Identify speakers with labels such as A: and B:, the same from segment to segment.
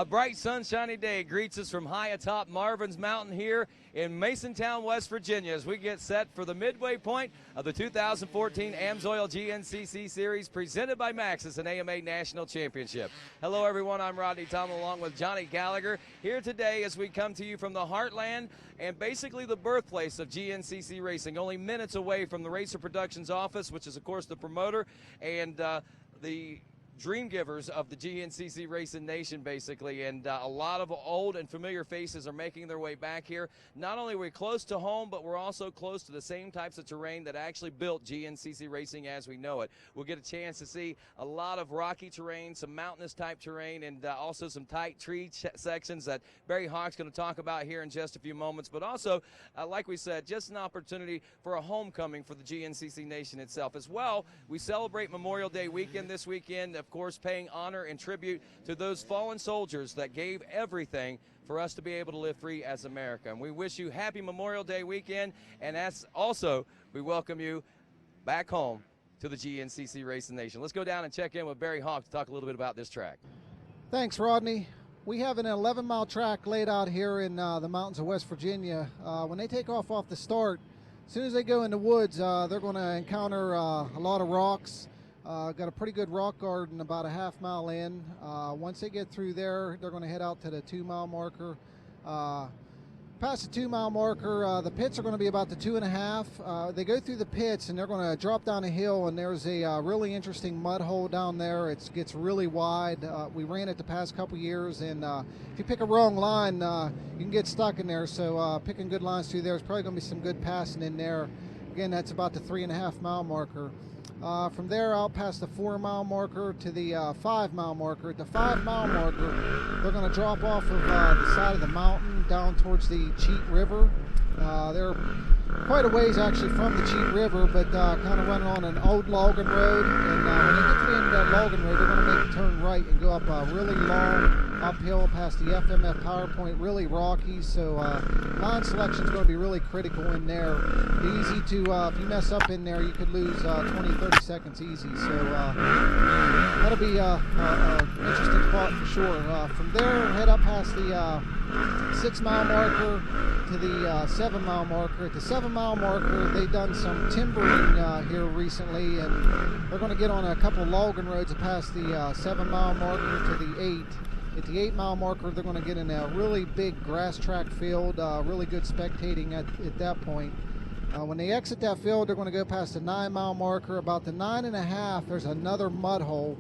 A: A bright, sunshiny day greets us from high atop Marvin's Mountain here in Masontown, West Virginia, as we get set for the midway point of the 2014 AMSOIL GNCC Series presented by Maxxis and AMA National Championship. Hello, everyone. I'm Rodney Tom along with Johnny Gallagher here today as we come to you from the heartland and basically the birthplace of GNCC racing, only minutes away from the Racer Productions office, which is, of course, the promoter and the dream givers of the GNCC Racing Nation, basically, and a lot of old and familiar faces are making their way back here. Not only are we close to home, but we're also close to the same types of terrain that actually built GNCC Racing as we know it. We'll get a chance to see a lot of rocky terrain, some mountainous type terrain, and also some tight tree sections that Barry Hawk's going to talk about here in just a few moments. But also, like we said, just an opportunity for a homecoming for the GNCC Nation itself. As well, we celebrate Memorial Day weekend this weekend, of course, paying honor and tribute to those fallen soldiers that gave everything for us to be able to live free as America. And we wish you happy Memorial Day weekend, and that's also, we welcome you back home to the GNCC Racing Nation. Let's go down and check in with Barry Hawk to talk a little bit about this track.
B: Thanks, Rodney. We have an 11-mile track laid out here in the mountains of West Virginia. When they take off the start, as soon as they go in the woods, they're going to encounter a lot of rocks. Got a pretty good rock garden about a half-mile in. Once they get through there, they're going to head out to the 2-mile marker. Past the 2-mile marker, the pits are going to be about the 2.5. They go through the pits and they're going to drop down a hill, and there's a really interesting mud hole down there. It gets really wide. We ran it the past couple years, and if you pick a wrong line, you can get stuck in there. So picking good lines through there is probably going to be some good passing in there. Again, that's about the 3.5-mile marker. From there out past the 4-mile marker to the 5-mile marker. At the 5-mile marker, they're going to drop off of the side of the mountain down towards the Cheat River. They're quite a ways actually from the Cheat River, but kind of running on an old logging road. And when they get to the end of that logging road, they're going to make a turn right and go up a really long uphill past the FMF power point, really rocky. So line selection is going to be really critical in there. Easy to, if you mess up in there, you could lose 20-30 seconds easy. So that'll be an interesting spot for sure. From there, head up past the 6-mile marker to the 7-mile marker. At the 7-mile marker, they've done some timbering here recently, and they're going to get on a couple of logging roads past the 7-mile marker to the 8. At the 8-mile marker, they're going to get in a really big grass track field, really good spectating at that point. When they exit that field, they're going to go past the 9-mile marker. About the 9.5, there's another mud hole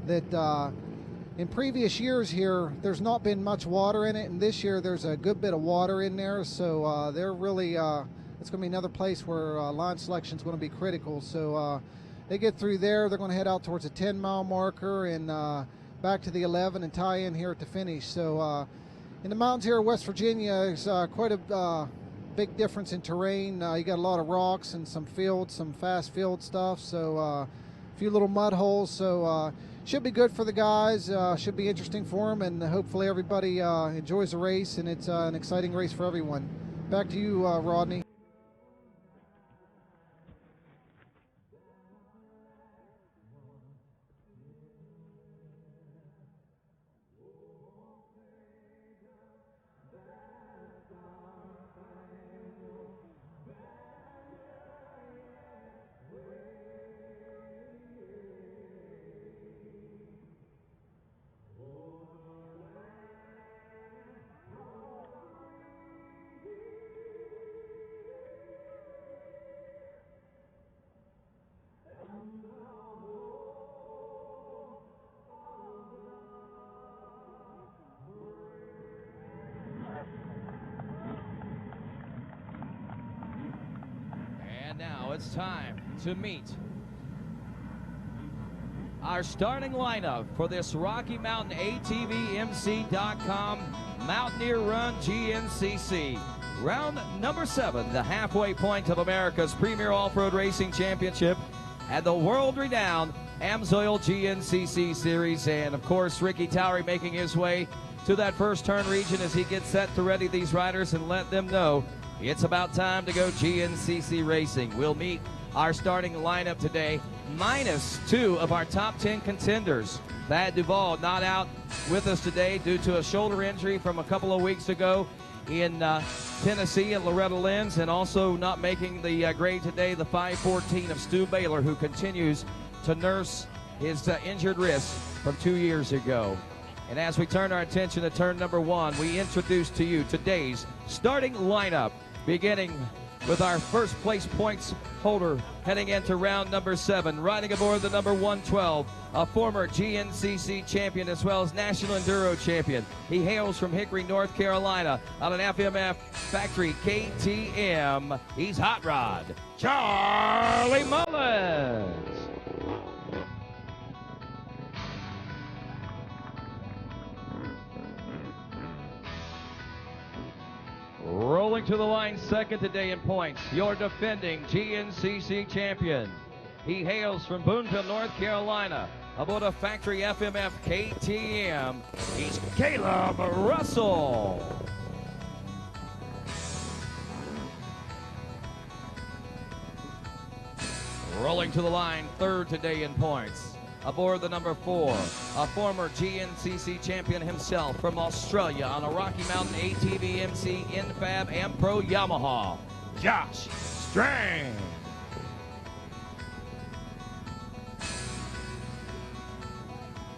B: that in previous years here, there's not been much water in it, and this year there's a good bit of water in there, so they're really, it's going to be another place where line selection is going to be critical. So they get through there, they're going to head out towards the 10-mile marker and back to the 11 and tie in here at the finish. So in the mountains here in West Virginia, there's quite a big difference in terrain. You got a lot of rocks and some fields, some fast field stuff, so a few little mud holes. So should be good for the guys, should be interesting for them, and hopefully everybody enjoys the race, and it's an exciting race for everyone. Back to you, Rodney.
A: Now it's time to meet our starting lineup for this Rocky Mountain ATVMC.com Mountaineer Run GNCC. Round number 7, the halfway point of America's premier off-road racing championship and the world-renowned AMSOIL GNCC Series. And, of course, Ricky Towery making his way to that first turn region as he gets set to ready these riders and let them know it's about time to go GNCC racing. We'll meet our starting lineup today minus 2 of our top 10 contenders. Thad Duvall not out with us today due to a shoulder injury from a couple of weeks ago in Tennessee at Loretta Lynn's, and also not making the grade today, the 514 of Stu Baylor, who continues to nurse his injured wrist from 2 years ago. And as we turn our attention to turn number 1, we introduce to you today's starting lineup, beginning with our first place points holder heading into round number 7, riding aboard the number 112, a former GNCC champion as well as National Enduro champion. He hails from Hickory, North Carolina on an FMF factory KTM. He's Hot Rod Charlie Mullins. Rolling to the line second today in points, your defending GNCC champion. He hails from Boonville, North Carolina, aboard a factory FMF KTM. He's Caleb Russell. Rolling to the line third today in points, aboard the number 4, a former GNCC champion himself from Australia on a Rocky Mountain ATV MC Infab and Pro Yamaha, Josh Strang.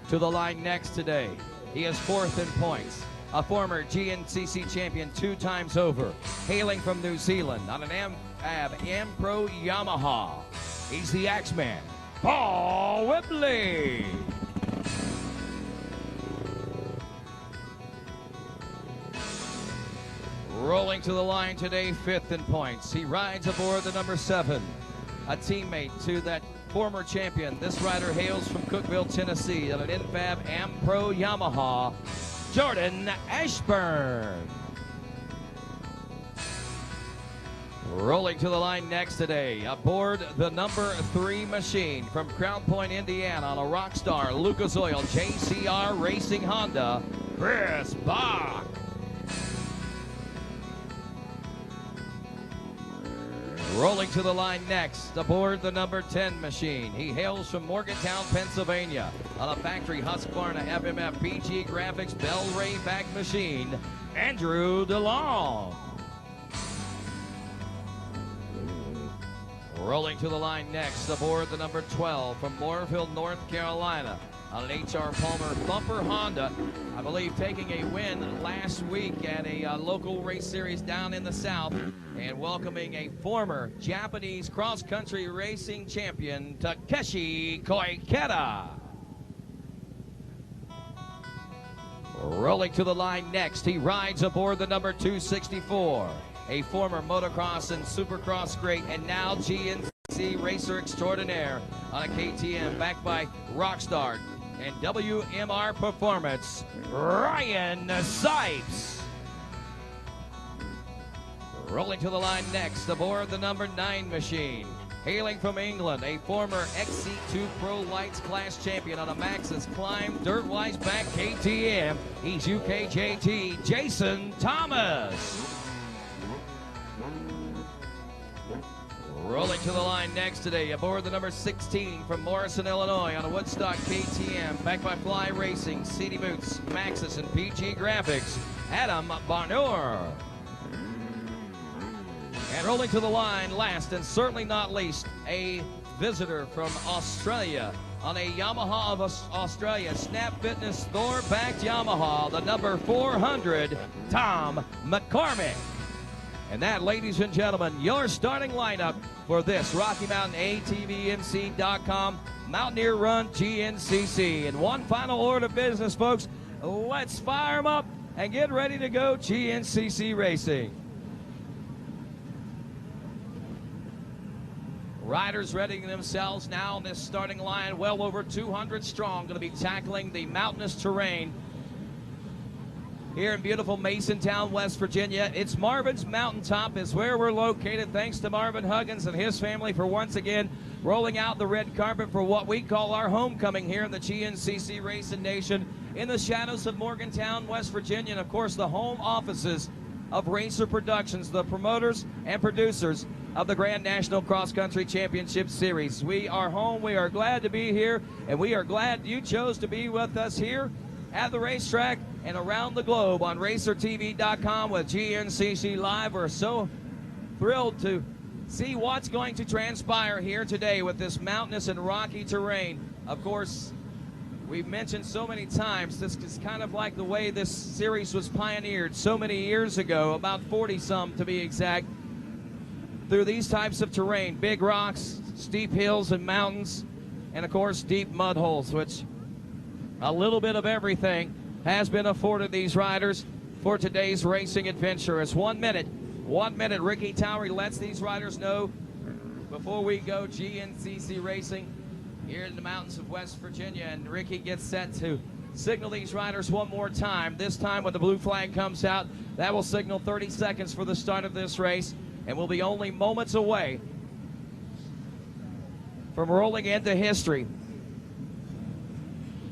A: To the line next today, he is 4th in points, a former GNCC champion 2 times over, hailing from New Zealand on an Infab and Pro Yamaha. He's the Axeman, Paul Whibley. Rolling to the line today, 5th in points. He rides aboard the number 7, a teammate to that former champion. This rider hails from Cookeville, Tennessee on an Infab Am Pro Yamaha, Jordan Ashburn. Rolling to the line next today, aboard the number 3 machine from Crown Point, Indiana on a Rockstar Lucas Oil JCR Racing Honda, Chris Bach. Rolling to the line next, aboard the number 10 machine. He hails from Morgantown, Pennsylvania on a factory Husqvarna FMF PG Graphics Bell Ray back machine, Andrew DeLong. Rolling to the line next, aboard the number 12 from Moorville, North Carolina on an H.R. Palmer Thumper Honda. I believe taking a win last week at a local race series down in the South, and welcoming a former Japanese cross-country racing champion, Takeshi Koiketa. Rolling to the line next, he rides aboard the number 264. A former motocross and supercross great and now GNCC racer extraordinaire on a KTM backed by Rockstar and WMR Performance, Ryan Sipes. Rolling to the line next, aboard the number 9 machine. Hailing from England, a former XC2 Pro Lights class champion on a Maxxis Climb Dirtwise back KTM. He's UKJT Jason Thomas. Rolling to the line next today, aboard the number 16 from Morrison, Illinois on a Woodstock KTM, backed by Fly Racing, CD Boots, Maxxis, and PG Graphics, Adam Barnour. And rolling to the line last and certainly not least, a visitor from Australia on a Yamaha of Australia, Snap Fitness Thor-backed Yamaha, the number 400, Tom McCormick. And that, ladies and gentlemen, your starting lineup for this Rocky Mountain ATVMC.com Mountaineer Run GNCC. And one final order of business, folks. Let's fire them up and get ready to go GNCC Racing. Riders readying themselves now on this starting line, well over 200 strong, going to be tackling the mountainous terrain here in beautiful Masontown, West Virginia. It's Marvin's Mountaintop is where we're located. Thanks to Marvin Huggins and his family for once again rolling out the red carpet for what we call our homecoming here in the GNCC Racing Nation in the shadows of Morgantown, West Virginia, and of course the home offices of Racer Productions, the promoters and producers of the Grand National Cross Country Championship Series. We are home. We are glad to be here, and we are glad you chose to be with us here at the racetrack and around the globe on RacerTV.com with GNCC Live. We're so thrilled to see what's going to transpire here today with this mountainous and rocky terrain. Of course, we've mentioned so many times, this is kind of like the way this series was pioneered so many years ago, about 40-some to be exact, through these types of terrain, big rocks, steep hills and mountains, and of course deep mud holes, which a little bit of everything has been afforded these riders for today's racing adventure. It's 1 minute. 1 minute. Ricky Towery lets these riders know before we go GNCC racing here in the mountains of West Virginia, and Ricky gets set to signal these riders one more time. This time when the blue flag comes out, that will signal 30 seconds for the start of this race, and we'll be only moments away from rolling into history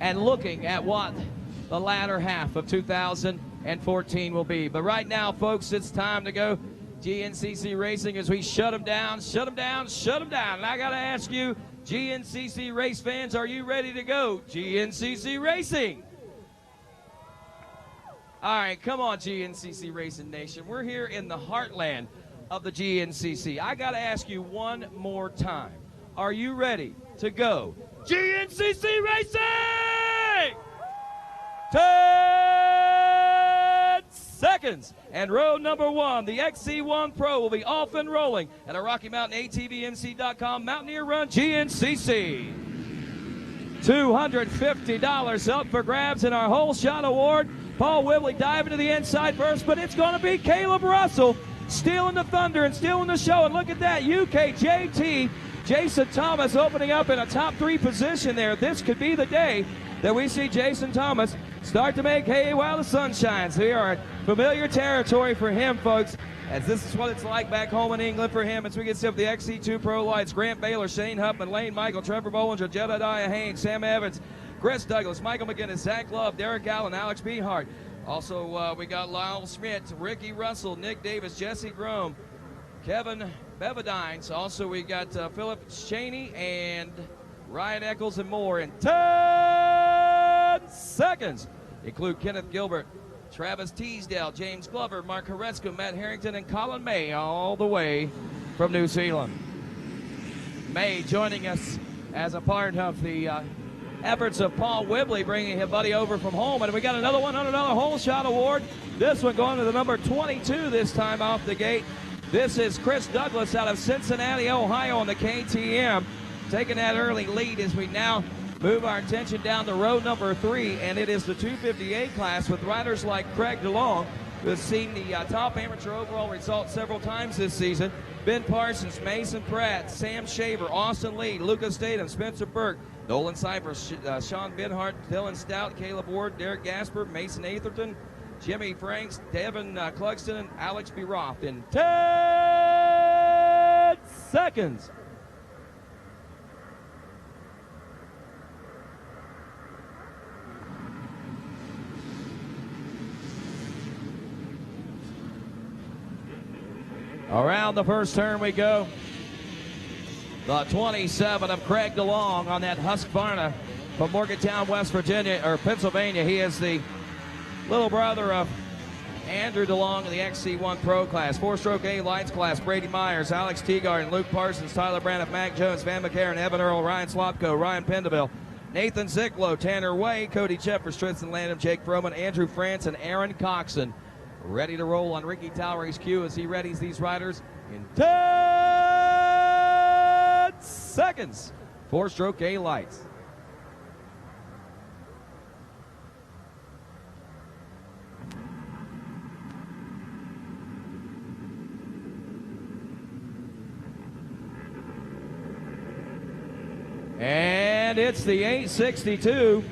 A: and looking at what the latter half of 2014 will be. But right now, folks, it's time to go GNCC racing as we shut them down, shut them down, shut them down. And I got to ask you, GNCC race fans, are you ready to go GNCC racing? All right, come on, GNCC Racing Nation. We're here in the heartland of the GNCC. I got to ask you one more time. Are you ready to go GNCC racing? 10 seconds. And row number one, the XC1 Pro, will be off and rolling at a Rocky Mountain ATVMC.com Mountaineer Run GNCC. $250 up for grabs in our whole shot award. Paul Whibley diving to the inside first, but it's going to be Caleb Russell stealing the thunder and stealing the show. And look at that, UKJT Jason Thomas opening up in a top 3 position there. This could be the day that we see Jason Thomas start to make hay while the sun shines. We are familiar territory for him, folks, as this is what it's like back home in England for him as we get set up the XC2 Pro lights. Grant Baylor, Shane Huffman, Lane Michael, Trevor Bollinger, Jedediah Haynes, Sam Evans, Chris Douglas, Michael McGinnis, Zach Love, Derek Allen, Alex Behart. Also, we got Lyle Schmidt, Ricky Russell, Nick Davis, Jesse Grome, Kevin Bevadines. Also, we got Philip Cheney and Ryan Eccles and more in 10 seconds. Include Kenneth Gilbert, Travis Teasdale, James Glover, Mark Horesco, Matt Harrington, and Colin May, all the way from New Zealand. May joining us as a part of the efforts of Paul Whibley, bringing his buddy over from home. And we got another $100 whole shot award. This one going to the number 22 this time off the gate. This is Chris Douglas out of Cincinnati, Ohio on the KTM, taking that early lead as we now move our attention down to row number 3, and it is the 258 class with riders like Craig DeLong, who has seen the top amateur overall result several times this season. Ben Parsons, Mason Pratt, Sam Shaver, Austin Lee, Lucas Statham, Spencer Burke, Nolan Cypress, Sean Benhart, Dylan Stout, Caleb Ward, Derek Gasper, Mason Atherton, Jimmy Franks, Devin Clugston, and Alex B. Roth in 10 seconds. Around the first turn we go. The 27 of Craig DeLong on that Husqvarna from Morgantown, West Virginia, or Pennsylvania. He is the little brother of Andrew DeLong in the XC1 Pro class. 4-stroke A lights class, Brady Myers, Alex Teagard, Luke Parsons, Tyler Braniff, Mac Jones, Van McCarron, Evan Earl, Ryan Slopko, Ryan Pendeville, Nathan Zicklow, Tanner Way, Cody Cheppers, Tristan Landon, Jake Froman, Andrew France, and Aaron Coxon. Ready to roll on Ricky Towery's cue as he readies these riders in 10 seconds. 4-stroke A lights. And it's the 862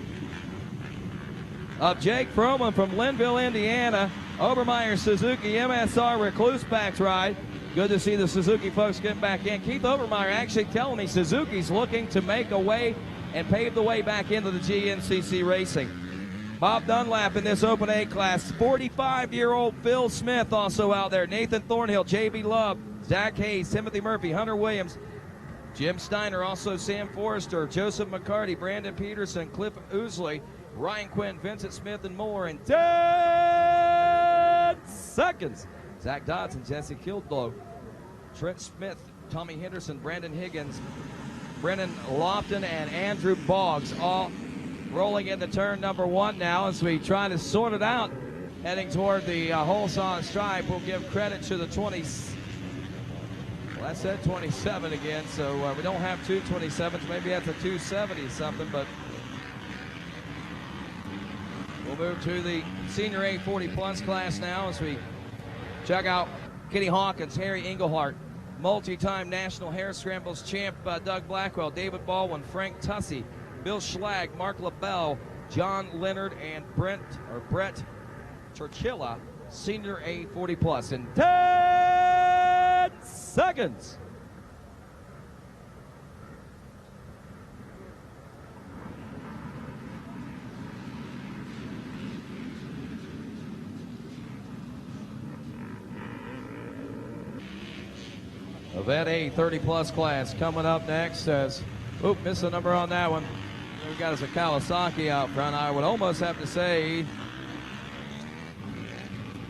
A: of Jake Froman from Linville, Indiana. Obermeyer Suzuki MSR Recluse Packs ride. Good to see the Suzuki folks get back in. Keith Obermeyer actually telling me Suzuki's looking to make a way and pave the way back into the GNCC racing. Bob Dunlap in this Open A class. 45-year-old Phil Smith also out there. Nathan Thornhill, J.B. Love, Zach Hayes, Timothy Murphy, Hunter Williams, Jim Steiner, also Sam Forrester, Joseph McCarty, Brandon Peterson, Cliff Oosley, Ryan Quinn, Vincent Smith, and more in 10 seconds. Zach Dodson, Jesse Kildlow, Trent Smith, Tommy Henderson, Brandon Higgins, Brennan Lofton, and Andrew Boggs all rolling into turn number 1 now as we try to sort it out. Heading toward the hole saw stripe. We'll give credit to the 20s. Well, that said 27 again, so we don't have two 27s. Maybe that's a 270 something, but we'll move to the senior A 40 plus class now as we check out Kenny Hawkins, Harry Engelhart, multi-time national hare scrambles champ Doug Blackwell, David Baldwin, Frank Tussey, Bill Schlag, Mark LaBelle, John Leonard, and Brett Churchilla, senior A 40 plus in 10 seconds. Event A 30 plus class coming up next as, missed a number on that one. We got us a Kawasaki out front. I would almost have to say,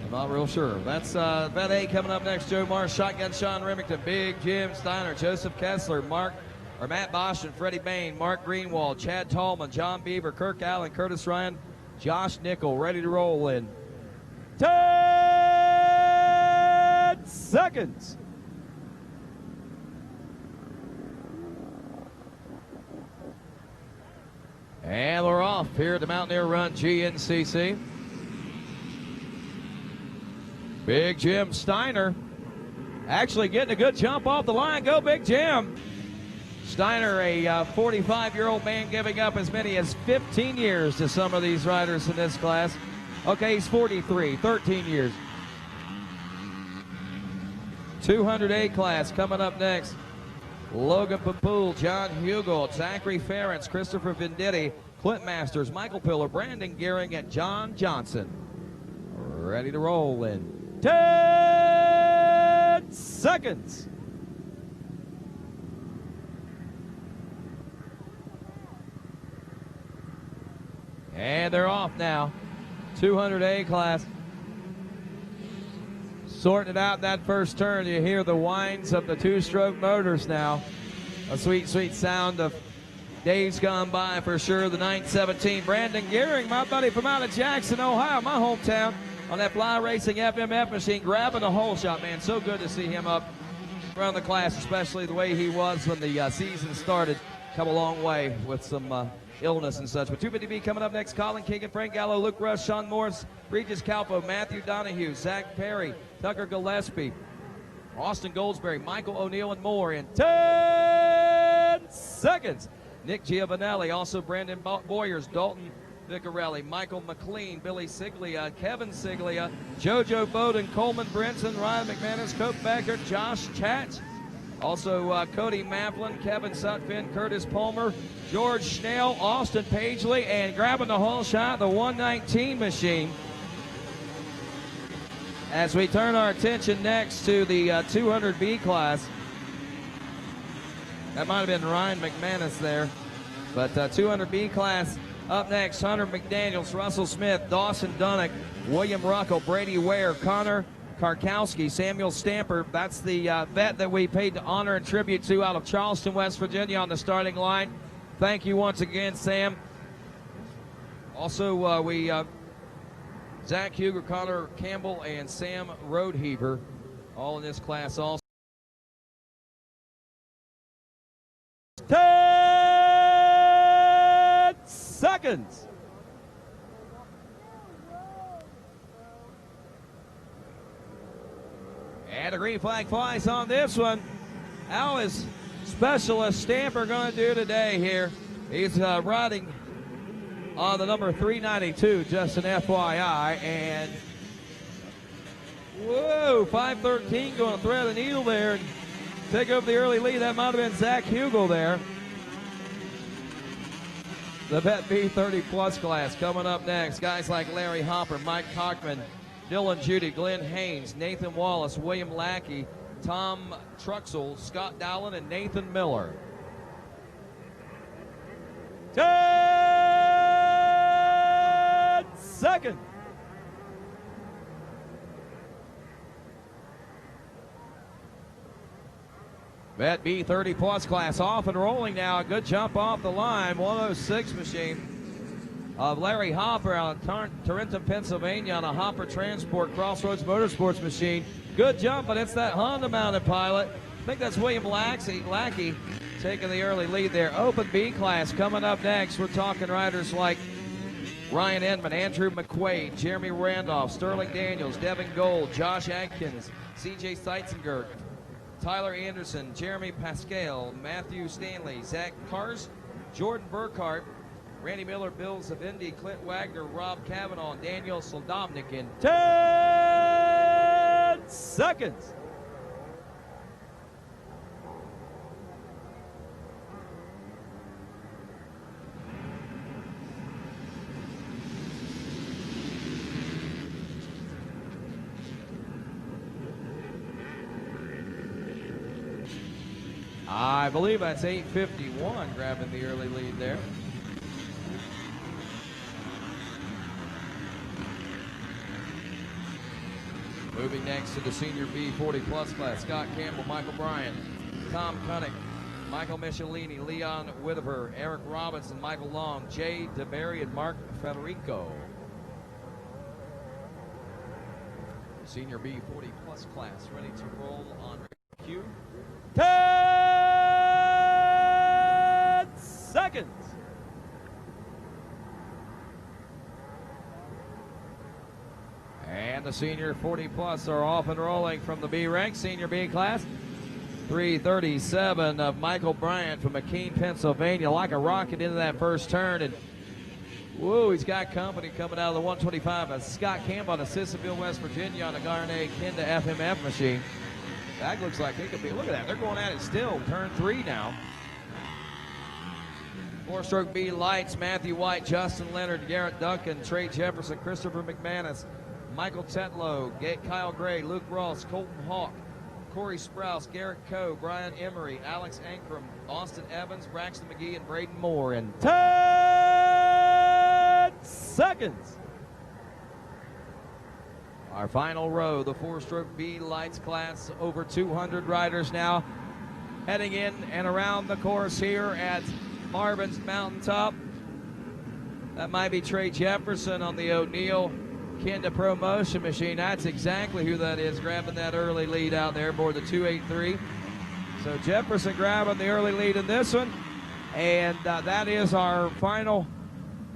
A: I'm not real sure. That's event A coming up next. Joe Marsh, Shotgun Sean Remington, Big Jim Steiner, Joseph Kessler, Matt Bosch and Freddie Bain, Mark Greenwald, Chad Tallman, John Beaver, Kirk Allen, Curtis Ryan, Josh Nickel, ready to roll in 10 seconds. And we're off here at the Mountaineer Run GNCC. Big Jim Steiner actually getting a good jump off the line. Go Big Jim. Steiner, a 45-year-old man, giving up as many as 15 years to some of these riders in this class. Okay, he's 43, 13 years. 200A class coming up next. Logan Papool, John Hugel, Zachary Ferentz, Christopher Venditti, Clint Masters, Michael Pillar, Brandon Gehring, and John Johnson. Ready to roll in 10 seconds. And they're off now. 200A class. Sorting it out in that first turn. You hear the whines of the two-stroke motors now. A sweet, sweet sound of days gone by for sure. The 917. Brandon Gehring, my buddy from out of Jackson, Ohio, my hometown, on that Fly Racing FMF machine, grabbing the hole shot, man. So good to see him up around the class, especially the way he was when the season started. Come a long way with some illness and such. But 250B coming up next. Colin King and Frank Gallo, Luke Rush, Sean Morris, Regis Calpo, Matthew Donahue, Zach Perry, Tucker Gillespie, Austin Goldsberry, Michael O'Neill, and more in 10 seconds. Nick Giovanelli, also Brandon Boyers, Dalton Vicarelli, Michael McLean, Billy Siglia, Kevin Siglia, JoJo Bowden, Coleman Brinson, Ryan McManus, Cope Becker, Josh Chatch, also Cody Maplin, Kevin Sutphin, Curtis Palmer, George Schnell, Austin Pagely, and grabbing the hole shot, the 119 machine. As we turn our attention next to the 200B class. That might have been Ryan McManus there. But 200B class up next. Hunter McDaniels, Russell Smith, Dawson Dunnick, William Ruckle, Brady Ware, Connor Karkowski, Samuel Stamper. That's the vet that we paid to honor and tribute to out of Charleston, West Virginia on the starting line. Thank you once again, Sam. Also, Zach Huger, Connor Campbell, and Sam Roadheaver, all in this class also. 10 seconds. And a green flag flies on this one. How is Specialist Stamper going to do today here? He's riding on the number 392, just an FYI. And, whoa, 513 going to thread the needle there and take over the early lead. That might have been Zach Hugel there. The Vet B 30-plus class coming up next. Guys like Larry Hopper, Mike Cockman, Dylan Judy, Glenn Haynes, Nathan Wallace, William Lackey, Tom Truxell, Scott Dowland, and Nathan Miller. 10 seconds. Vet B 30-plus class off and rolling now. A good jump off the line. 106 machine of Larry Hopper out of Tarentum, Pennsylvania on a Hopper Transport Crossroads Motorsports machine. Good jump, but it's that Honda-mounted pilot. I think that's William Lackey taking the early lead there. Open B class coming up next. We're talking riders like Ryan Edmond, Andrew McQuaid, Jeremy Randolph, Sterling Daniels, Devin Gold, Josh Adkins, CJ Seitzinger, Tyler Anderson, Jeremy Pascal, Matthew Stanley, Zach Kars, Jordan Burkhart, Randy Miller, Bill Zavindi, Clint Wagner, Rob Cavanaugh, and Daniel Soldovnik in 10 seconds. I believe that's 8:51 grabbing the early lead there. Moving next to the senior B 40-plus class, Scott Campbell, Michael Bryan, Tom Cunnick, Michael Michelini, Leon Whitaker, Eric Robinson, Michael Long, Jay DeBerry, and Mark Federico. Senior B 40-plus class ready to roll on cue. 10 seconds. And the senior 40-plus are off and rolling from the B rank. Senior B class, 3:37 of Michael Bryant from McKean, Pennsylvania, like a rocket into that first turn. And whoa, he's got company coming out of the 125. That's Scott Campbell on a Sissonville, West Virginia on a Garnet Kenda FMF machine. That looks like it could be. Look at that. They're going at it still. Turn 3 now. 4-stroke B lights. Matthew White, Justin Leonard, Garrett Duncan, Trey Jefferson, Christopher McManus, Michael Tetlow, Kyle Gray, Luke Ross, Colton Hawk, Corey Sprouse, Garrett Coe, Brian Emery, Alex Ankrum, Austin Evans, Braxton McGee, and Braden Moore in 10 seconds. Our final row, the 4-stroke B lights class, over 200 riders now heading in and around the course here at Marvin's Mountaintop. That might be Trey Jefferson on the O'Neill Kenda Pro Motion machine. That's exactly who that is, grabbing that early lead out there aboard the 283. So Jefferson grabbing the early lead in this one. And that is our final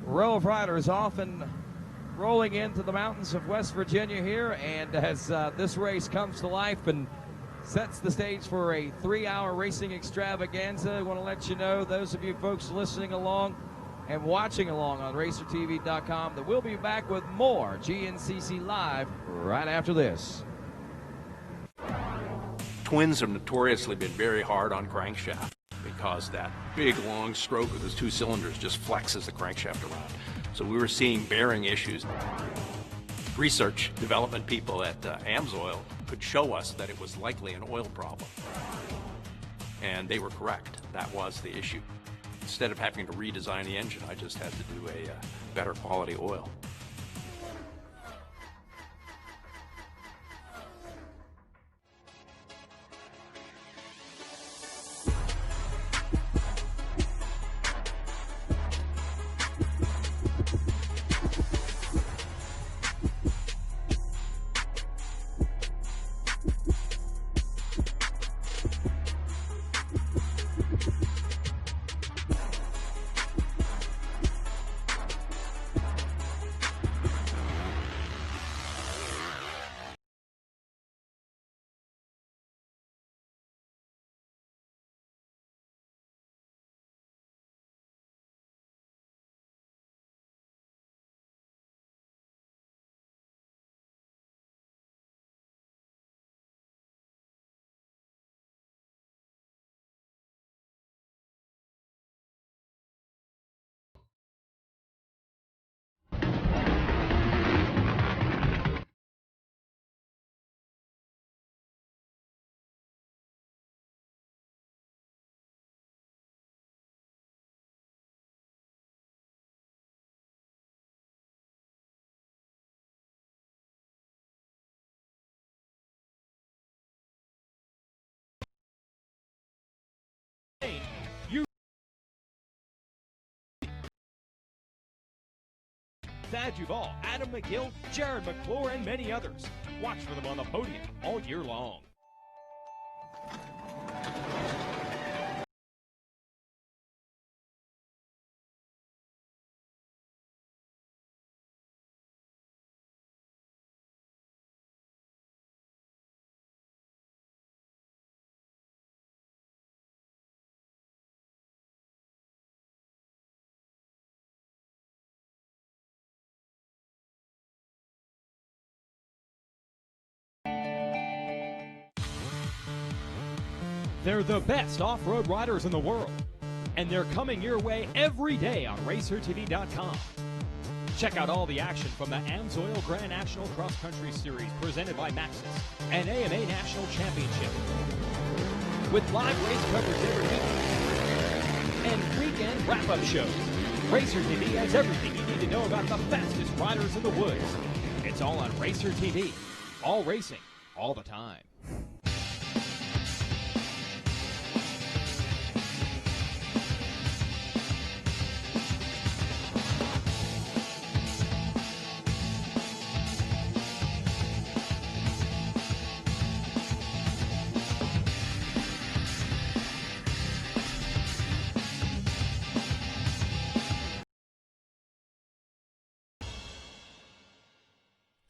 A: row of riders off and rolling into the mountains of West Virginia here. And as this race comes to life and sets the stage for a 3-hour racing extravaganza, I want to let you know, those of you folks listening along and watching along on RacerTV.com, that we'll be back with more GNCC Live right after this.
C: Twins have notoriously been very hard on crankshaft because that big long stroke of those 2 cylinders just flexes the crankshaft around. So we were seeing bearing issues. Research development people at AMSOIL could show us that it was likely an oil problem. And they were correct. That was the issue. Instead of having to redesign the engine, I just had to do a better quality oil.
D: Thad Duvall, Adam McGill, Jared McClure, and many others. Watch for them on the podium all year long. They're the best off-road riders in the world, and they're coming your way every day on RacerTV.com. Check out all the action from the AMSOIL Grand National Cross Country Series presented by Maxxis and AMA National Championship. With live race coverage every week and weekend wrap-up shows, RacerTV has everything you need to know about the fastest riders in the woods. It's all on RacerTV. All racing, all the time.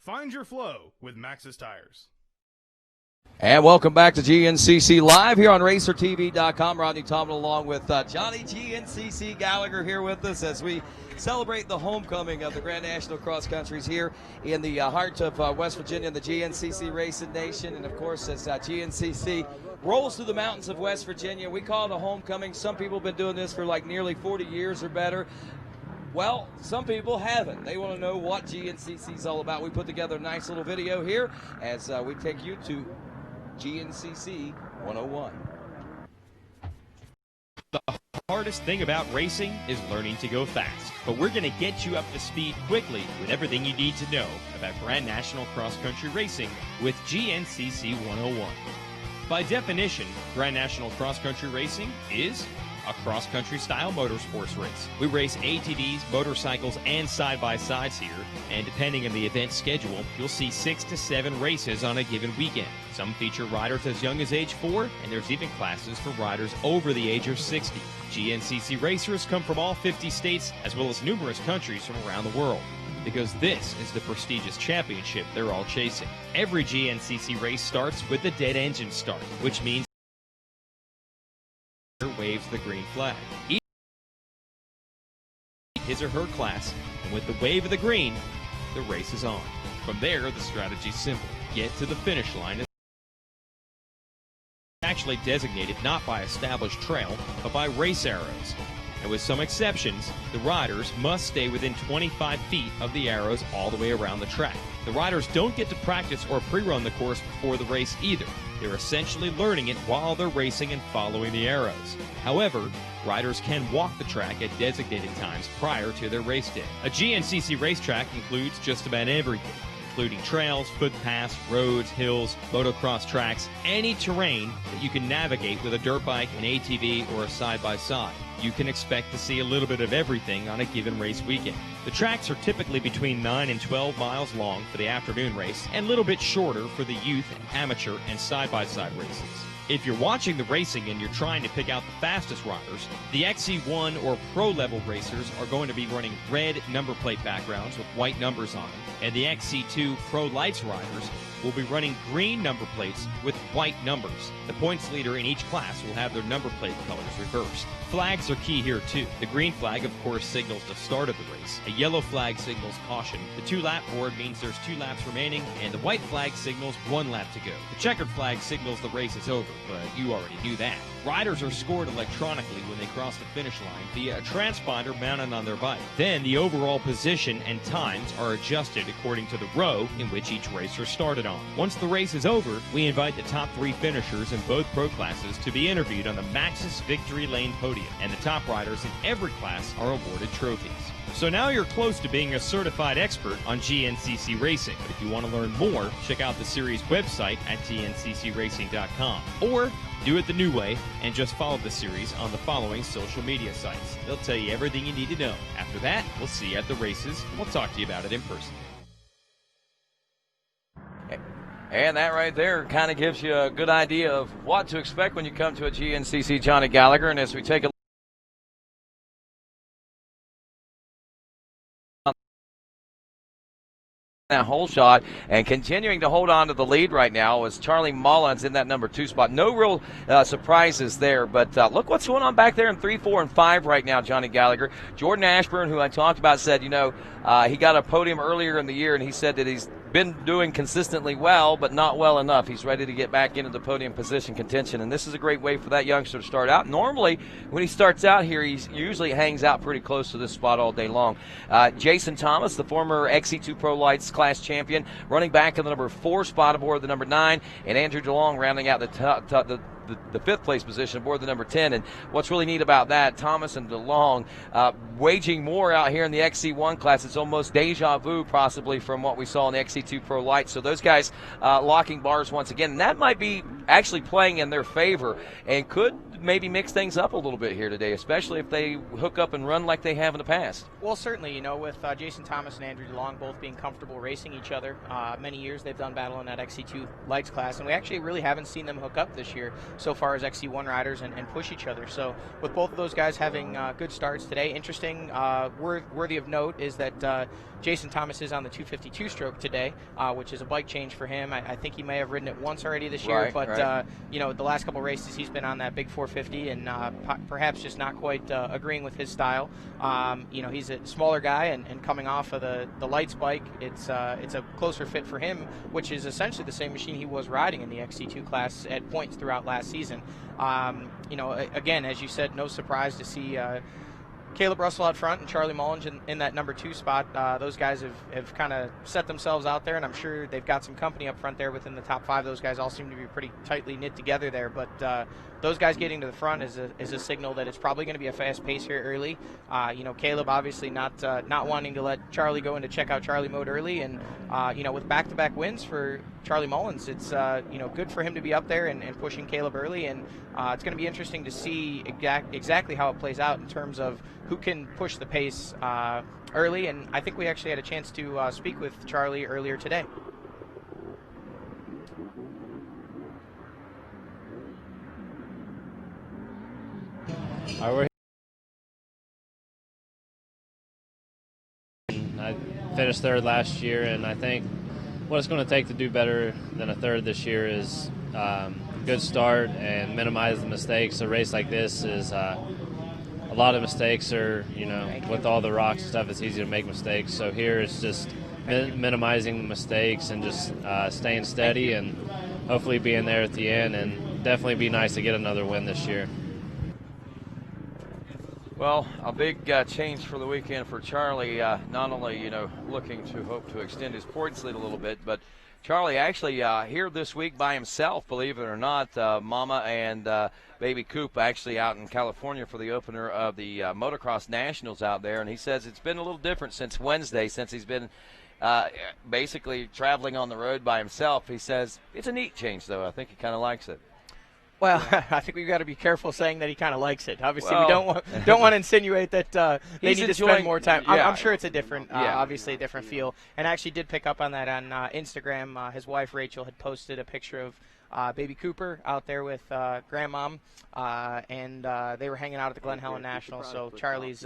E: Find your flow with Maxxis tires.
A: And welcome back to GNCC Live here on RacerTV.com. Rodney Tomlin along with Johnny GNCC Gallagher here with us as we celebrate the homecoming of the Grand National Cross Countries here in the heart of West Virginia and the GNCC Racing Nation. And, of course, as GNCC rolls through the mountains of West Virginia, we call it a homecoming. Some people have been doing this for like nearly 40 years or better. Well, some people haven't. They want to know what GNCC is all about. We put together a nice little video here as we take you to GNCC 101.
D: The hardest thing about racing is learning to go fast, but we're going to get you up to speed quickly with everything you need to know about Grand National Cross Country Racing with GNCC 101. By definition, Grand National Cross Country Racing is a cross-country style motorsports race. We race ATVs, motorcycles, and side-by-sides here, and depending on the event schedule, you'll see 6 to 7 races on a given weekend. Some feature riders as young as age 4, and there's even classes for riders over the age of 60. GNCC racers come from all 50 states, as well as numerous countries from around the world, because this is the prestigious championship they're all chasing. Every GNCC race starts with the dead engine start, which means waves the green flag. His or her class, and with the wave of the green, the race is on. From there, the strategy's simple. Get to the finish line. Actually designated not by established trail, but by race arrows. And with some exceptions, the riders must stay within 25 feet of the arrows all the way around the track. The riders don't get to practice or pre-run the course before the race either. They're essentially learning it while they're racing and following the arrows. However, riders can walk the track at designated times prior to their race day. A GNCC racetrack includes just about everything, including trails, footpaths, roads, hills, motocross tracks, any terrain that you can navigate with a dirt bike, an ATV, or a side-by-side. You can expect to see a little bit of everything on a given race weekend. The tracks are typically between 9 and 12 miles long for the afternoon race and a little bit shorter for the youth, amateur, and side-by-side races. If you're watching the racing and you're trying to pick out the fastest riders, the XC1 or Pro level racers are going to be running red number plate backgrounds with white numbers on them, and the XC2 Pro Lights riders will be running green number plates with white numbers. The points leader in each class will have their number plate colors reversed. Flags are key here too. The green flag, of course, signals the start of the race. A yellow flag signals caution. The 2-lap board means there's 2 laps remaining, and the white flag signals 1 lap to go. The checkered flag signals the race is over, but you already knew that. Riders are scored electronically when they cross the finish line via a transponder mounted on their bike. Then the overall position and times are adjusted according to the row in which each racer started on. Once the race is over, we invite the top 3 finishers in both pro classes to be interviewed on the Maxxis Victory Lane podium, and the top riders in every class are awarded trophies. So now you're close to being a certified expert on GNCC racing. But if you want to learn more, check out the series website at GNCCRacing.com. Or do it the new way And just follow the series on the following social media sites. They'll tell you everything you need to know. After that, we'll see you at the races, and we'll talk to you about it in person.
A: And that right there kind of gives you a good idea of what to expect when you come to a GNCC Johnny Gallagher. And as we take a that hole shot and continuing to hold on to the lead right now is Charlie Mullins in that number 2 spot. No real surprises there, but look what's going on back there in 3, 4, and 5 right now, Johnny Gallagher. Jordan Ashburn, who I talked about, said, he got a podium earlier in the year, and he said that he's been doing consistently well, but not well enough. He's ready to get back into the podium position contention, and this is a great way for that youngster to start out. Normally, when he starts out here, he usually hangs out pretty close to this spot all day long. Jason Thomas, the former XC2 Pro Lights class champion, running back in the number 4 spot aboard the number 9, and Andrew DeLong rounding out the 5th place position aboard the number 10. And what's really neat about that, Thomas and DeLong waging more out here in the XC1 class. It's almost deja vu possibly from what we saw in the XC2 Pro Lights. So those guys locking bars once again, and that might be actually playing in their favor and could maybe mix things up a little bit here today, especially if they hook up and run like they have in the past.
F: Well, certainly, with Jason Thomas and Andrew DeLong both being comfortable racing each other. Many years they've done battle in that XC2 Lights class, and we actually really haven't seen them hook up this year so far as XC1 riders and push each other. So with both of those guys having good starts today, interesting, worthy of note is that Jason Thomas is on the 252 stroke today, which is a bike change for him. I think he may have ridden it once already this year, but the last couple races he's been on that big 450 and perhaps just not quite agreeing with his style. He's a smaller guy and coming off of the Lights bike, it's a closer fit for him, which is essentially the same machine he was riding in the XC2 class at points throughout last season. Again, as you said, no surprise to see Caleb Russell out front and Charlie Mullins in that number 2 spot. Those guys have kind of set themselves out there, and I'm sure they've got some company up front there within the top 5. Those guys all seem to be pretty tightly knit together there, but those guys getting to the front is a signal that it's probably going to be a fast pace here early. Caleb obviously not wanting to let Charlie go into checkout Charlie mode early, and with back-to-back wins for Charlie Mullins, it's good for him to be up there and pushing Caleb early, and it's going to be interesting to see exactly how it plays out in terms of who can push the pace early. And I think we actually had a chance to speak with Charlie earlier today.
G: I finished 3rd last year, and I think what it's going to take to do better than a 3rd this year is good start and minimize the mistakes. A race like this is a lot of mistakes are, with all the rocks and stuff, it's easy to make mistakes. So here it's just minimizing the mistakes and just staying steady and hopefully being there at the end, and definitely be nice to get another win this year.
A: Well, a big change for the weekend for Charlie. Not only, looking to hope to extend his points lead a little bit, but Charlie actually here this week by himself, believe it or not. Mama and baby Coop actually out in California for the opener of the Motocross Nationals out there, and he says it's been a little different since Wednesday, since he's been basically traveling on the road by himself. He says it's a neat change, though. I think he kind of likes it.
F: Well, I think we've got to be careful saying that he kind of likes it. Obviously, we don't want to insinuate that they need to spend more time.
A: Yeah.
F: I'm sure it's a different, obviously a different feel. And I actually did pick up on that on Instagram. His wife Rachel had posted a picture of baby Cooper out there with grandmom, and they were hanging out at the Glen Helen National. So Charlie's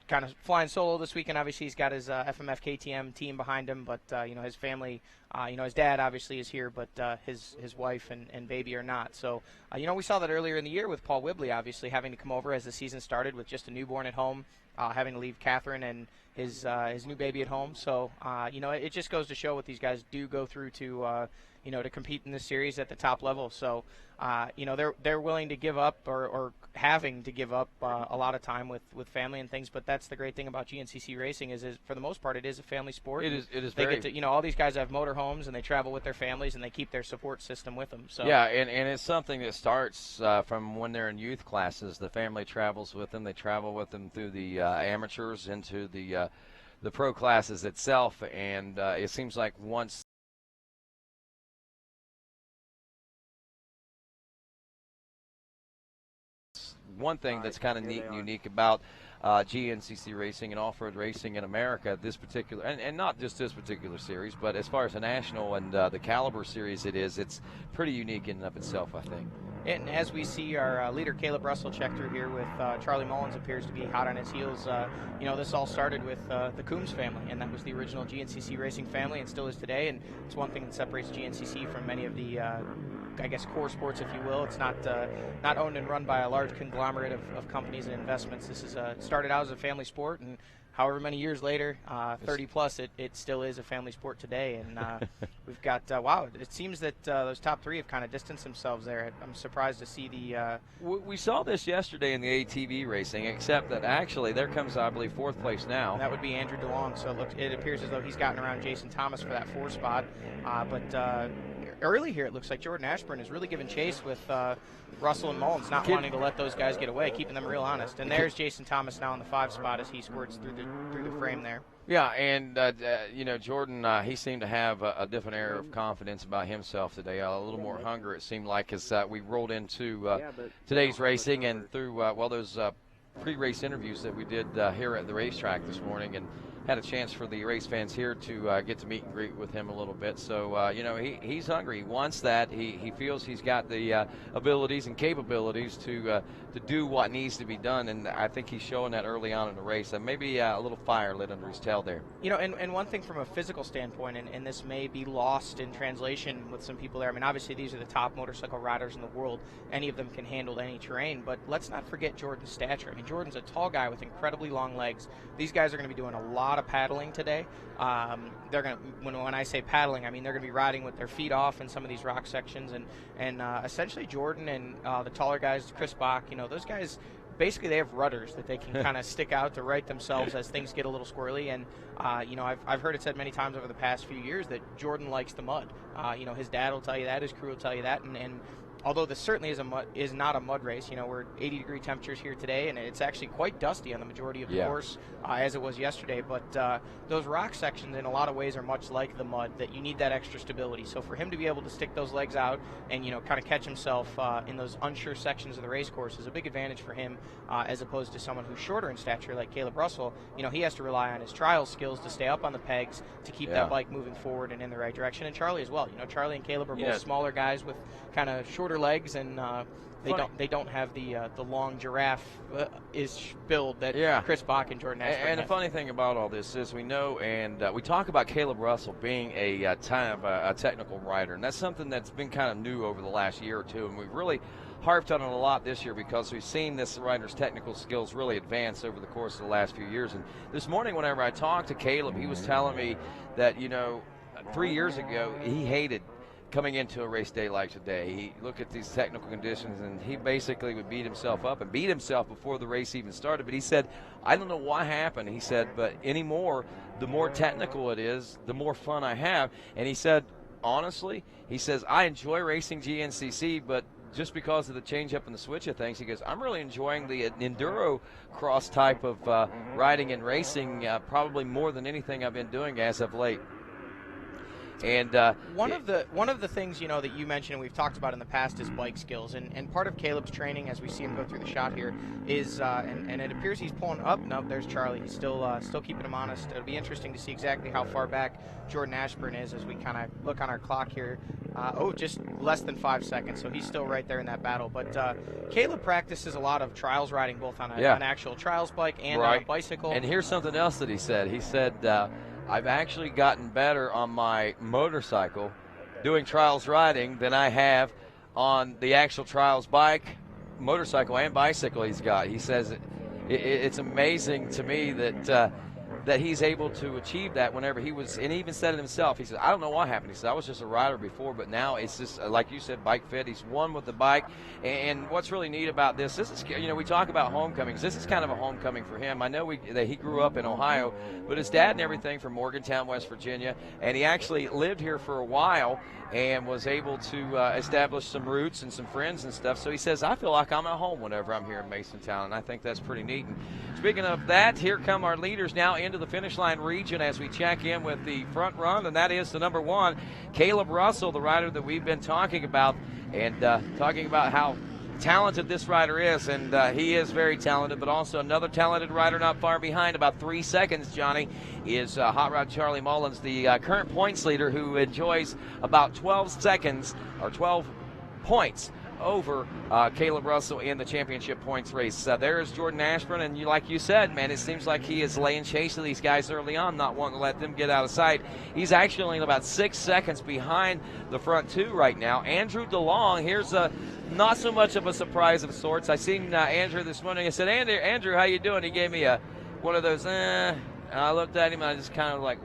F: kind of flying solo this weekend. Obviously, he's got his FMF KTM team behind him, but his family, his dad obviously is here, but his wife and baby are not. So we saw that earlier in the year with Paul Whibley, obviously having to come over as the season started with just a newborn at home, having to leave Catherine and his new baby at home. So it just goes to show what these guys do go through to compete in this series at the top level. So they're willing to give up or having to give up a lot of time with family and things. But that's the great thing about GNCC racing is for the most part it is a family sport.
A: It is.
F: They get to all these guys have motorhomes and they travel with their families and they keep their support system with them. So
A: yeah, and it's something that starts from when they're in youth classes. The family travels with them. They travel with them through the amateurs into the pro classes itself, and it seems like once one thing that's kind of neat and unique about GNCC racing and off-road racing in America, this particular, and not just this particular series, but as far as the national and the caliber series it's pretty unique in and of itself, I think.
F: And as we see our leader Caleb Russell check through here with Charlie Mullins appears to be hot on his heels. This all started with the Coombs family, and that was the original GNCC racing family and still is today. And it's one thing that separates GNCC from many of the core sports, if you will. It's not owned and run by a large conglomerate of companies and investments. This is started out as a family sport, and however many years later, 30 plus, it still is a family sport today. And we've got, it seems that those top three have kind of distanced themselves there. I'm surprised to see the...
A: We saw this yesterday in the ATV racing, except that actually there comes, I believe, fourth place now.
F: That would be Andrew DeLong. So it appears as though he's gotten around Jason Thomas for that 4 spot. But early here, it looks like Jordan Ashburn is really giving chase with Russell and Mullins, not wanting to let those guys get away, keeping them real honest. And there's Jason Thomas now in the 5 spot as he squirts through the frame there.
A: Yeah, and Jordan, he seemed to have a different air of confidence about himself today, a little more hunger, it seemed like, as we rolled into today's racing and through those pre-race interviews that we did here at the racetrack this morning, and had a chance for the race fans here to get to meet and greet with him a little bit. So, he's hungry. He wants that. He feels he's got the abilities and capabilities to do what needs to be done, and I think he's showing that early on in the race. And maybe a little fire lit under his tail there.
F: And one thing from a physical standpoint, and this may be lost in translation with some people there. I mean, obviously these are the top motorcycle riders in the world. Any of them can handle any terrain, but let's not forget Jordan's stature. I mean, Jordan's a tall guy with incredibly long legs. These guys are going to be doing a lot of paddling today. They're going to, when I say paddling, I mean they're going to be riding with their feet off in some of these rock sections, and essentially Jordan and the taller guys, Chris Bach, those guys, basically they have rudders that they can kind of stick out to right themselves as things get a little squirrely. And I've heard it said many times over the past few years that Jordan likes the mud. His dad will tell you that, his crew will tell you that, and although this certainly is not a mud race, we're 80-degree temperatures here today, and it's actually quite dusty on the majority of the course, as it was yesterday. But those rock sections, in a lot of ways, are much like the mud, that you need that extra stability. So for him to be able to stick those legs out and kind of catch himself in those unsure sections of the race course is a big advantage for him, as opposed to someone who's shorter in stature like Caleb Russell. He has to rely on his trial skills to stay up on the pegs to keep that bike moving forward and in the right direction. And Charlie as well. Charlie and Caleb are both smaller guys with kind of shorter legs, and they don't have the long giraffe ish build that Chris Bach and Jordan Ashburn
A: and
F: have.
A: The funny thing about all this is we know, and we talk about Caleb Russell being a technical rider, and that's something that's been kind of new over the last year or two, and we've really harped on it a lot this year because we've seen this rider's technical skills really advance over the course of the last few years. And this morning, whenever I talked to Caleb, he was telling me that 3 years ago he hated coming into a race day like today. He looked at these technical conditions, and he basically would beat himself up and beat himself before the race even started. But he said, I don't know what happened. He said, but anymore, the more technical it is, the more fun I have. And he said, honestly, he says, I enjoy racing GNCC, but just because of the change-up and the switch of things, he goes, I'm really enjoying the enduro cross type of riding and racing probably more than anything I've been doing as of late. And
F: one of the things that you mentioned and we've talked about in the past is bike skills, and part of Caleb's training, as we see him go through the shot here, is and it appears he's pulling up. No, there's Charlie. He's still keeping him honest. It'll be interesting to see exactly how far back Jordan Ashburn is as we kind of look on our clock here. Just less than 5 seconds, so he's still right there in that battle. But Caleb practices a lot of trials riding, both on an actual trials bike and on a bicycle.
A: And here's something else that he said. He said, I've actually gotten better on my motorcycle doing trials riding than I have on the actual trials bike, motorcycle, and bicycle he's got. He says it's amazing to me that he's able to achieve that whenever he was, and he even said it himself. He said, I don't know what happened. He said, I was just a rider before, but now it's just, like you said, bike fit. He's won with the bike. And what's really neat about this is, we talk about homecomings. This is kind of a homecoming for him. I know that he grew up in Ohio, but his dad and everything from Morgantown, West Virginia, and he actually lived here for a while and was able to establish some roots and some friends and stuff. So he says, I feel like I'm at home whenever I'm here in Masontown, and I think that's pretty neat. And speaking of that, here come our leaders now into the finish line region as we check in with the front run, and that is the number 1, Caleb Russell, the rider that we've been talking about, and talking about how talented this rider is, and he is very talented, but also another talented rider not far behind, about 3 seconds, Johnny, is Hot Rod Charlie Mullins, the current points leader, who enjoys about 12 seconds or 12 points over Caleb Russell in the championship points race. There's Jordan Ashburn, and like you said, man, it seems like he is laying chase to these guys early on, not wanting to let them get out of sight. He's actually only about 6 seconds behind the front two right now. Andrew DeLong, here's not so much of a surprise of sorts. I seen Andrew this morning. I said, Andrew, how you doing? He gave me one of those, and I looked at him, and I just kind of like,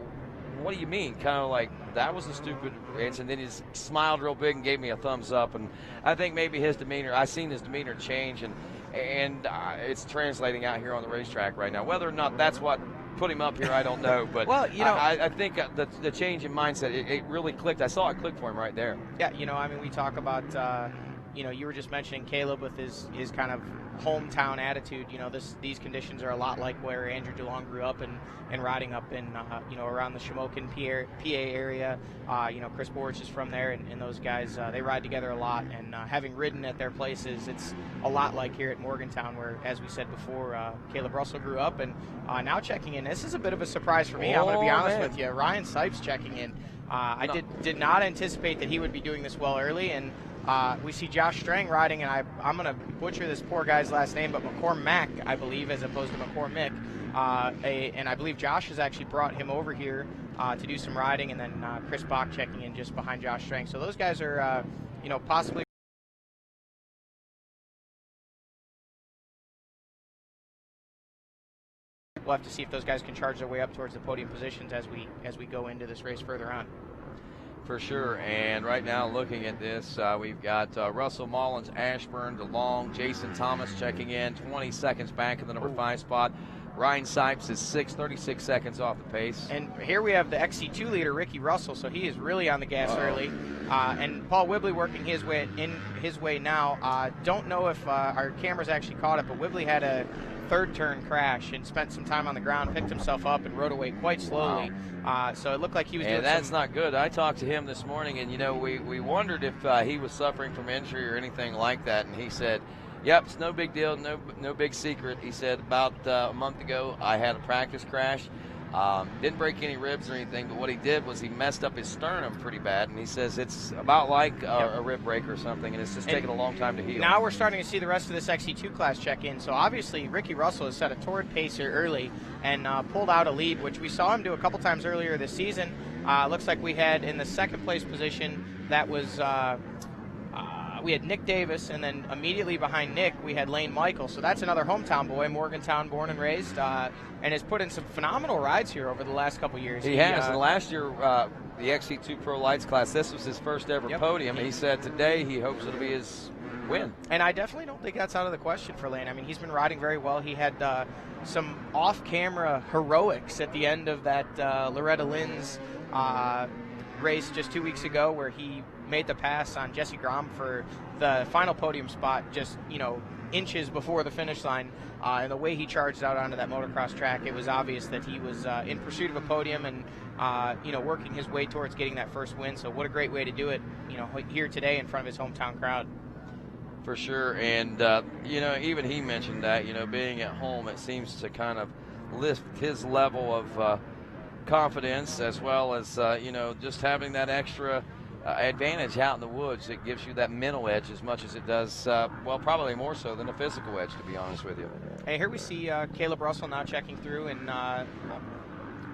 A: what do you mean? Kind of like, that was a stupid answer. And then he smiled real big and gave me a thumbs up. And I think maybe his demeanor, I seen his demeanor change, and it's translating out here on the racetrack right now. Whether or not that's what put him up here, I don't know. But
F: well, you know,
A: I think the change in mindset, it really clicked. I saw it click for him right there.
F: Yeah, you know, I mean, we talk about, you know, you were just mentioning Caleb with his kind of hometown attitude. You know, these conditions are a lot like where Andrew DeLong grew up and riding up in, you know, around the Shamokin, PA area. You know, Chris Borich is from there, and those guys, they ride together a lot. And having ridden at their places, it's a lot like here at Morgantown, where, as we said before, Caleb Russell grew up. And now checking in, this is a bit of a surprise for me. I'm going to be honest with you. Ryan Sipes checking in. I did not anticipate that he would be doing this well early, and we see Josh Strang riding, and I'm going to butcher this poor guy's last name, but McCormack, I believe, as opposed to McCormick. And I believe Josh has actually brought him over here to do some riding, and then Chris Bach checking in just behind Josh Strang. So those guys are, you know, possibly. We'll have to see if those guys can charge their way up towards the podium positions as we go into this race further on.
A: For sure, and right now looking at this, we've got Russell, Mullins, Ashburn, DeLong, Jason Thomas checking in, 20 seconds back in the number 5 spot. Ryan Sipes is 36 seconds off the pace.
F: And here we have the XC2 leader, Ricky Russell, so he is really on the gas early. And Paul Wibley working his way now. Don't know if our cameras actually caught it, but Wibley had a third turn crash and spent some time on the ground, picked himself up, and rode away quite slowly. So it looked like he was doing
A: that's not good. I talked to him this morning, and, you know, we wondered if he was suffering from injury or anything like that, and he said, yep, it's no big deal, no big secret. He said, about a month ago, I had a practice crash. Didn't break any ribs or anything, but what he did was he messed up his sternum pretty bad, and he says it's about like a rib break or something, and it's just taking a long time to heal.
F: Now we're starting to see the rest of this XC2 class check in, so obviously Ricky Russell has set a torrid pace here early and pulled out a lead, which we saw him do a couple times earlier this season. Looks like we had in the second place position, that was we had Nick Davis, and then immediately behind Nick, we had Lane Michael. So that's another hometown boy, Morgantown born and raised, and has put in some phenomenal rides here over the last couple years.
A: He has, and last year, the XC2 Pro Lights class, this was his first ever podium. He said today he hopes it'll be his win.
F: And I definitely don't think that's out of the question for Lane. I mean, he's been riding very well. He had some off-camera heroics at the end of that Loretta Lynn's race just 2 weeks ago, where he made the pass on Jesse Grom for the final podium spot, just, you know, inches before the finish line. And the way he charged out onto that motocross track, it was obvious that he was in pursuit of a podium and, you know, working his way towards getting that first win. So what a great way to do it, you know, here today in front of his hometown crowd.
A: For sure, and, you know, even he mentioned that, you know, being at home, it seems to kind of lift his level of confidence, as well as, you know, just having that extra advantage out in the woods. It gives you that mental edge as much as it does, well, probably more so than a physical edge, to be honest with you.
F: Hey, here we see Caleb Russell now checking through, and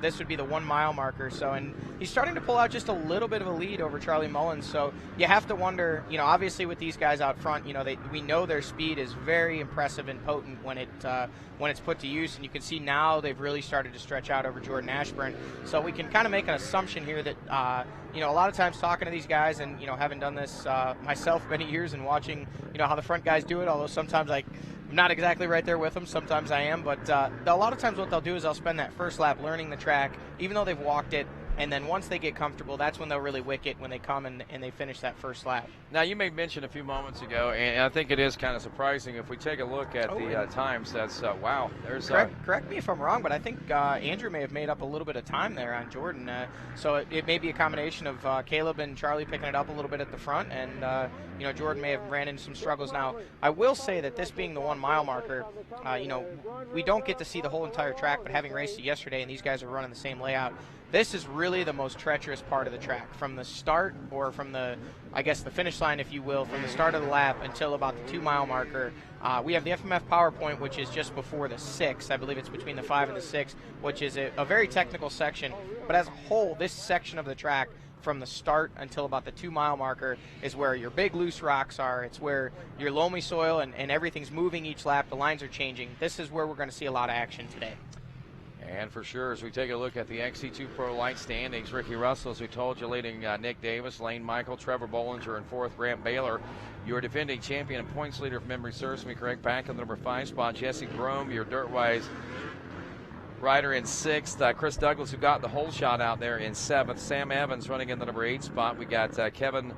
F: this would be the 1 mile marker. So, and he's starting to pull out just a little bit of a lead over Charlie Mullins. So you have to wonder, you know, obviously with these guys out front, you know, we know their speed is very impressive and potent when it's put to use. And you can see now they've really started to stretch out over Jordan Ashburn. So we can kind of make an assumption here that, you know, a lot of times talking to these guys, and, you know, having done this myself many years and watching, you know, how the front guys do it, although sometimes I'm not exactly right there with them. Sometimes I am, but a lot of times what they'll do is they'll spend that first lap learning the track, even though they've walked it And then once they get comfortable, that's when they'll really wick it, when they come and they finish that first lap.
A: Now, you made mention a few moments ago, and I think it is kind of surprising if we take a look at the times. That's wow. There's
F: correct me if I'm wrong, but I think Andrew may have made up a little bit of time there on Jordan. So it may be a combination of Caleb and Charlie picking it up a little bit at the front, and Jordan may have ran into some struggles. Now, I will say that this being the 1 mile marker, we don't get to see the whole entire track, but having raced it yesterday and these guys are running the same layout, this is really the most treacherous part of the track. From the start, or from the finish line, if you will, from the start of the lap until about the 2 mile marker, we have the FMF power point, which is just before the 6. I believe it's between the 5 and the 6, which is a very technical section. But as a whole, this section of the track, from the start until about the 2 mile marker, is where your big loose rocks are. It's where your loamy soil and everything's moving each lap. The lines are changing. This is where we're going to see a lot of action today.
A: And for sure, as we take a look at the XC2 Pro Light standings, Ricky Russell, as we told you, leading Nick Davis, Lane Michael, Trevor Bollinger in 4th, Grant Baylor, your defending champion and points leader, if memory serves me correct, back in the number 5 spot. Jesse Grome, your Dirtwise rider, in 6th. Chris Douglas, who got the whole shot out there, in 7th. Sam Evans running in the number 8 spot. We got Kevin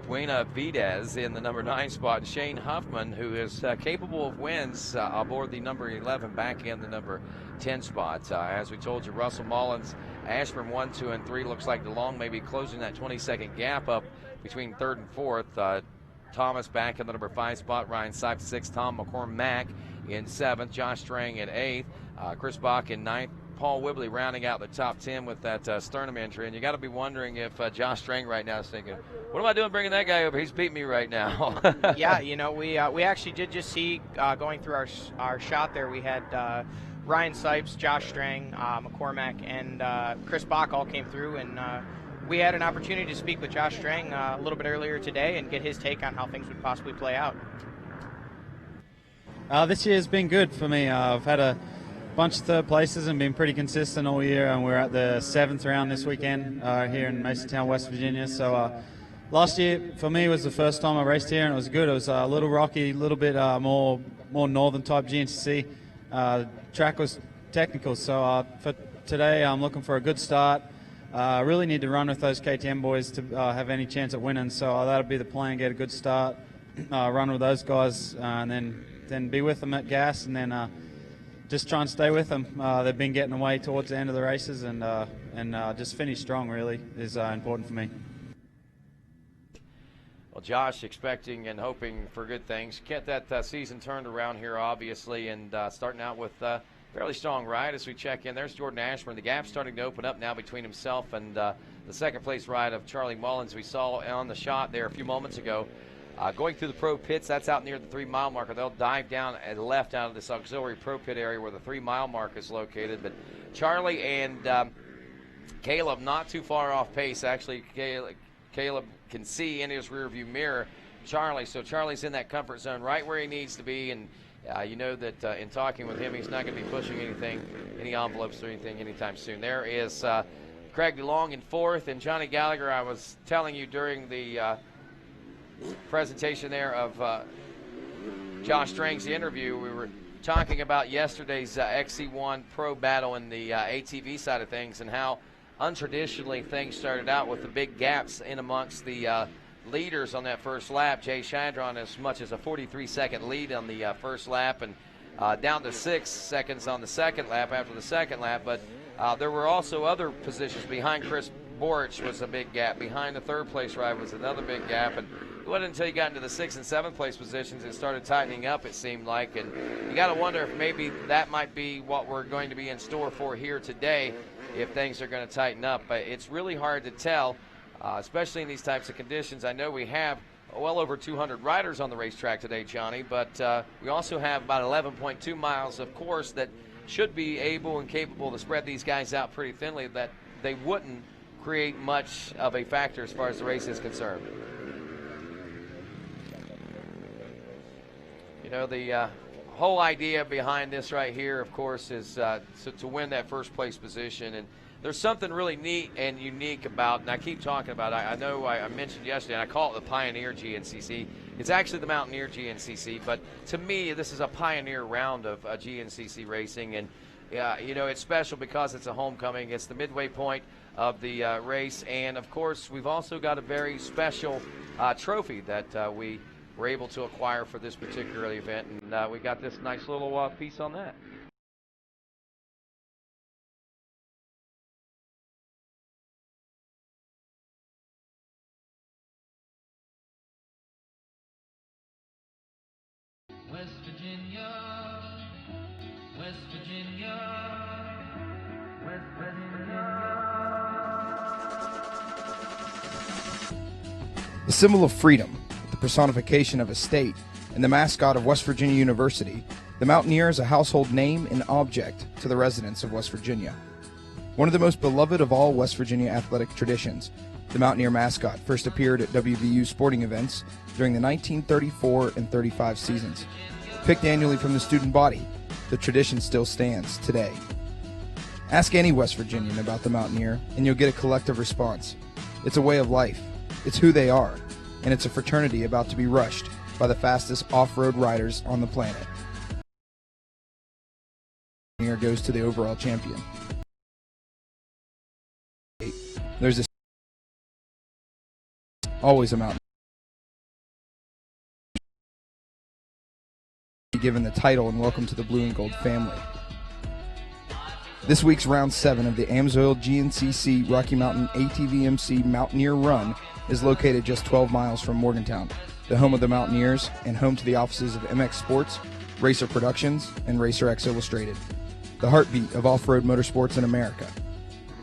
A: Buenavides in the number 9 spot, and Shane Huffman, who is capable of wins, aboard the number 11, back in the number 10 spot. As we told you, Russell Mullins, Ashburn 1, 2, and 3. Looks like DeLong may be closing that 20-second gap up between 3rd and 4th. Thomas back in the number 5 spot, Ryan Sipes 6th, Tom McCormack in 7th, Josh Strang in 8th, Chris Bach in 9th, Paul Wibley rounding out the top 10 with that sternum injury. And you got to be wondering if Josh Strang right now is thinking, what am I doing bringing that guy over? He's beating me right now.
F: Yeah, we actually did just see, going through our shot there, we had Ryan Sipes, Josh Strang, McCormack, and Chris Bach all came through, and we had an opportunity to speak with Josh Strang a little bit earlier today and get his take on how things would possibly play out.
H: This year has been good for me. I've had a bunch of third places and been pretty consistent all year, and we're at the 7th round this weekend here in Masontown, West Virginia. So last year for me was the first time I raced here, and it was good. It was a little rocky, a little bit more northern type GNCC. Track was technical, so for today I'm looking for a good start. I really need to run with those KTM boys to have any chance at winning, so that'll be the plan, get a good start, run with those guys, and then be with them at gas, and then just try and stay with them. They've been getting away towards the end of the races, and just finish strong really is important for me.
A: Well, Josh, expecting and hoping for good things. Get that season turned around here, obviously, and starting out with fairly strong ride as we check in. There's Jordan Ashburn. The gap's starting to open up now between himself and the second place ride of Charlie Mullins we saw on the shot there a few moments ago. Going through the pro pits, that's out near the 3 mile marker. They'll dive down and left out of this auxiliary pro pit area where the 3 mile mark is located. But Charlie and Caleb not too far off pace. Actually, Caleb can see in his rear view mirror Charlie. So Charlie's in that comfort zone right where he needs to be. And you know that in talking with him, he's not going to be pushing any envelopes or anything anytime soon. There is Craig DeLong in 4th, and Johnny Gallagher. I was telling you during the presentation there of Josh Strang's interview, we were talking about yesterday's XC1 Pro battle in the ATV side of things, and how untraditionally things started out with the big gaps in amongst the leaders on that first lap. Jay Shadron as much as a 43-second lead on the first lap, and down to 6 seconds on the second lap after the second lap. But there were also other positions behind. Chris Borich was a big gap. Behind the third place ride was another big gap. And it wasn't until you got into the 6th and 7th place positions it started tightening up, it seemed like. And you got to wonder if maybe that might be what we're going to be in store for here today, if things are going to tighten up. But it's really hard to tell, especially in these types of conditions. I know we have well over 200 riders on the racetrack today, Johnny, but we also have about 11.2 miles of course that should be able and capable to spread these guys out pretty thinly, that they wouldn't create much of a factor as far as the race is concerned. You know, the whole idea behind this right here, of course, is to win that first place position. And there's something really neat and unique about, and I keep talking about it. I know I mentioned yesterday, and I call it the Pioneer GNCC. It's actually the Mountaineer GNCC, but to me, this is a pioneer round of GNCC racing. And Yeah, you know, it's special because it's a homecoming. It's the midway point of the race. And, of course, we've also got a very special trophy that we were able to acquire for this particular event. And we got this nice little piece on that.
I: West Virginia, West Virginia, West Virginia.
J: The symbol of freedom, the personification of a state, and the mascot of West Virginia University, the Mountaineer is a household name and object to the residents of West Virginia. One of the most beloved of all West Virginia athletic traditions, the Mountaineer mascot first appeared at WVU sporting events during the 1934 and 35 seasons. Picked annually from the student body, the tradition still stands today. Ask any West Virginian about the Mountaineer, and you'll get a collective response. It's a way of life, it's who they are, and it's a fraternity about to be rushed by the fastest off-road riders on the planet. Mountaineer goes to the overall champion. There's always a Mountaineer. Given the title and welcome to the blue and gold family. This week's round 7 of the AMSOIL GNCC Rocky Mountain ATVMC Mountaineer Run is located just 12 miles from Morgantown, the home of the Mountaineers and home to the offices of MX Sports, Racer Productions, and RacerX Illustrated, the heartbeat of off-road motorsports in America.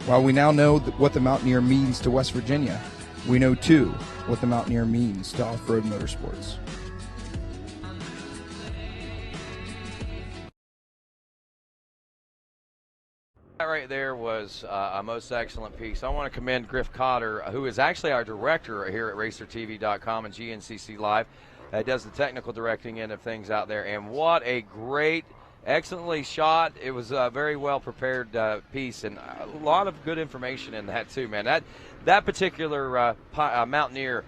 J: While we now know what the Mountaineer means to West Virginia, we know too what the Mountaineer means to off-road motorsports.
A: That right there was a most excellent piece. I want to commend Griff Cotter, who is actually our director here at RacerTV.com and GNCC Live. Does the technical directing end of things out there. And what a great, excellently shot. It was a very well prepared piece, and a lot of good information in that too, man. That particular Mountaineer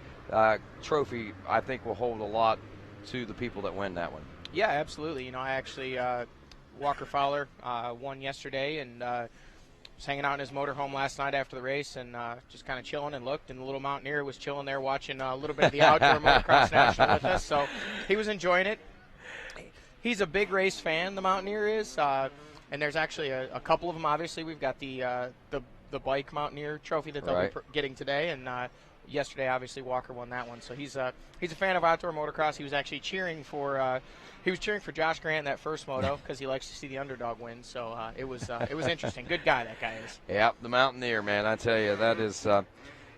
A: trophy, I think, will hold a lot to the people that win that one.
F: Yeah, absolutely. You know, I actually Walker Fowler won yesterday, and was hanging out in his motorhome last night after the race, and just kind of chilling and looked, and the little Mountaineer was chilling there watching a little bit of the Outdoor Motocross National with us, so he was enjoying it. He's a big race fan, the Mountaineer is, and there's actually a couple of them. Obviously, we've got the bike Mountaineer trophy that they'll be getting today, and yesterday, obviously, Walker won that one. So he's a fan of outdoor motocross. He was actually cheering for Josh Grant in that first moto because he likes to see the underdog win. So it was interesting. Good guy, that guy is.
A: Yeah, the Mountaineer, man. I tell you, that is a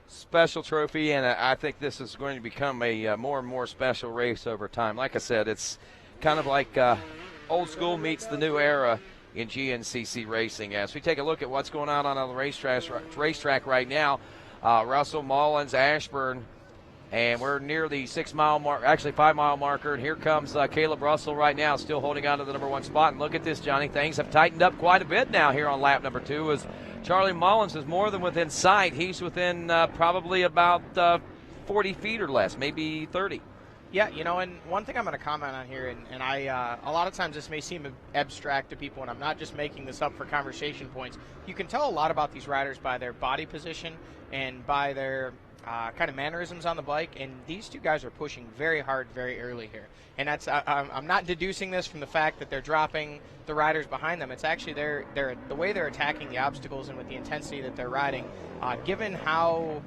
A: special trophy, and I think this is going to become a more and more special race over time. Like I said, it's kind of like old school meets the new era in GNCC racing. As we take a look at what's going on the racetrack right now, Russell, Mullins, Ashburn, and we're near the 6 mile mark, actually 5 mile marker, and here comes Caleb Russell right now, still holding on to the number 1 spot. And look at this, Johnny, things have tightened up quite a bit now here on lap number 2, as Charlie Mullins is more than within sight. He's within probably about 40 feet or less, maybe 30.
F: Yeah, you know, and one thing I'm going to comment on here, and I a lot of times this may seem abstract to people, and I'm not just making this up for conversation points. You can tell a lot about these riders by their body position and by their kind of mannerisms on the bike, and these two guys are pushing very hard very early here. And that's I'm not deducing this from the fact that they're dropping the riders behind them. It's actually they're the way they're attacking the obstacles and with the intensity that they're riding, given how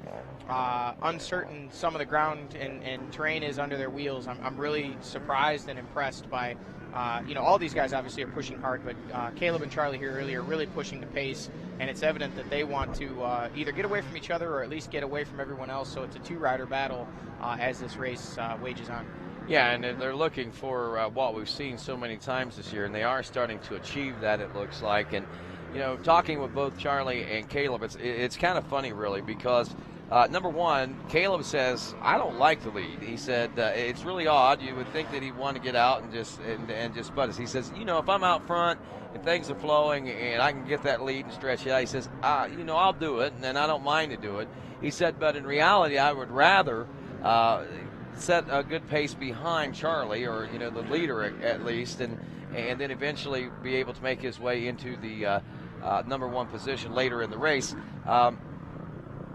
F: uncertain some of the ground and terrain is under their wheels. I'm really surprised and impressed by, all these guys obviously are pushing hard, but Caleb and Charlie here earlier are really pushing the pace, and it's evident that they want to either get away from each other or at least get away from everyone else, so it's a two-rider battle as this race wages on.
A: Yeah, and they're looking for what we've seen so many times this year, and they are starting to achieve that, it looks like. And, talking with both Charlie and Caleb, it's kind of funny, really, because number one, Caleb says, I don't like the lead. He said, it's really odd. You would think that he'd want to get out and just butt us. He says, if I'm out front and things are flowing and I can get that lead and stretch it out, he says, I'll do it, and I don't mind to do it. He said, but in reality, I would rather set a good pace behind Charlie, or the leader at least, and and then eventually be able to make his way into the number 1 position later in the race.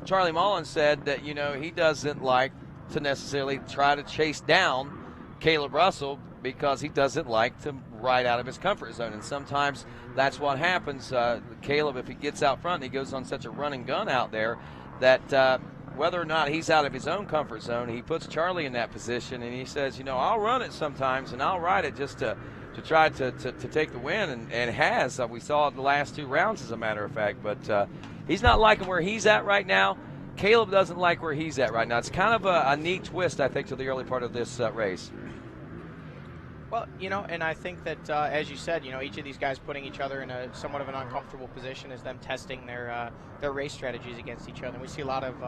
A: Charlie Mullins said that, he doesn't like to necessarily try to chase down Caleb Russell because he doesn't like to ride out of his comfort zone. And sometimes that's what happens. Caleb, if he gets out front and he goes on such a run and gun out there, that whether or not he's out of his own comfort zone, he puts Charlie in that position, and he says, I'll run it sometimes and I'll ride it just to try to take the win, and has. We saw it the last 2 rounds, as a matter of fact. But he's not liking where he's at right now. Caleb doesn't like where he's at right now. It's kind of a neat twist, I think, to the early part of this race.
F: Well, and I think that, as you said, each of these guys putting each other in a somewhat of an uncomfortable position is them testing their race strategies against each other. And we see a lot of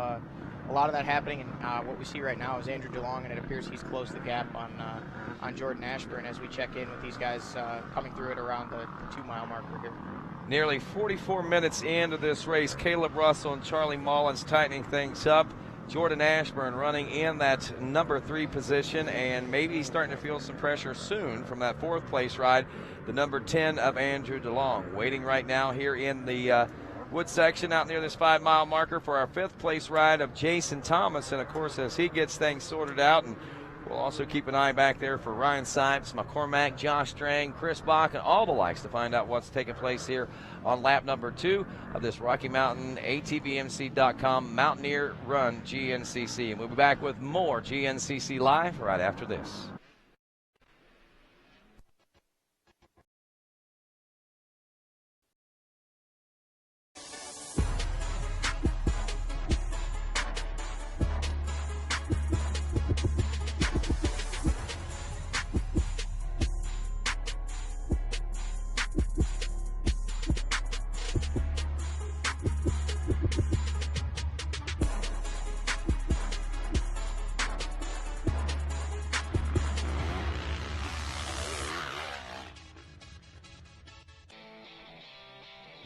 F: that happening. And what we see right now is Andrew DeLong, and it appears he's closed the gap on Jordan Ashburn as we check in with these guys coming through it around the 2-mile marker here.
A: Nearly 44 minutes into this race, Caleb Russell and Charlie Mullins tightening things up. Jordan Ashburn running in that number 3 position, and maybe he's starting to feel some pressure soon from that 4th place ride, the number 10 of Andrew DeLong. Waiting right now here in the wood section out near this 5-mile marker for our 5th place ride of Jason Thomas. And of course, as he gets things sorted out, and we'll also keep an eye back there for Ryan Sipes, McCormack, Josh Strang, Chris Bach, and all the likes to find out what's taking place here on lap number 2 of this Rocky Mountain ATVMC.com Mountaineer Run GNCC. And we'll be back with more GNCC Live right after this.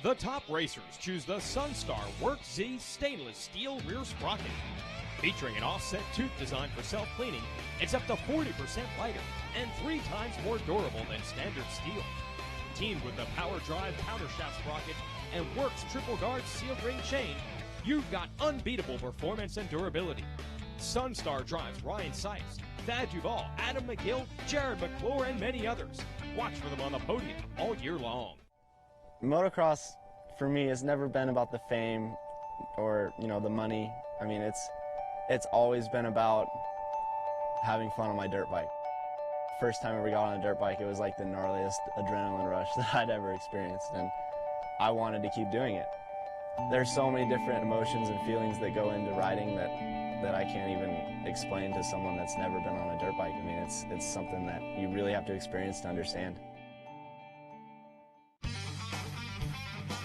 D: The top racers choose the Sunstar Work Z stainless steel rear sprocket. Featuring an offset tooth design for self-cleaning, it's up to 40% lighter and 3 times more durable than standard steel. Teamed with the Power Drive countershaft sprocket and Works triple guard sealed ring chain, you've got unbeatable performance and durability. Sunstar drives Ryan Sipes, Thad Duvall, Adam McGill, Jared McClure, and many others. Watch for them on the podium all year long.
K: Motocross, for me, has never been about the fame or, the money. I mean, it's always been about having fun on my dirt bike. First time I ever got on a dirt bike, it was like the gnarliest adrenaline rush that I'd ever experienced, and I wanted to keep doing it. There's so many different emotions and feelings that go into riding that I can't even explain to someone that's never been on a dirt bike. I mean, it's something that you really have to experience to understand.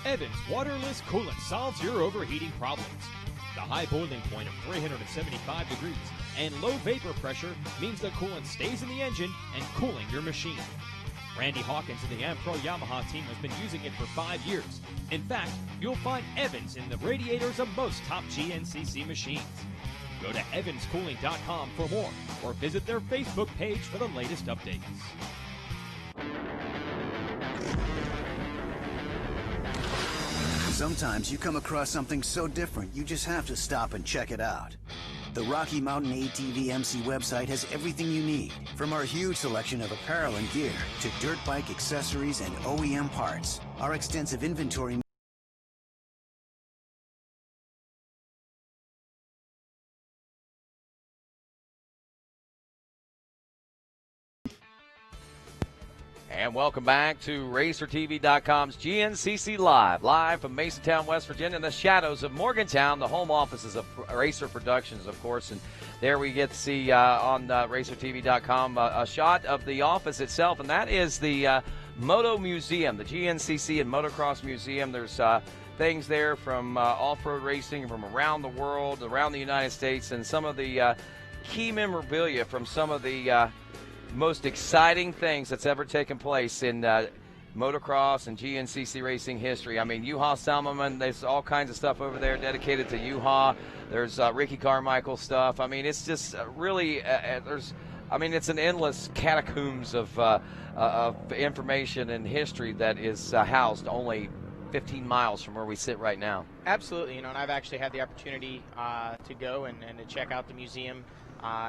D: Evans waterless coolant solves your overheating problems. The high boiling point of 375 degrees and low vapor pressure means the coolant stays in the engine and cooling your machine. Randy Hawkins and the AmPro Yamaha team has been using it for 5 years. In fact, you'll find Evans in the radiators of most top GNCC machines. Go to evanscooling.com for more or visit their Facebook page for the latest updates.
L: Sometimes you come across something so different, you just have to stop and check it out. The Rocky Mountain ATVMC website has everything you need, from our huge selection of apparel and gear to dirt bike accessories and OEM parts. Our extensive inventory
A: And welcome back to RacerTV.com's GNCC live from Masontown, West Virginia, in the shadows of Morgantown, the home offices of Racer Productions, of course. And there we get to see on RacerTV.com a shot of the office itself, and that is the Moto Museum, the GNCC and Motocross Museum. There's things there from off-road racing from around the world, around the United States, and some of the key memorabilia from some of the most exciting things that's ever taken place in motocross and GNCC racing history. I mean, Juha Salmon, there's all kinds of stuff over there dedicated to Juha. There's Ricky Carmichael stuff. I mean, it's just really, there's I mean, it's an endless catacombs of information and history that is housed only 15 miles from where we sit right now.
F: Absolutely, and I've actually had the opportunity to go and to check out the museum.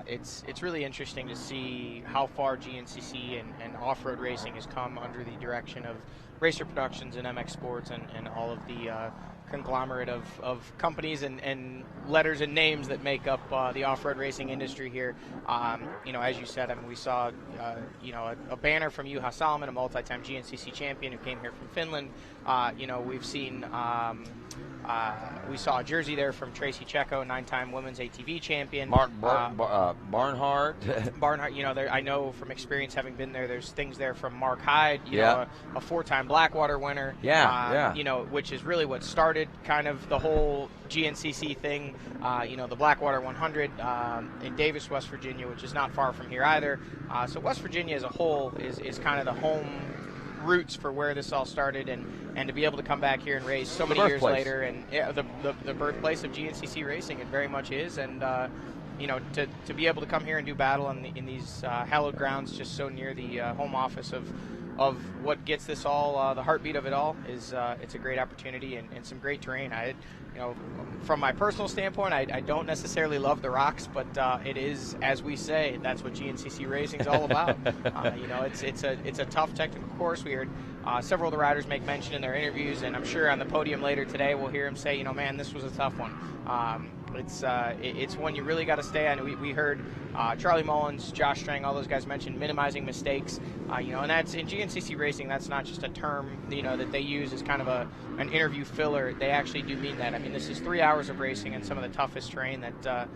F: It's really interesting to see how far GNCC and off-road racing has come under the direction of Racer Productions and MX Sports and all of the conglomerate of companies and letters and names that make up the off-road racing industry here. As you said, I mean, we saw a banner from Juha Salminen, a multi-time GNCC champion who came here from Finland. We've seen we saw a jersey there from Tracy Checo, 9-time women's ATV champion.
A: Barnhart.
F: Barnhart, I know from experience having been there, there's things there from Mark Hyde, a 4-time Blackwater winner. Which is really what started kind of the whole GNCC thing. The Blackwater 100 in Davis, West Virginia, which is not far from here either. So West Virginia as a whole is kind of the home roots for where this all started, and to be able to come back here and race so many years later, and the birthplace of GNCC racing, it very much is. And to be able to come here and do battle in these hallowed grounds, just so near the home office of what gets this all, the heartbeat of it all, is it's a great opportunity and some great terrain. From my personal standpoint, I don't necessarily love the rocks, but it is, as we say, that's what GNCC racing is all about. It's a tough technical course. We heard several of the riders make mention in their interviews, and I'm sure on the podium later today we'll hear them say, man, this was a tough one. It's one you really got to stay on. We heard Charlie Mullins, Josh Strang, all those guys mention minimizing mistakes. And that's in GNCC racing. That's not just a term that they use as kind of an interview filler. They actually do mean that. I mean, this is 3 hours of racing and some of the toughest terrain that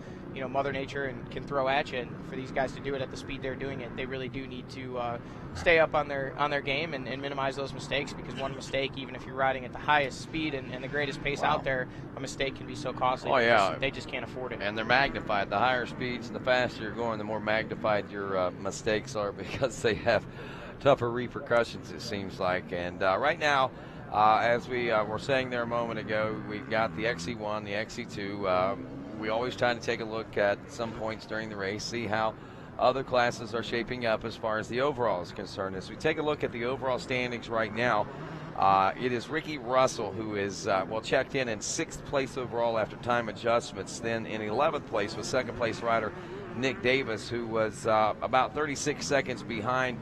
F: Mother Nature can throw at you. And for these guys to do it at the speed they're doing it, they really do need to stay up on their game and minimize those mistakes, because one mistake, even if you're riding at the highest speed and the greatest pace out there, a mistake can be so costly.
A: Oh, yeah.
F: They just can't afford it.
A: And they're magnified. The higher speeds and the faster you're going, the more magnified your mistakes are, because they have tougher repercussions, it seems like. And right now, as we were saying there a moment ago, we've got the XC1, the XC2. We always try to take a look at some points during the race, see how other classes are shaping up as far as the overall is concerned. As we take a look at the overall standings right now, it is Ricky Russell who is checked in 6th place overall after time adjustments. Then in 11th place was 2nd place rider Nick Davis, who was about 36 seconds behind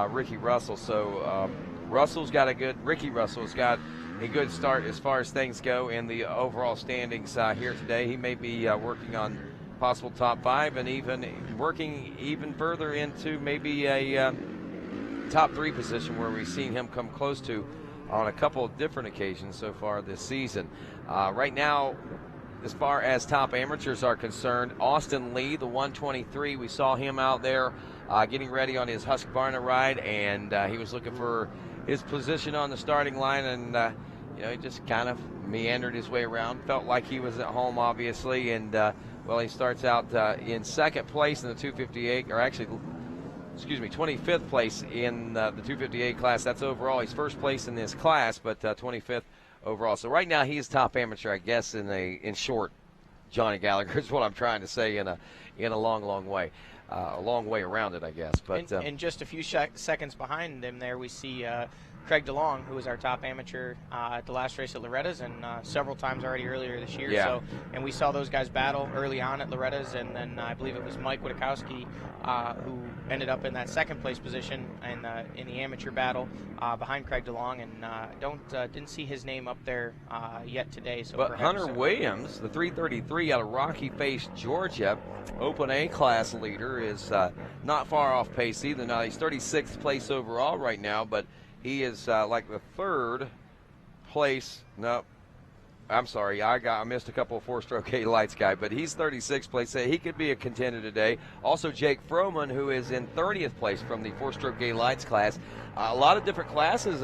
A: Ricky Russell. So Ricky Russell's got a good start as far as things go in the overall standings here today. He may be working on possible top 5 and even working even further into maybe a top 3 position, where we've seen him come close to on a couple of different occasions so far this season. Right now, as far as top amateurs are concerned, Austin Lee, the 123, we saw him out there getting ready on his Husqvarna ride, and he was looking for his position on the starting line, and he just kind of meandered his way around. Felt like he was at home, obviously, and he starts out in 2nd place in the 258, or actually, 25th place in the 258 class. That's overall. He's 1st place in this class, but 25th overall. So right now he's top amateur, I guess, in short, Johnny Gallagher is what I'm trying to say in a long way. A long way around it, I guess. But
F: and just a few seconds behind him there, we see Craig DeLong, who was our top amateur at the last race at Loretta's, and several times already earlier this year.
A: Yeah.
F: So, and we saw those guys battle early on at Loretta's, and then I believe it was Mike Witkowski who ended up in that 2nd place position in the amateur battle behind Craig DeLong, and didn't see his name up there yet today. So,
A: but Hunter Williams, the 333 out of Rocky Face, Georgia, Open A class leader, is not far off pace either. Now he's 36th place overall right now, but he is like the 3rd place. No, I'm sorry. I missed a couple of 4-stroke A lights guy, but he's 36th place. He could be a contender today. Also, Jake Froman, who is in 30th place from the 4-stroke A lights class. A lot of different classes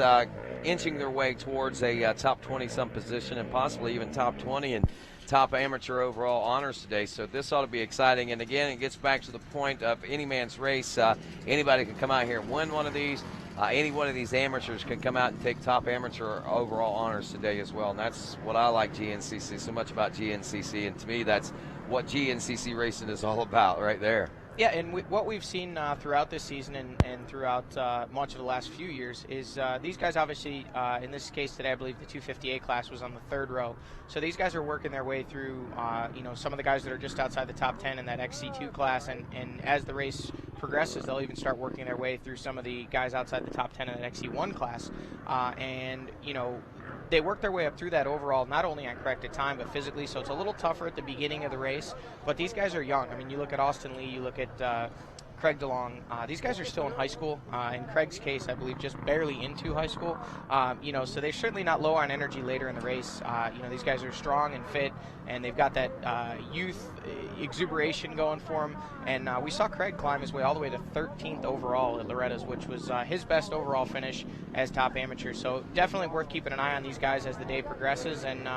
A: inching their way towards a top 20-some position, and possibly even top 20 and top amateur overall honors today. So this ought to be exciting. And again, it gets back to the point of any man's race. Anybody can come out here and win one of these. Any one of these amateurs can come out and take top amateur overall honors today as well. And that's what I like GNCC so much about GNCC. And to me, that's what GNCC racing is all about right there.
F: Yeah, and what we've seen throughout this season and throughout much of the last few years is these guys obviously, in this case today, I believe the 258 class was on the 3rd row. So these guys are working their way through, some of the guys that are just outside the top 10 in that XC2 class. And as the race progresses, they'll even start working their way through some of the guys outside the top 10 in that XC1 class. They work their way up through that overall, not only on corrected time, but physically. So it's a little tougher at the beginning of the race. But these guys are young. I mean, you look at Austin Lee, you look at Craig DeLong. These guys are still in high school. In Craig's case, I believe just barely into high school. So they're certainly not low on energy later in the race. These guys are strong and fit, and they've got that youth exuberation going for them. And we saw Craig climb his way all the way to 13th overall at Loretta's, which was his best overall finish as top amateur. So definitely worth keeping an eye on these guys as the day progresses. And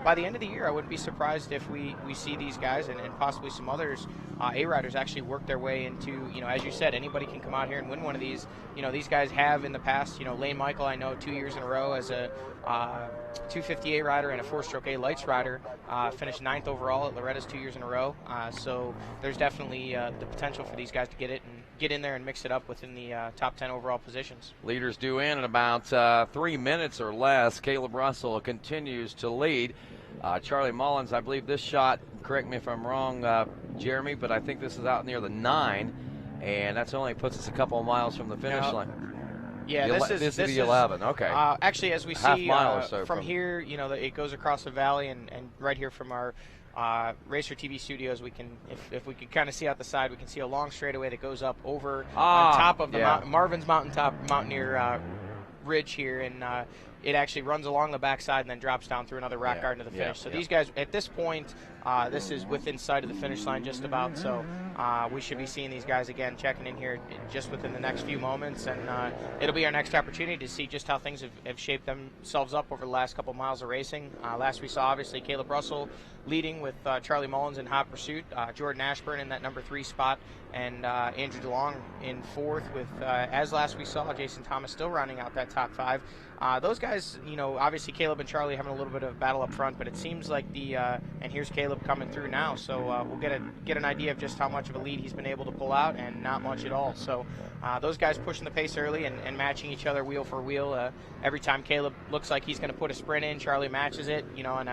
F: by the end of the year, I wouldn't be surprised if we see these guys and possibly some others, A-riders, actually work their way into, as you said, anybody can come out here and win one of these. These guys have in the past, Lane Michael, I know 2 years in a row as a 250 A rider and a 4-stroke A lights rider, finished 9th overall at Loretta's 2 years in a row. So there's definitely the potential for these guys to get in there and mix it up within the top 10 overall positions.
M: Leaders due in about 3 minutes or less. Caleb Russell continues to lead. Charlie Mullins, I believe this shot, correct me if I'm wrong, Jeremy, but I think this is out near the 9, and that's only puts us a couple of miles from the finish line.
F: Yeah,
M: this is the 11. Okay.
F: Actually, as we
M: Half
F: see
M: mile or so
F: from here, it goes across the valley, and right here from our RacerTV studios, we can, if we could kind of see out the side, we can see a long straightaway that goes up over on top of the Marvin's Mountaintop Mountaineer ridge here, and it actually runs along the backside and then drops down through another rock garden to the finish. So these guys, at this point, this is within sight of the finish line just about. So we should be seeing these guys again checking in here just within the next few moments, and it'll be our next opportunity to see just how things have shaped themselves up over the last couple miles of racing. Last we saw, obviously, Caleb Russell leading with Charlie Mullins in hot pursuit, Jordan Ashburn in that number 3 spot, and Andrew DeLong in 4th with, as last we saw, Jason Thomas still rounding out that top 5. Those guys, obviously Caleb and Charlie having a little bit of battle up front, but it seems like and here's Caleb coming through now, so we'll get an idea of just how much of a lead he's been able to pull out, and not much at all. So those guys pushing the pace early and matching each other wheel for wheel. Every time Caleb looks like he's going to put a sprint in, Charlie matches it, and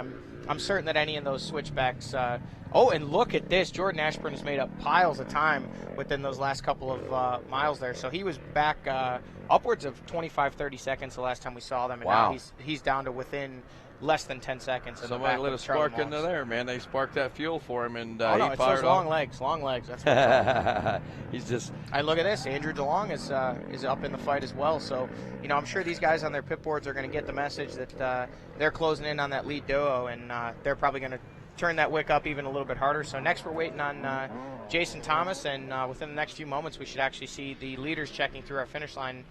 F: I'm certain that any of those switchbacks. And look at this. Jordan Ashburn has made up piles of time within those last couple of miles there. So he was back upwards of 25, 30 seconds the last time we saw them. And now he's down to within less than 10 seconds.
M: Somebody lit a spark into there, man. They sparked that fuel for him, and
F: he
M: it's
F: those long legs. That's what
M: he's just.
F: I look at this. Andrew DeLong is up in the fight as well. So I'm sure these guys on their pit boards are going to get the message that they're closing in on that lead duo, and they're probably going to turn that wick up even a little bit harder. So next we're waiting on Jason Thomas, and within the next few moments we should actually see the leaders checking through our finish line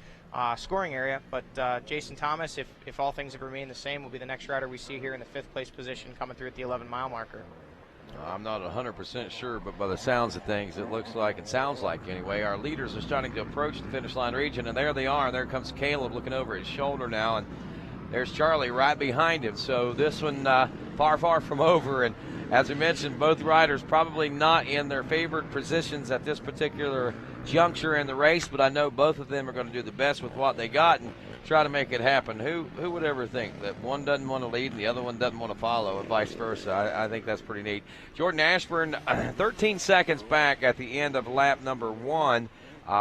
F: scoring area. But Jason Thomas, if all things have remained the same, will be the next rider we see here in the 5th place position coming through at the 11-mile marker.
M: I'm not 100% sure, but by the sounds of things, it looks like, it sounds like anyway, our leaders are starting to approach the finish line region, and there they are. And there comes Caleb looking over his shoulder now, and there's Charlie right behind him. So this one far, far from over. And as we mentioned, both riders probably not in their favorite positions at this particular juncture in the race, but I know both of them are going to do the best with what they got and try to make it happen. Who would ever think that one doesn't want to lead and the other one doesn't want to follow, and vice versa? I think that's pretty neat. Jordan Ashburn, 13 seconds back at the end of lap number 1.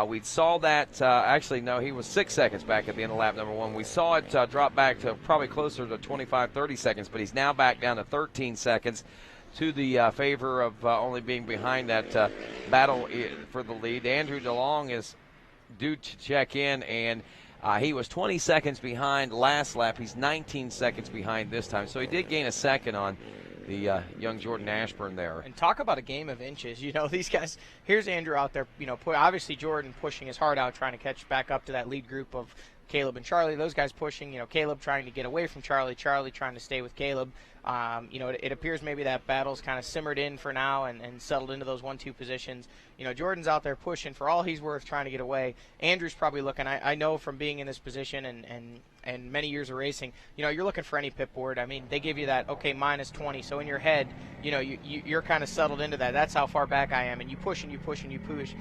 M: We saw that, actually, no, he was 6 seconds back at the end of lap number 1. We saw it drop back to probably closer to 25, 30 seconds, but he's now back down to 13 seconds to the favor of only being behind that battle for the lead. Andrew DeLong is due to check in, and he was 20 seconds behind last lap. He's 19 seconds behind this time, so he did gain a second on the young Jordan Ashburn there.
F: And talk about a game of inches. These guys, here's Andrew out there, obviously Jordan pushing his heart out, trying to catch back up to that lead group of Caleb and Charlie. Those guys pushing, Caleb trying to get away from Charlie, Charlie trying to stay with Caleb. It appears maybe that battle's kind of simmered in for now and settled into those 1-2 positions. Jordan's out there pushing for all he's worth, trying to get away. Andrew's probably looking. I know from being in this position and many years of racing, you're looking for any pit board. I mean, they give you that, okay, minus 20. So in your head, you're kind of settled into that. That's how far back I am. And you push and you push and you push.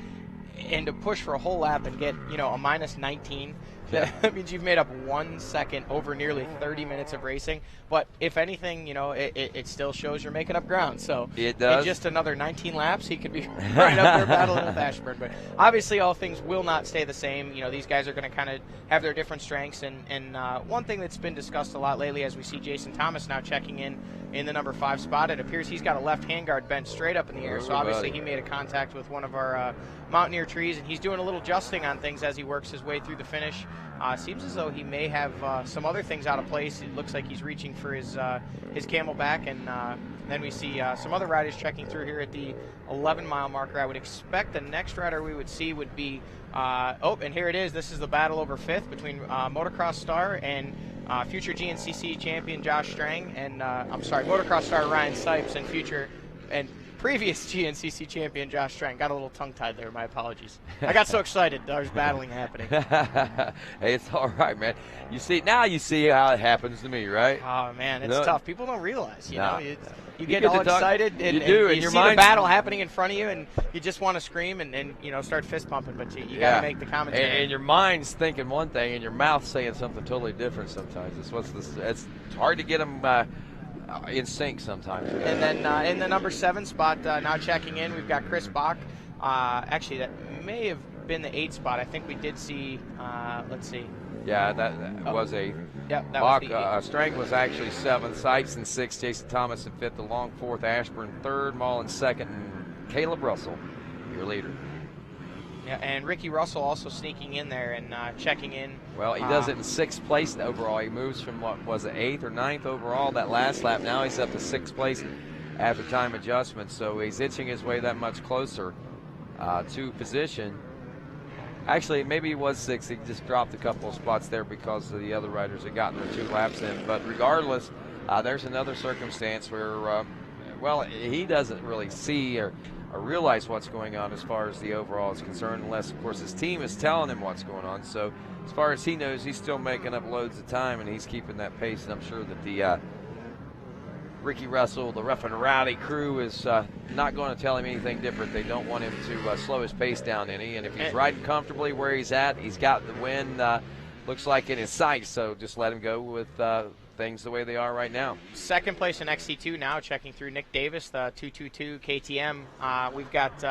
F: And to push for a whole lap and get, a minus 19, that means you've made up 1 second over nearly 30 minutes of racing. But if anything, it still shows you're making up ground. So
M: it does.
F: In just another 19 laps, he could be right up there battling with Ashburn. But obviously, all things will not stay the same. These guys are going to kind of have their different strengths. And one thing that's been discussed a lot lately, as we see Jason Thomas now checking in the number 5 spot, it appears he's got a left handguard bent straight up in the air. So obviously, he made a contact with one of our Mountaineer trees, and he's doing a little adjusting on things as he works his way through the finish. Seems as though he may have some other things out of place. It looks like he's reaching for his camelback, and then we see some other riders checking through here at the 11-mile marker. I would expect the next rider we would see would be and here it is. This is the battle over 5th between Motocross Star and future GNCC champion Josh Strang, and Motocross Star Ryan Sipes and previous GNCC champion Josh Strang. Got a little tongue-tied there. My apologies. I got so excited. There's battling happening.
M: Hey, it's all right, man. You see how it happens to me, right?
F: Oh, man, it's tough. People don't realize, you get all excited, and
M: your
F: see the battle happening in front of you, and you just want to scream and start fist pumping, but you got to make the commentary.
M: And your mind's thinking one thing, and your mouth's saying something totally different sometimes. It's hard to get them in sync sometimes.
F: And then in the number 7 spot, now checking in, we've got Chris Bach. Actually, that may have been the 8 spot. I think we did see, let's see.
M: Yeah, that was a
F: that
M: Bach.
F: was
M: Strang was actually 7th, Sipes in 6th, Jason Thomas in 5th, DeLong 4th, Ashburn 3rd, Mullen 2nd, and Caleb Russell, your leader.
F: Yeah, and Ricky Russell also sneaking in there and checking in.
M: Well, he does it in 6th place overall. He moves from, 8th or 9th overall that last lap. Now he's up to 6th place after time adjustment, so he's itching his way that much closer to position. Actually, maybe he was 6th. He just dropped a couple of spots there because of the other riders had gotten their 2 laps in. But regardless, there's another circumstance where, he doesn't really see or realize what's going on as far as the overall is concerned, unless, of course, his team is telling him what's going on. So as far as he knows, he's still making up loads of time, and he's keeping that pace. And I'm sure that the Ricky Russell, the Rough and Rowdy crew, is not going to tell him anything different. They don't want him to slow his pace down any. And if he's riding comfortably where he's at, he's got the win, looks like in his sights. So just let him go with things the way they are right now. 2nd
F: place in XC2 now, checking through Nick Davis, the 222 KTM. We've got,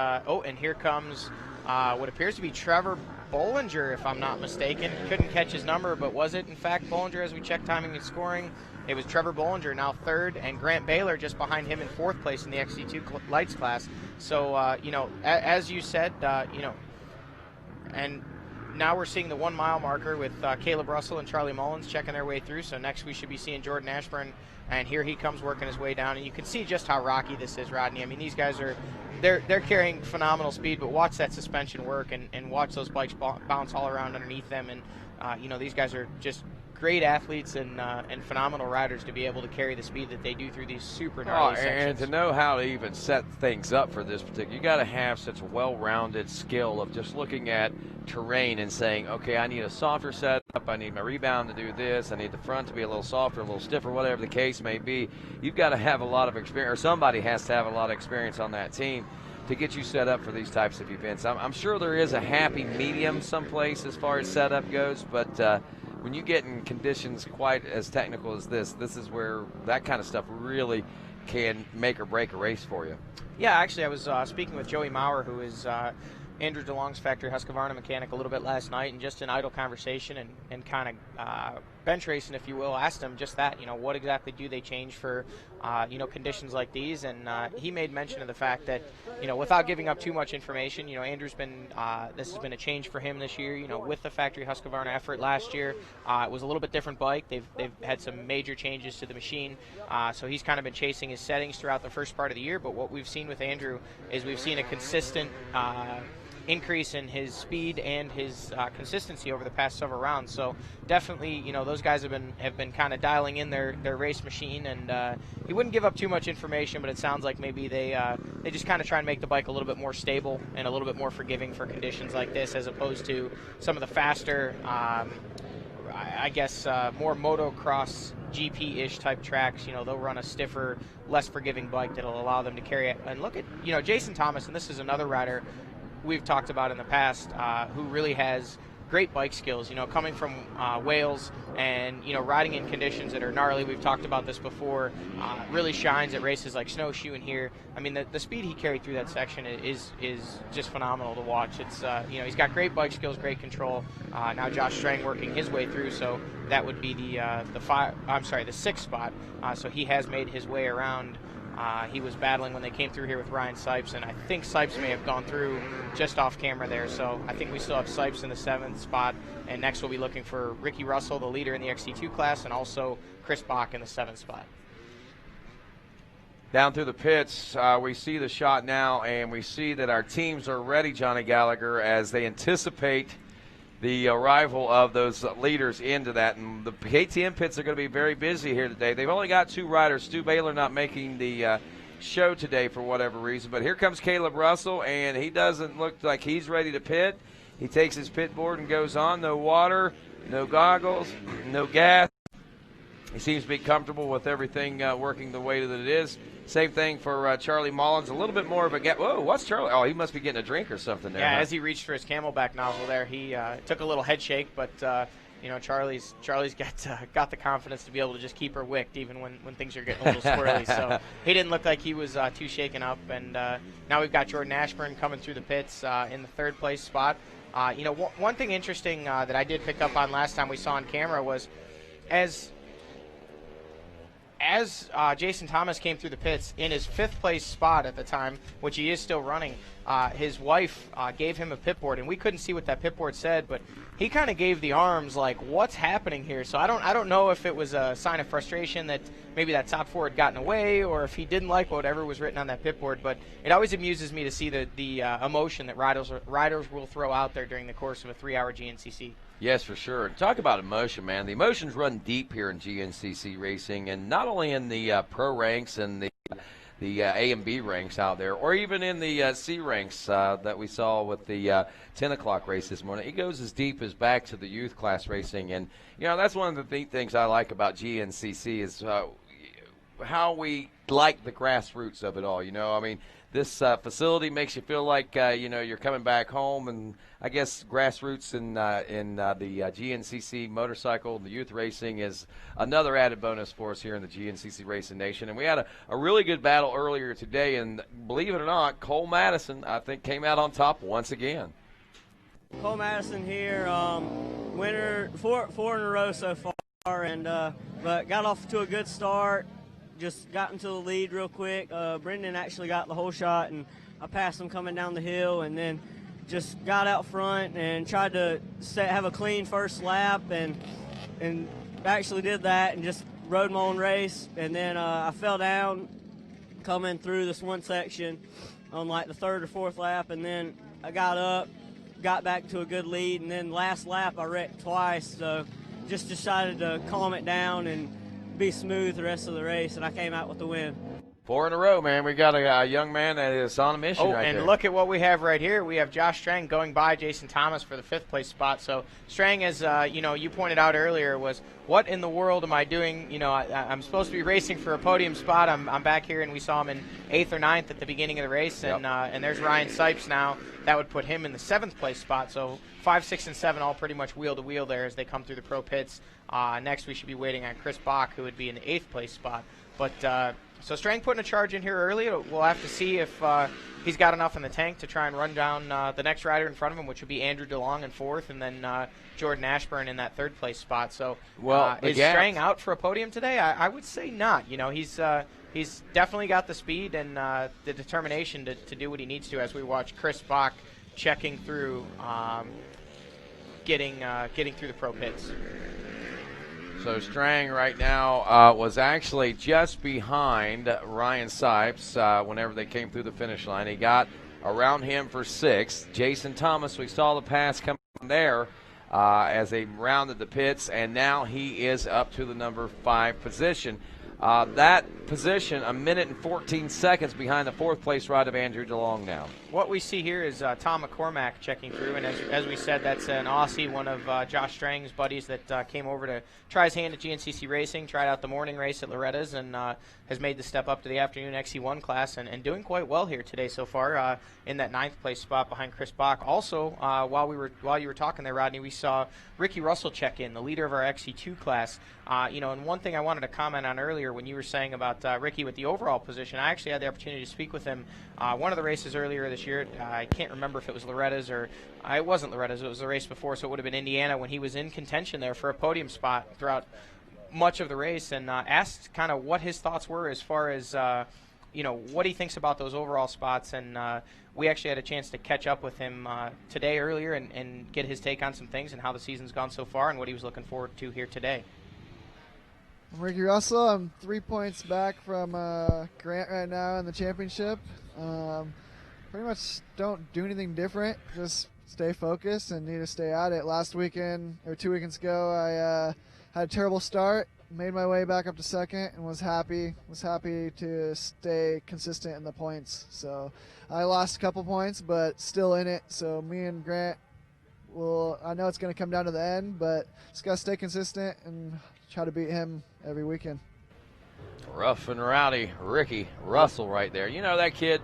F: and here comes what appears to be Trevor Bollinger, if I'm not mistaken. Couldn't catch his number, but was it, in fact, Bollinger as we check timing and scoring? It was Trevor Bollinger, now 3rd, and Grant Baylor just behind him in 4th place in the XC2 lights class. So, as you said, and now we're seeing the 1-mile marker with Caleb Russell and Charlie Mullins checking their way through. So next we should be seeing Jordan Ashburn, and here he comes working his way down. And you can see just how rocky this is, Rodney. I mean, these guys they're carrying phenomenal speed, but watch that suspension work and watch those bikes bounce all around underneath them. And these guys are just great athletes and phenomenal riders to be able to carry the speed that they do through these super gnarly sections.
M: And to know how to even set things up for this particular, you got to have such a well-rounded skill of just looking at terrain and saying, okay, I need a softer setup, I need my rebound to do this, I need the front to be a little softer, a little stiffer, whatever the case may be. You've got to have a lot of experience, or somebody has to have a lot of experience on that team to get you set up for these types of events. I'm sure there is a happy medium someplace as far as setup goes, but when you get in conditions quite as technical as this is where that kind of stuff really can make or break a race for you.
F: Yeah, actually, I was speaking with Joey Maurer, who is Andrew DeLong's factory Husqvarna mechanic, a little bit last night, and just in idle conversation and kind of bench racing, if you will, asked him just that, what exactly do they change for, conditions like these? And he made mention of the fact that, without giving up too much information, Andrew's been, this has been a change for him this year, with the factory Husqvarna effort last year. It was a little bit different bike. They've had some major changes to the machine. So he's kind of been chasing his settings throughout the first part of the year. But what we've seen with Andrew is we've seen a consistent increase in his speed and his consistency over the past several rounds. So definitely, those guys have been kind of dialing in their race machine, and he wouldn't give up too much information, but it sounds like maybe they just kind of try and make the bike a little bit more stable and a little bit more forgiving for conditions like this, as opposed to some of the faster, I guess, more motocross GP-ish type tracks. They'll run a stiffer, less forgiving bike that'll allow them to carry it. And look at, Jason Thomas, and this is another rider we've talked about in the past who really has great bike skills, coming from Wales and, riding in conditions that are gnarly. We've talked about this before. Really shines at races like Snowshoeing here. I mean, the speed he carried through that section is just phenomenal to watch. It's, he's got great bike skills, great control. Now Josh Strang working his way through, so that would be the sixth spot. So he has made his way around. He was battling when they came through here with Ryan Sipes, and I think Sipes may have gone through just off camera there. So I think we still have Sipes in the 7th spot, and next we'll be looking for Ricky Russell, the leader in the XC2 class, and also Chris Bach in the 7th spot.
M: Down through the pits, we see the shot now, and we see that our teams are ready, Johnny Gallagher, as they anticipate the arrival of those leaders into that. And the KTM pits are going to be very busy here today. They've only got 2 riders. Stu Baylor not making the show today for whatever reason. But here comes Caleb Russell, and he doesn't look like he's ready to pit. He takes his pit board and goes on. No water, no goggles, no gas. He seems to be comfortable with everything working the way that it is. Same thing for Charlie Mullins. A little bit more of a gap. Whoa, what's Charlie? Oh, he must be getting a drink or something there.
F: Yeah, as he reached for his Camelback nozzle there, he took a little head shake, but Charlie's got the confidence to be able to just keep her wicked even when things are getting a little squirrely. So he didn't look like he was too shaken up. And now we've got Jordan Ashburn coming through the pits in the 3rd place spot. One thing interesting that I did pick up on last time we saw on camera was as Jason Thomas came through the pits in his 5th place spot at the time, which he is still running, his wife gave him a pit board, and we couldn't see what that pit board said, but he kind of gave the arms like, what's happening here? So I don't know if it was a sign of frustration that maybe that top 4 had gotten away, or if he didn't like whatever was written on that pit board. But it always amuses me to see the emotion that riders will throw out there during the course of a 3-hour GNCC.
M: Yes, for sure. Talk about emotion, man. The emotions run deep here in GNCC racing, and not only in the pro ranks and the A and B ranks out there, or even in the C ranks that we saw with the 10 o'clock race this morning. It goes as deep as back to the youth class racing, and that's one of the neat things I like about GNCC is how we like the grassroots of it all. I mean, this facility makes you feel like you're coming back home, and I guess grassroots in the GNCC motorcycle and the youth racing is another added bonus for us here in the GNCC Racing Nation. And we had a really good battle earlier today, and believe it or not, Cole Madison, I think, came out on top once again.
N: Cole Madison here, winner four in a row so far, and but got off to a good start. Just got into the lead real quick. Brendan actually got the whole shot, and I passed him coming down the hill, and then just got out front and tried to have a clean first lap, and actually did that and just rode my own race. And then I fell down coming through this one section on like the 3rd or 4th lap, and then I got up, got back to a good lead, and then last lap I wrecked twice, so just decided to calm it down and be smooth the rest of the race, and I came out with the win.
M: 4 in a row, man. We got a young man that is on a mission right there.
F: And look at what we have right here. We have Josh Strang going by Jason Thomas for the 5th place spot. So Strang, as you pointed out earlier, was what in the world am I doing? I'm supposed to be racing for a podium spot. I'm back here, and we saw him in 8th or 9th at the beginning of the race. Yep. And there's Ryan Sipes now. That would put him in the 7th place spot. So 5, 6, and 7 all pretty much wheel to wheel there as they come through the pro pits. Next we should be waiting on Chris Bach, who would be in the 8th place spot. But so Strang putting a charge in here early. We'll have to see if he's got enough in the tank to try and run down the next rider in front of him, which would be Andrew DeLong in 4th, and then Jordan Ashburn in that 3rd place spot. So is Strang out for a podium today? I would say not. He's definitely got the speed and the determination to do what he needs to, as we watch Chris Bach checking through, getting through the pro pits.
M: So Strang right now was actually just behind Ryan Sipes whenever they came through the finish line. He got around him for 6. Jason Thomas, we saw the pass come there as they rounded the pits, and now he is up to the number 5 position. That position, 1 minute and 14 seconds behind the 4th place ride of Andrew DeLong now.
F: What we see here is Tom McCormack checking through, and as we said, that's an Aussie, one of Josh Strang's buddies that came over to try his hand at GNCC Racing, tried out the morning race at Loretta's, and has made the step up to the afternoon XC1 class, and doing quite well here today so far in that 9th place spot behind Chris Bach. Also, while you were talking there, Rodney, we saw Ricky Russell check in, the leader of our XC2 class. And one thing I wanted to comment on earlier when you were saying about Ricky with the overall position, I actually had the opportunity to speak with him one of the races earlier this year. I can't remember if it was Loretta's or it wasn't Loretta's. It was the race before, so it would have been Indiana, when he was in contention there for a podium spot throughout much of the race, and asked kind of what his thoughts were as far as what he thinks about those overall spots. And we actually had a chance to catch up with him today earlier and get his take on some things and how the season's gone so far and what he was looking forward to here today.
O: I'm Ricky Russell. I'm 3 points back from Grant right now in the championship. Pretty much don't do anything different, just stay focused and need to stay at it. Last weekend, or 2 weekends ago, I had a terrible start, made my way back up to 2nd, and was happy to stay consistent in the points. So I lost a couple points, but still in it. So me and Grant I know it's going to come down to the end, but just got to stay consistent and try to beat him every weekend.
M: Rough and rowdy Ricky Russell right there. You know, that kid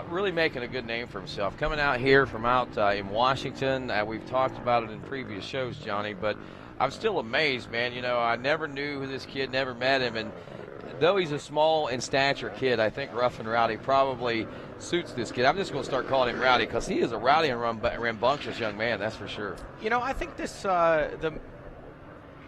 M: really making a good name for himself. Coming out here from out in Washington. We've talked about it in previous shows, Johnny, but I'm still amazed, man. You know, I never knew who this kid, never met him, and though he's a small in stature kid, I think rough and rowdy probably suits this kid. I'm just going to start calling him Rowdy because he is a rowdy and rambunctious young man, that's for sure.
F: You know, I think this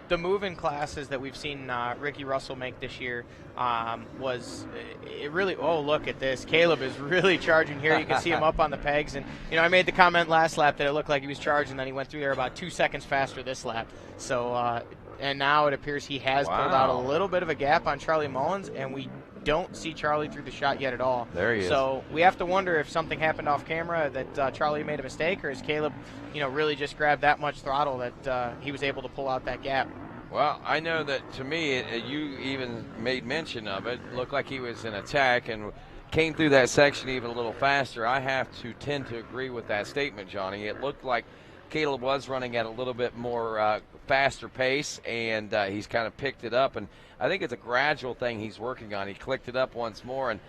F: the move-in classes that we've seen Ricky Russell make this year was it really. Oh, look at this! Caleb is really charging here. You can see him up on the pegs, and I made the comment last lap that it looked like he was charging. Then he went through there about 2 seconds faster this lap. So and now it appears he has pulled out a little bit of a gap on Charlie Mullins, and we don't see Charlie through the shot yet at all.
M: There he is.
F: So we have to wonder if something happened off camera, that Charlie made a mistake, or is Caleb, really just grabbed that much throttle that he was able to pull out that gap.
M: Well, I know that to me, you even made mention of it. Looked like he was in attack and came through that section even a little faster. I have to tend to agree with that statement, Johnny. It looked like Caleb was running at a little bit more faster pace, and he's kind of picked it up. And I think it's a gradual thing he's working on. He clicked it up once more, and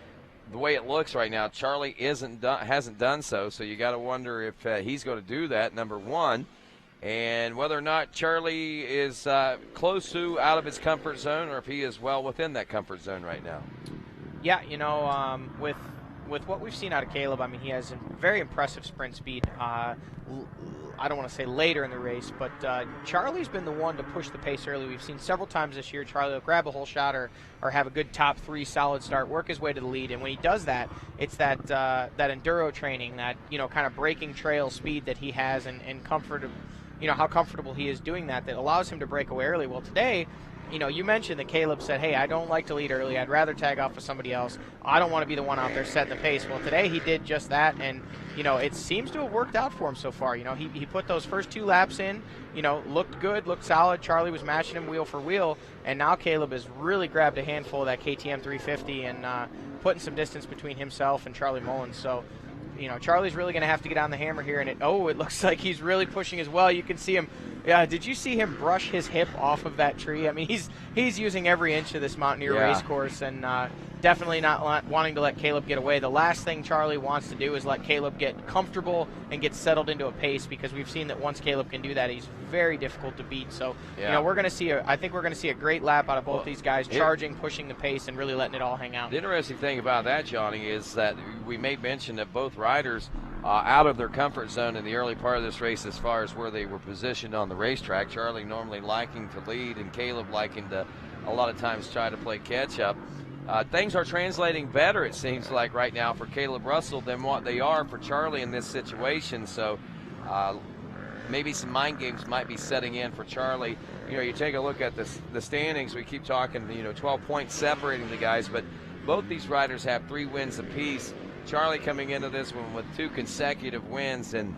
M: the way it looks right now, Charlie hasn't done so. So you got to wonder if he's going to do that, number one. And whether or not Charlie is close to out of his comfort zone, or if he is well within that comfort zone right now.
F: Yeah, with what we've seen out of Caleb, I mean, he has a very impressive sprint speed. I don't want to say later in the race, but Charlie's been the one to push the pace early. We've seen several times this year Charlie will grab a whole shot or have a good top 3 solid start, work his way to the lead. And when he does that, it's that enduro training, that kind of breaking trail speed that he has, and comfort of how comfortable he is doing that allows him to break away early. Well, today, you mentioned that Caleb said, hey, I don't like to lead early. I'd rather tag off with somebody else. I don't want to be the one out there setting the pace. Well, today he did just that, and, it seems to have worked out for him so far. He put those first 2 laps in, looked good, looked solid. Charlie was matching him wheel for wheel, and now Caleb has really grabbed a handful of that KTM 350 and putting some distance between himself and Charlie Mullins. So, Charlie's really going to have to get on the hammer here, and it looks like he's really pushing as well. You can see him. Yeah, did you see him brush his hip off of that tree? I mean, he's using every inch of this Mountaineer race course, and definitely not wanting to let Caleb get away. The last thing Charlie wants to do is let Caleb get comfortable and get settled into a pace, because we've seen that once Caleb can do that, he's very difficult to beat. So, we're going to see I think we're going to see a great lap out of both these guys, charging, pushing the pace, and really letting it all hang out.
M: The interesting thing about that, Johnny, is that we made mention that both riders out of their comfort zone in the early part of this race as far as where they were positioned on the racetrack. Charlie normally liking to lead, and Caleb liking to a lot of times try to play catch up. Things are translating better, it seems like, right now for Caleb Russell than what they are for Charlie in this situation. So maybe some mind games might be setting in for Charlie. You take a look at the standings. We keep talking, 12 points separating the guys, but both these riders have 3 wins apiece. Charlie coming into this one with 2 consecutive wins, and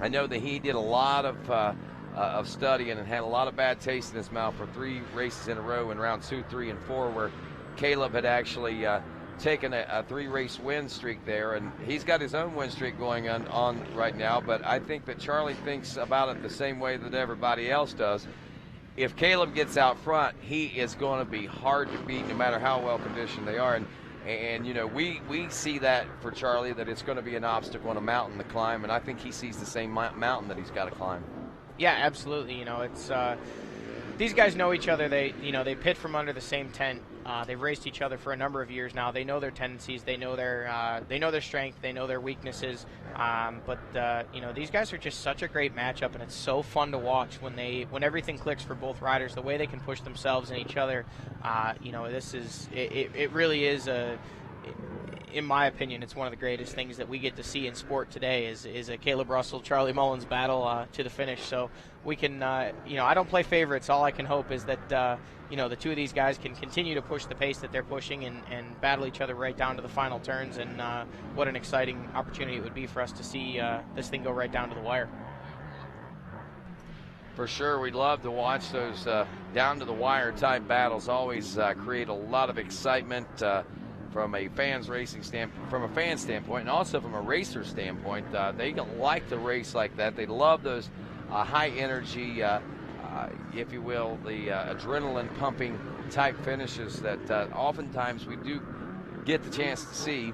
M: I know that he did a lot of studying and had a lot of bad taste in his mouth for 3 races in a row in round 2, 3, and 4, where Caleb had actually taken a 3-race win streak there, and he's got his own win streak going on right now. But I think that Charlie thinks about it the same way that everybody else does. If Caleb gets out front, he is going to be hard to beat no matter how well conditioned they are. And you know, we see that for Charlie, that it's going to be an obstacle and a mountain to climb, and I think he sees the same mountain that he's got to climb.
F: Yeah, absolutely. You know, it's these guys know each other. They pit from under the same tent. They've raced each other for a number of years now. They know their tendencies. They know their strength. They know their weaknesses. But you know, these guys are just such a great matchup, and it's so fun to watch when everything clicks for both riders. The way they can push themselves and each other. You know, it really is in my opinion, it's one of the greatest things that we get to see in sport today is a Caleb Russell, Charlie Mullins battle to the finish. So we can, you know, I don't play favorites. All I can hope is that, you know, the 2 of these guys can continue to push the pace that they're pushing and battle each other right down to the final turns. And what an exciting opportunity it would be for us to see this thing go right down to the wire.
M: For sure, we'd love to watch those down to the wire type battles. Always create a lot of excitement. From a fan standpoint, and also from a racer standpoint. They like to race like that. They love those high energy, if you will, the adrenaline pumping type finishes that oftentimes we do get the chance to see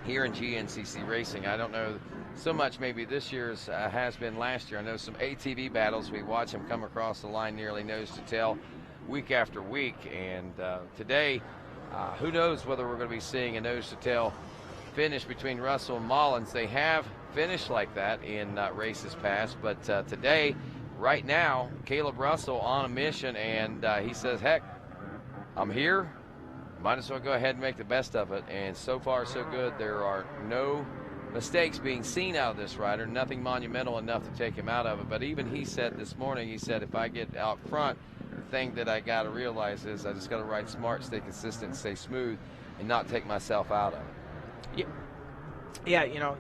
M: here in GNCC racing. I don't know so much maybe this year's has been last year. I know some ATV battles, we watch them come across the line nearly nose to tail week after week, and today who knows whether we're going to be seeing a nose-to-tail finish between Russell and Mullins. They have finished like that in races past, but today, right now, Caleb Russell on a mission, and he says, heck, I'm here. Might as well go ahead and make the best of it, and so far so good. There are no mistakes being seen out of this rider, nothing monumental enough to take him out of it. But even he said this morning, he said, if I get out front, the thing that I got to realize is I just got to ride smart, stay consistent, stay smooth, and not take myself out of it.
F: Yeah, you know,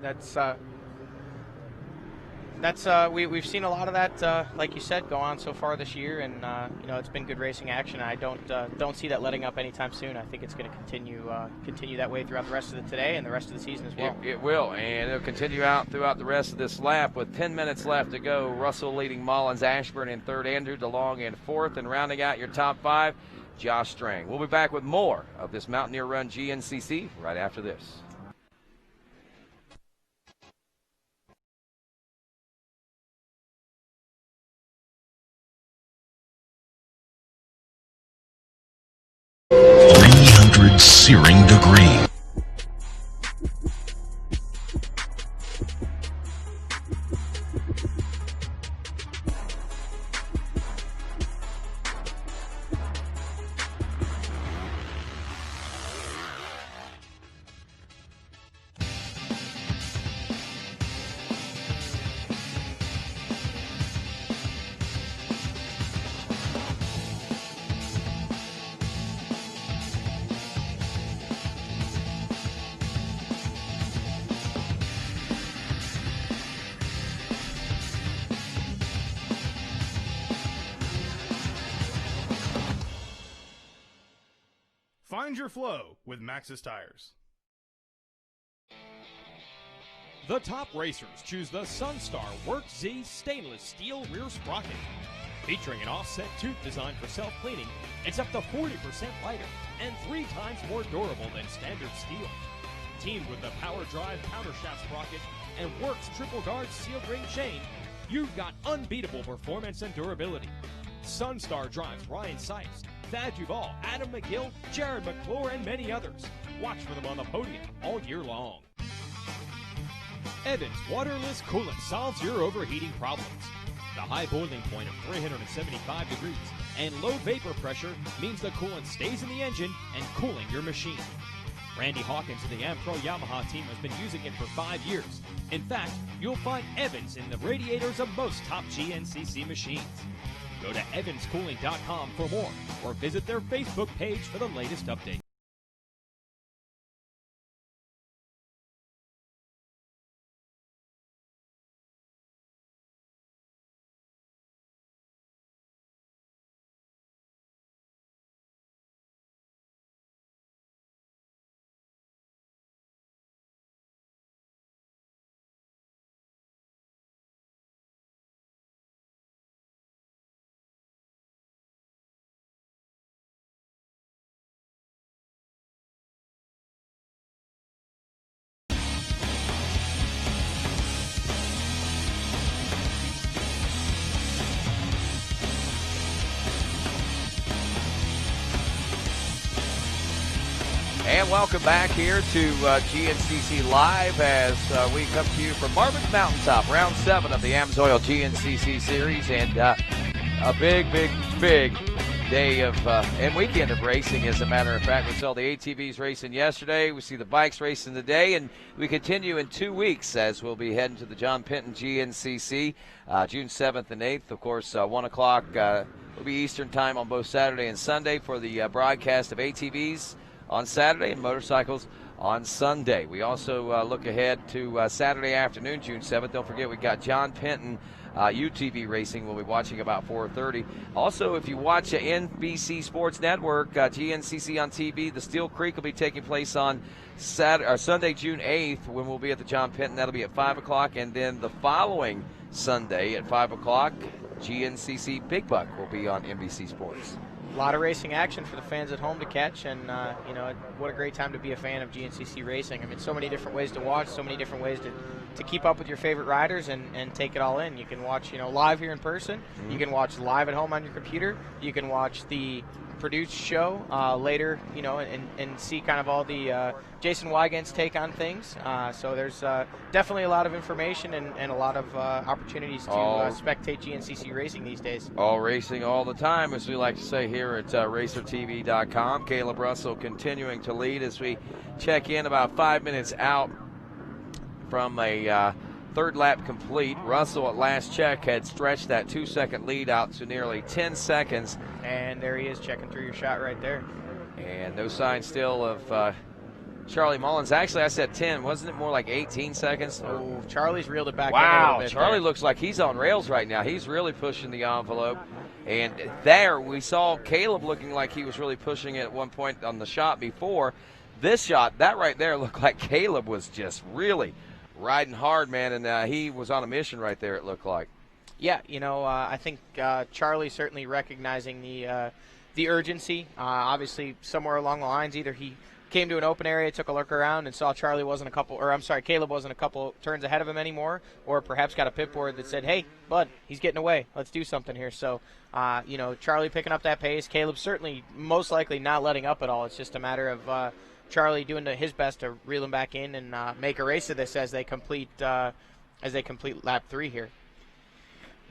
F: we've seen a lot of that, like you said, go on so far this year, and you know, it's been good racing action. I don't see that letting up anytime soon. I think it's going to continue that way throughout the rest of the today and the rest of the season as well.
M: It will, and it'll continue out throughout the rest of this lap with 10 minutes left to go. Russell leading Mullins, Ashburn in 3rd, Andrew DeLong in 4th, and rounding out your top 5, Josh Strang. We'll be back with more of this Mountaineer Run GNCC right after this.
P: Searing degree.
E: Find your flow with Maxxis tires.
D: The top racers choose the Sunstar Work Z stainless steel rear sprocket. Featuring an offset tooth designed for self-cleaning, it's up to 40% lighter and 3 times more durable than standard steel. Teamed with the Power Drive powder shaft sprocket and Works Triple Guard steel ring chain, you've got unbeatable performance and durability. Sunstar drives Ryan Sipes, Thad Duvall, Adam McGill, Jared McClure, and many others. Watch for them on the podium all year long. Evans waterless coolant solves your overheating problems. The high boiling point of 375 degrees and low vapor pressure means the coolant stays in the engine and cooling your machine. Randy Hawkins of the Ampro Yamaha team has been using it for 5 years. In fact, you'll find Evans in the radiators of most top GNCC machines. Go to evanscooling.com for more or visit their Facebook page for the latest updates.
M: And welcome back here to GNCC Live as we come to you from Marvin's Mountaintop, round 7 of the AMSOIL GNCC Series, and a big day of and weekend of racing. As a matter of fact, we saw the ATVs racing yesterday, we see the bikes racing today, and we continue in 2 weeks as we'll be heading to the John Penton GNCC June 7th and 8th. Of course, 1 o'clock will be Eastern time on both Saturday and Sunday for the broadcast of ATVs on Saturday and motorcycles on Sunday. We also look ahead to Saturday afternoon, June 7th. Don't forget, we got John Penton UTV racing. We'll be watching about 4:30. Also, if you watch NBC Sports Network, GNCC on TV, the Steel Creek will be taking place on Sunday, June 8th, when we'll be at the John Penton. That'll be at 5 o'clock. And then the following Sunday at 5 o'clock, GNCC Big Buck will be on NBC Sports.
F: A lot of racing action for the fans at home to catch, and what a great time to be a fan of GNCC racing. I mean, so many different ways to watch, so many different ways to keep up with your favorite riders and take it all in. You can watch live here in person. You can watch live at home on your computer. You can watch the produced show later, and see kind of all the Jason Wygant's take on things. So there's definitely a lot of information and a lot of opportunities to spectate GNCC racing these days.
M: All racing all the time, as we like to say here at RacerTV.com. Caleb Russell continuing to lead as we check in about 5 minutes out from a third lap complete. Russell at last check had stretched that 2-second lead out to nearly 10 seconds.
F: And there he is, checking through your shot right there.
M: And no sign still of Charlie Mullins. Actually, I said 10. Wasn't it more like 18 seconds?
F: Oh, Charlie's reeled it back.
M: Wow,
F: in a little bit
M: Charlie
F: there.
M: looks like he's on rails right now. He's really pushing the envelope. And there we saw Caleb looking like he was really pushing it at one point on the shot before. This shot, that right there looked like Caleb was just really riding hard, man, and he was on a mission right there, it looked like.
F: Yeah, I think Charlie certainly recognizing the urgency. Obviously, somewhere along the lines, either he came to an open area, took a look around, and saw Caleb wasn't a couple turns ahead of him anymore, or perhaps got a pit board that said, hey, bud, he's getting away. Let's do something here. So, Charlie picking up that pace. Caleb certainly most likely not letting up at all. It's just a matter of Charlie doing his best to reel him back in and make a race of this as they complete lap 3 here.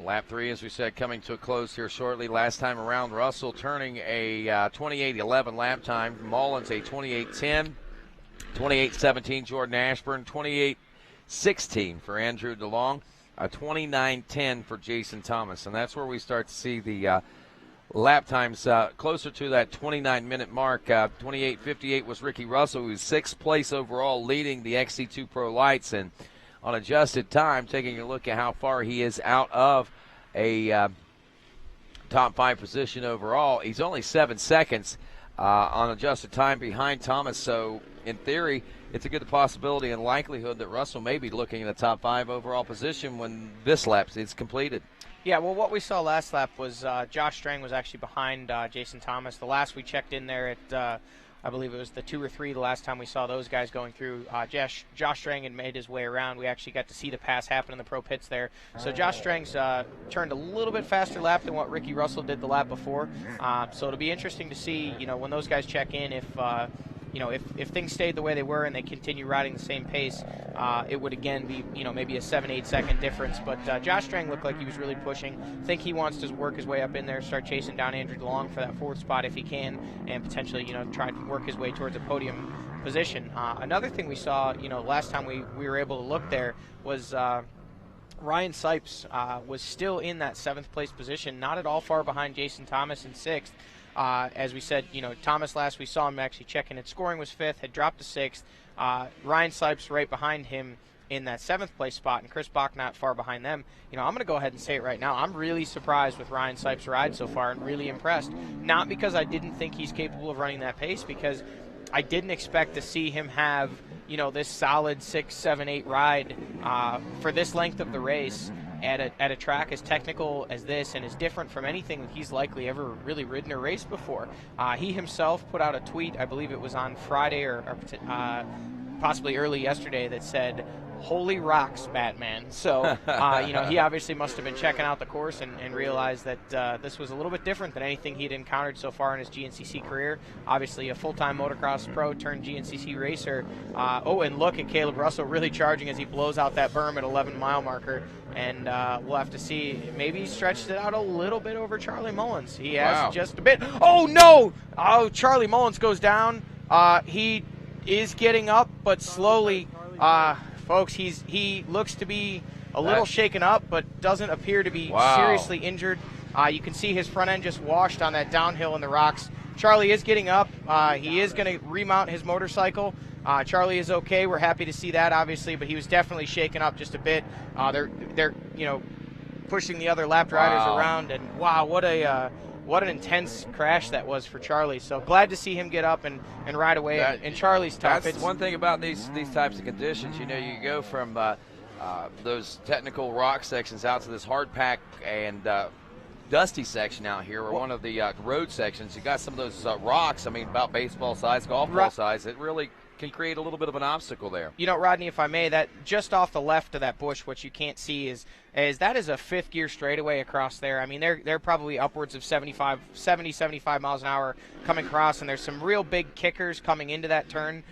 M: Lap 3, as we said, coming to a close here shortly. Last time around, Russell turning a 28:11 lap time. Mullins a 28:10, 28:17 Jordan Ashburn, 28:16 for Andrew DeLong, a 29:10 for Jason Thomas, and that's where we start to see the lap times closer to that 29-minute mark. 28:58 was Ricky Russell, who's 6th place overall, leading the XC2 Pro Lights, and on adjusted time, taking a look at how far he is out of a top 5 position overall, he's only 7 seconds on adjusted time behind Thomas. So in theory, it's a good possibility and likelihood that Russell may be looking at a top 5 overall position when this lap is completed.
F: Yeah, well, what we saw last lap was Josh Strang was actually behind Jason Thomas. The last we checked in there at I believe it was the 2 or 3 the last time we saw those guys going through. Josh Strang had made his way around. We actually got to see the pass happen in the pro pits there. So Josh Strang's turned a little bit faster lap than what Ricky Russell did the lap before. So it'll be interesting to see, when those guys check in, if things stayed the way they were and they continue riding the same pace, it would again be, maybe a 7-8 second difference. But Josh Strang looked like he was really pushing. I think he wants to work his way up in there, start chasing down Andrew DeLong for that 4th spot if he can, and potentially, try to work his way towards a podium position. Another thing we saw, last time we were able to look there was Ryan Sipes was still in that 7th place position, not at all far behind Jason Thomas in 6th. As we said, Thomas last we saw him actually checking it. Scoring was 5th, had dropped to 6th. Ryan Sipes right behind him in that 7th place spot, and Chris Bach not far behind them. I'm going to go ahead and say it right now. I'm really surprised with Ryan Sipes' ride so far and really impressed. Not because I didn't think he's capable of running that pace, because I didn't expect to see him have, this solid 6, 7, 8 ride for this length of the race at a track as technical as this and as different from anything that he's likely ever really ridden or raced before. He himself put out a tweet, I believe it was on Friday or possibly early yesterday, that said, holy rocks, Batman. So, he obviously must have been checking out the course and realized that this was a little bit different than anything he'd encountered so far in his GNCC career. Obviously, a full-time motocross pro turned GNCC racer. And look at Caleb Russell really charging as he blows out that berm at 11-mile marker. And we'll have to see. Maybe he stretched it out a little bit over Charlie Mullins. He has just a bit. Oh, no! Oh, Charlie Mullins goes down. He is getting up, but slowly. Folks, he looks to be a little shaken up, but doesn't appear to be seriously injured. You can see his front end just washed on that downhill in the rocks. Charlie is getting up. He is going to remount his motorcycle. Charlie is okay. We're happy to see that, obviously, but he was definitely shaken up just a bit. They're pushing the other lapped riders around, and wow, what an intense crash that was for Charlie. So glad to see him get up and ride away. And Charlie's tough.
M: That's one thing about these types of conditions. You go from those technical rock sections out to this hard pack and dusty section out here, or one of the road sections. You got some of those rocks. I mean, about baseball size, golf ball size. It really can create a little bit of an obstacle there.
F: Rodney, if I may, that just off the left of that bush, what you can't see is that is a fifth gear straightaway across there. I mean, they're probably upwards of 70, 75 miles an hour coming across, and there's some real big kickers coming into that turn.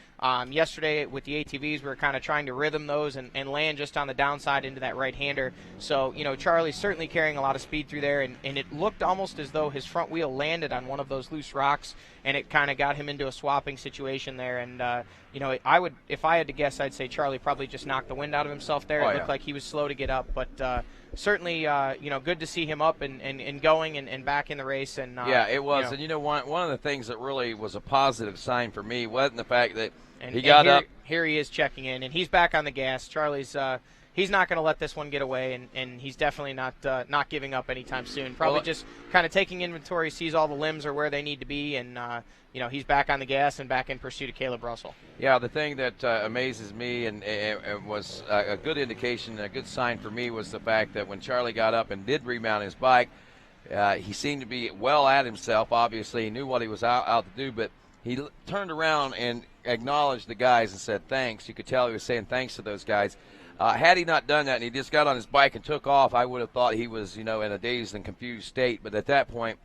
F: Yesterday with the ATVs, we were kind of trying to rhythm those and land just on the downside into that right-hander. So, Charlie's certainly carrying a lot of speed through there, and it looked almost as though his front wheel landed on one of those loose rocks, and it kind of got him into a swapping situation there. And, if I had to guess, I'd say Charlie probably just knocked the wind out of himself there. It looked like he was slow to get up, but certainly, good to see him up and going and back in the race. And
M: it was. And, one of the things that really was a positive sign for me wasn't the fact that he
F: got
M: up.
F: Here he is checking in, and he's back on the gas. Charlie's he's not going to let this one get away, and he's definitely not giving up anytime soon. Probably just kind of taking inventory, sees all the limbs are where they need to be, and he's back on the gas and back in pursuit of Caleb Russell.
M: Yeah, the thing that amazes me and was a good indication, a good sign for me, was the fact that when Charlie got up and did remount his bike, he seemed to be well at himself. Obviously, he knew what he was out to do, but he turned around and acknowledged the guys and said thanks. You could tell he was saying thanks to those guys. Had he not done that and he just got on his bike and took off, I would have thought he was, in a dazed and confused state. But at that point,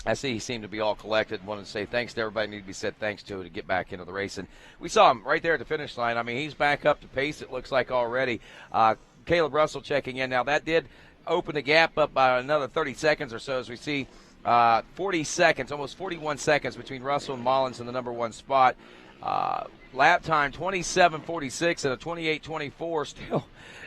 M: I see he seemed to be all collected, wanted to say thanks to everybody, need to be said thanks to get back into the race. And we saw him right there at the finish line. I mean, he's back up to pace, it looks like already. Caleb Russell checking in. Now, that did open the gap up by another 30 seconds or so, as we see 40 seconds, almost 41 seconds between Russell and Mullins in the number one spot. Lap time 27:46 and a 28:24.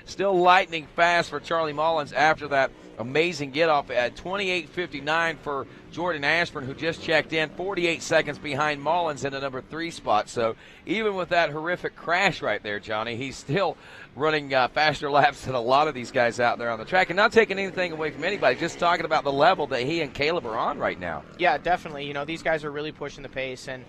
M: Still lightning fast for Charlie Mullins after that amazing get off at 28:59 for Jordan Ashburn, who just checked in, 48 seconds behind Mullins in the number 3 spot. So even with that horrific crash right there, Johnny, he's still running faster laps than a lot of these guys out there on the track, and not taking anything away from anybody, just talking about the level that he and Caleb are on right now.
F: Yeah, definitely. These guys are really pushing the pace, and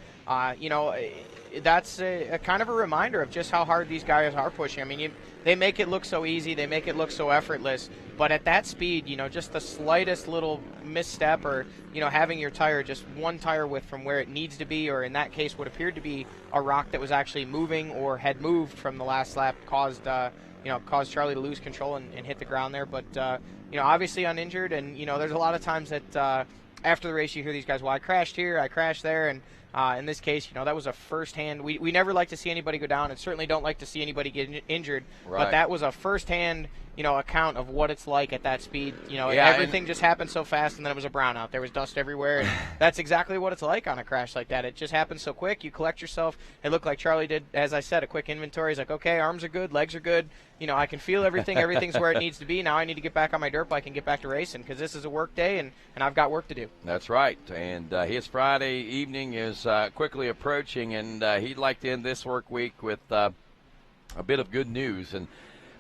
F: that's a kind of a reminder of just how hard these guys are pushing. I mean, they make it look so easy, they make it look so effortless, but at that speed, just the slightest little misstep, or having your tire just one tire width from where it needs to be, or in that case what appeared to be a rock that was actually moving or had moved from the last lap, caused Charlie to lose control and hit the ground there. But obviously uninjured, and there's a lot of times that after the race you hear these guys, well, I crashed here, I crashed there, and in this case, that was a first-hand. We never like to see anybody go down, and certainly don't like to see anybody get injured. Right. But that was a first-hand, account of what it's like at that speed. Everything just happened so fast, and then it was a brownout. There was dust everywhere, and that's exactly what it's like on a crash like that. It just happens so quick. You collect yourself. It looked like Charlie did, as I said, a quick inventory. He's like, okay, arms are good, legs are good. I can feel everything. Everything's where it needs to be. Now I need to get back on my dirt bike and get back to racing, because this is a work day, and I've got work to do.
M: That's right. And his Friday evening is quickly approaching, and he'd like to end this work week with a bit of good news. And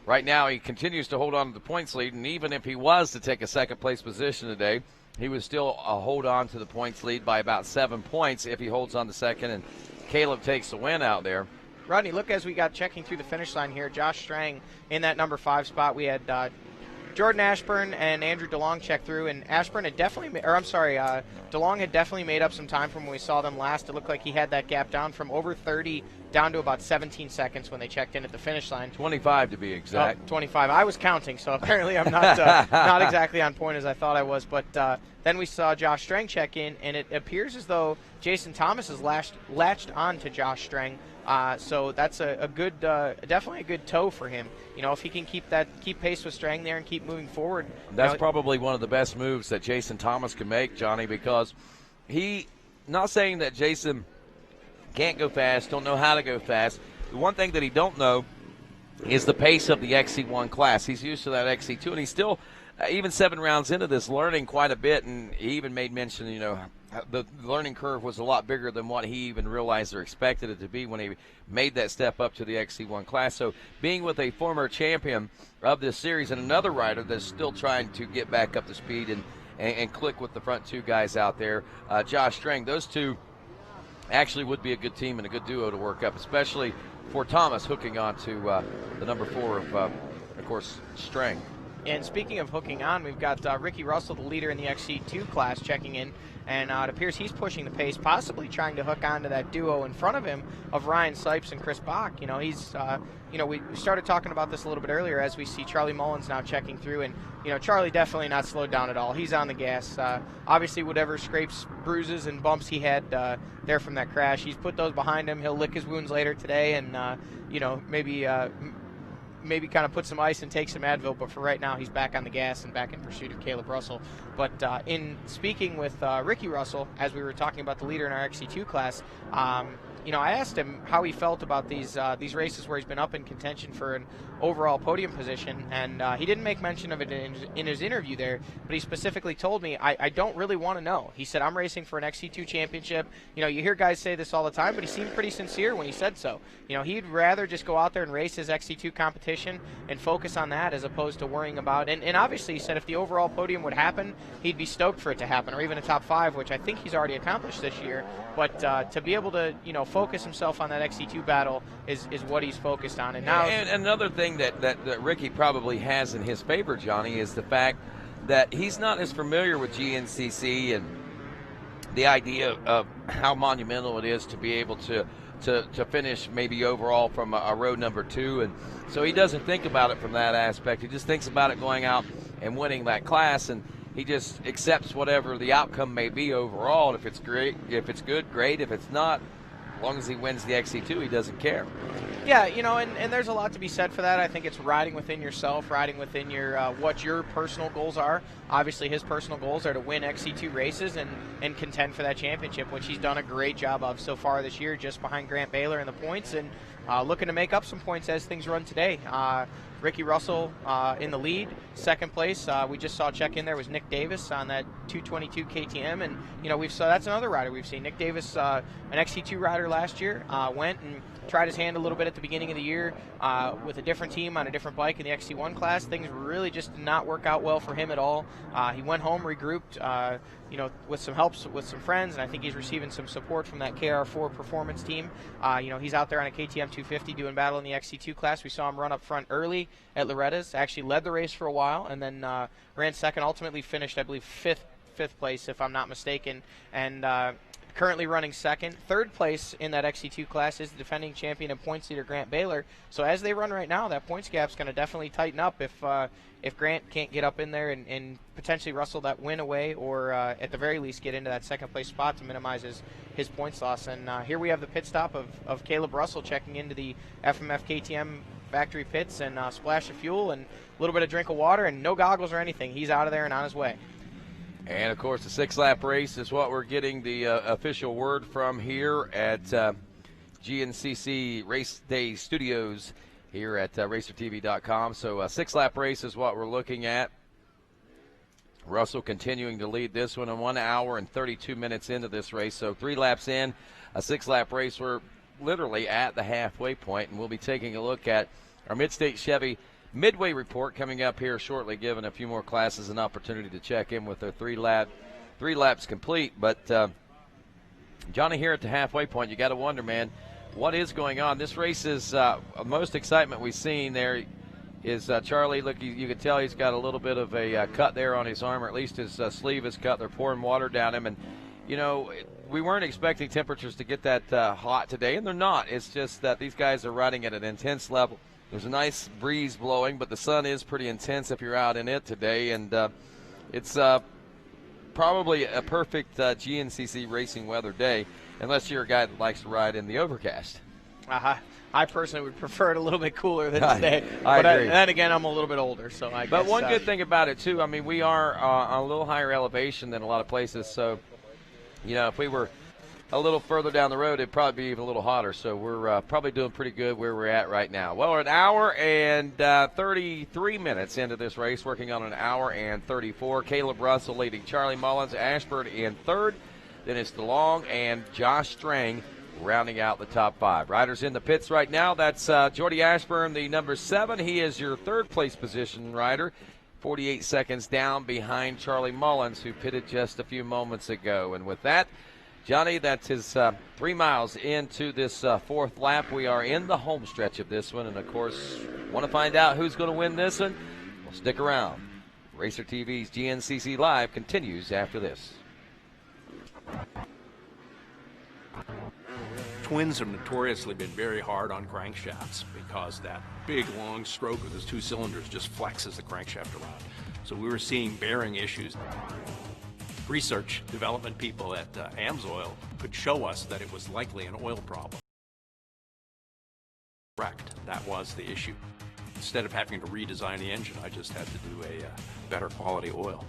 M: right now he continues to hold on to the points lead, and even if he was to take a second-place position today, he would still hold on to the points lead by about 7 points if he holds on to second and Caleb takes the win out there.
F: Rodney, look, as we got checking through the finish line here, Josh Strang in that number 5 spot. We had Jordan Ashburn and Andrew DeLong checked through, and Ashburn had definitely, DeLong had definitely made up some time from when we saw them last. It looked like he had that gap down from over 30 down to about 17 seconds when they checked in at the finish line.
M: 25 to be exact.
F: 25. I was counting, so apparently I'm not not exactly on point as I thought I was. But then we saw Josh Strang check in, and it appears as though Jason Thomas has latched on to Josh Strang. So that's a good, definitely a good toe for him. You know, if he can keep pace with Strang there and keep moving forward.
M: That's probably one of the best moves that Jason Thomas can make, Johnny, because not saying that Jason can't go fast, don't know how to go fast. The one thing that he don't know is the pace of the XC1 class. He's used to that XC2, and he's still, even 7 rounds into this, learning quite a bit, and he even made mention, you know, the learning curve was a lot bigger than what he even realized or expected it to be when he made that step up to the XC1 class. So being with a former champion of this series and another rider that's still trying to get back up to speed and click with the front 2 guys out there, Josh Strang, those 2 actually would be a good team and a good duo to work up, especially for Thomas hooking on to the number 4 of course, Strang.
F: And speaking of hooking on, we've got Ricky Russell, the leader in the XC2 class, checking in. And it appears he's pushing the pace, possibly trying to hook on to that duo in front of him of Ryan Sipes and Chris Bach. You know, he's, we started talking about this a little bit earlier as we see Charlie Mullins now checking through. And, you know, Charlie definitely not slowed down at all. He's on the gas. Obviously, whatever scrapes, bruises, and bumps he had there from that crash, he's put those behind him. He'll lick his wounds later today and, maybe kind of put some ice and take some Advil, but for right now he's back on the gas and back in pursuit of Caleb Russell. But in speaking with Ricky Russell, as we were talking about the leader in our XC2 class, I asked him how he felt about these races where he's been up in contention for an overall podium position, and he didn't make mention of it in his interview there, but he specifically told me, I don't really want to know. He said, I'm racing for an XC2 championship. You know, you hear guys say this all the time, but he seemed pretty sincere when he said so. You know, he'd rather just go out there and race his XC2 competition and focus on that as opposed to worrying about, and obviously he said if the overall podium would happen, he'd be stoked for it to happen, or even a top 5, which I think he's already accomplished this year. But to be able to, focus himself on that XC2 battle is what he's focused on. And now,
M: and another thing that Ricky probably has in his favor, Johnny, is the fact that he's not as familiar with GNCC and the idea of how monumental it is to be able to finish maybe overall from a row number 2, and so he doesn't think about it from that aspect. He just thinks about it going out and winning that class, and he just accepts whatever the outcome may be overall. If it's great, if it's good, great. If it's not, as long as he wins the XC2, he doesn't care.
F: Yeah, and there's a lot to be said for that. I think it's riding within yourself, riding within your what your personal goals are. Obviously, his personal goals are to win XC2 races and contend for that championship, which he's done a great job of so far this year, just behind Grant Baylor in the points, and looking to make up some points as things run today. Ricky Russell in the lead. Second place, we just saw check in there was Nick Davis on that 222 KTM, and that's another rider we've seen. Nick Davis, an XC2 rider last year, went and tried his hand a little bit at the beginning of the year with a different team on a different bike in the XC1 class. Things really just did not work out well for him at all. He went home, regrouped, with some helps with some friends, and I think he's receiving some support from that KR4 performance team. He's out there on a KTM 250 doing battle in the XC2 class. We saw him run up front early at Loretta's, actually led the race for a while, and then ran second, ultimately finished, I believe, fifth place, if I'm not mistaken, and currently running second. Third place in that XC2 class is the defending champion and points leader Grant Baylor. So as they run right now, that points gap's going to definitely tighten up if Grant can't get up in there and potentially wrestle that win away, or at the very least get into that second place spot to minimize his points loss. And here we have the pit stop of Caleb Russell checking into the FMF KTM factory pits, and a splash of fuel and a little bit of drink of water and no goggles or anything. He's out of there and on his way.
M: And, of course, the 6-lap race is what we're getting the official word from here at GNCC Race Day Studios here at RacerTV.com. So a 6-lap race is what we're looking at. Russell continuing to lead this one in 1 hour and 32 minutes into this race. So 3 laps in, a 6-lap race. We're literally at the halfway point, and we'll be taking a look at our Mid-State Chevy Midway report coming up here shortly, giving a few more classes an opportunity to check in with their 3 laps complete. But Johnny, here at the halfway point, you got to wonder, man, what is going on? This race is most excitement we've seen there. is Charlie. Look, you can tell he's got a little bit of a cut there on his arm, or at least his sleeve is cut. They're pouring water down him, and we weren't expecting temperatures to get that hot today, and they're not. It's just that these guys are riding at an intense level. There's a nice breeze blowing, but the sun is pretty intense if you're out in it today, and it's probably a perfect GNCC racing weather day, unless you're a guy that likes to ride in the overcast.
F: I personally would prefer it a little bit cooler than today.
M: I agree.
F: Then again, I'm a little bit older, so I guess.
M: But one good thing about it, too, I mean, we are on a little higher elevation than a lot of places, so, if we were a little further down the road, it'd probably be even a little hotter. So we're probably doing pretty good where we're at right now. Well, we're an hour and 33 minutes into this race, working on an hour and 34. Caleb Russell leading Charlie Mullins, Ashford in third. Then it's DeLong and Josh Strang rounding out the top five. Riders in the pits right now. That's Jordy Ashburn, the number 7. He is your third place position rider. 48 seconds down behind Charlie Mullins, who pitted just a few moments ago. And with that, Johnny, that's his 3 miles into this fourth lap. We are in the home stretch of this one, and of course, want to find out who's going to win this one? Well, stick around. Racer TV's GNCC Live continues after this.
C: Twins have notoriously been very hard on crankshafts because that big long stroke with those 2 cylinders just flexes the crankshaft around. So we were seeing bearing issues. Research development people at AMSOIL could show us that it was likely an oil problem. Correct, that was the issue. Instead of having to redesign the engine, I just had to do a better quality oil.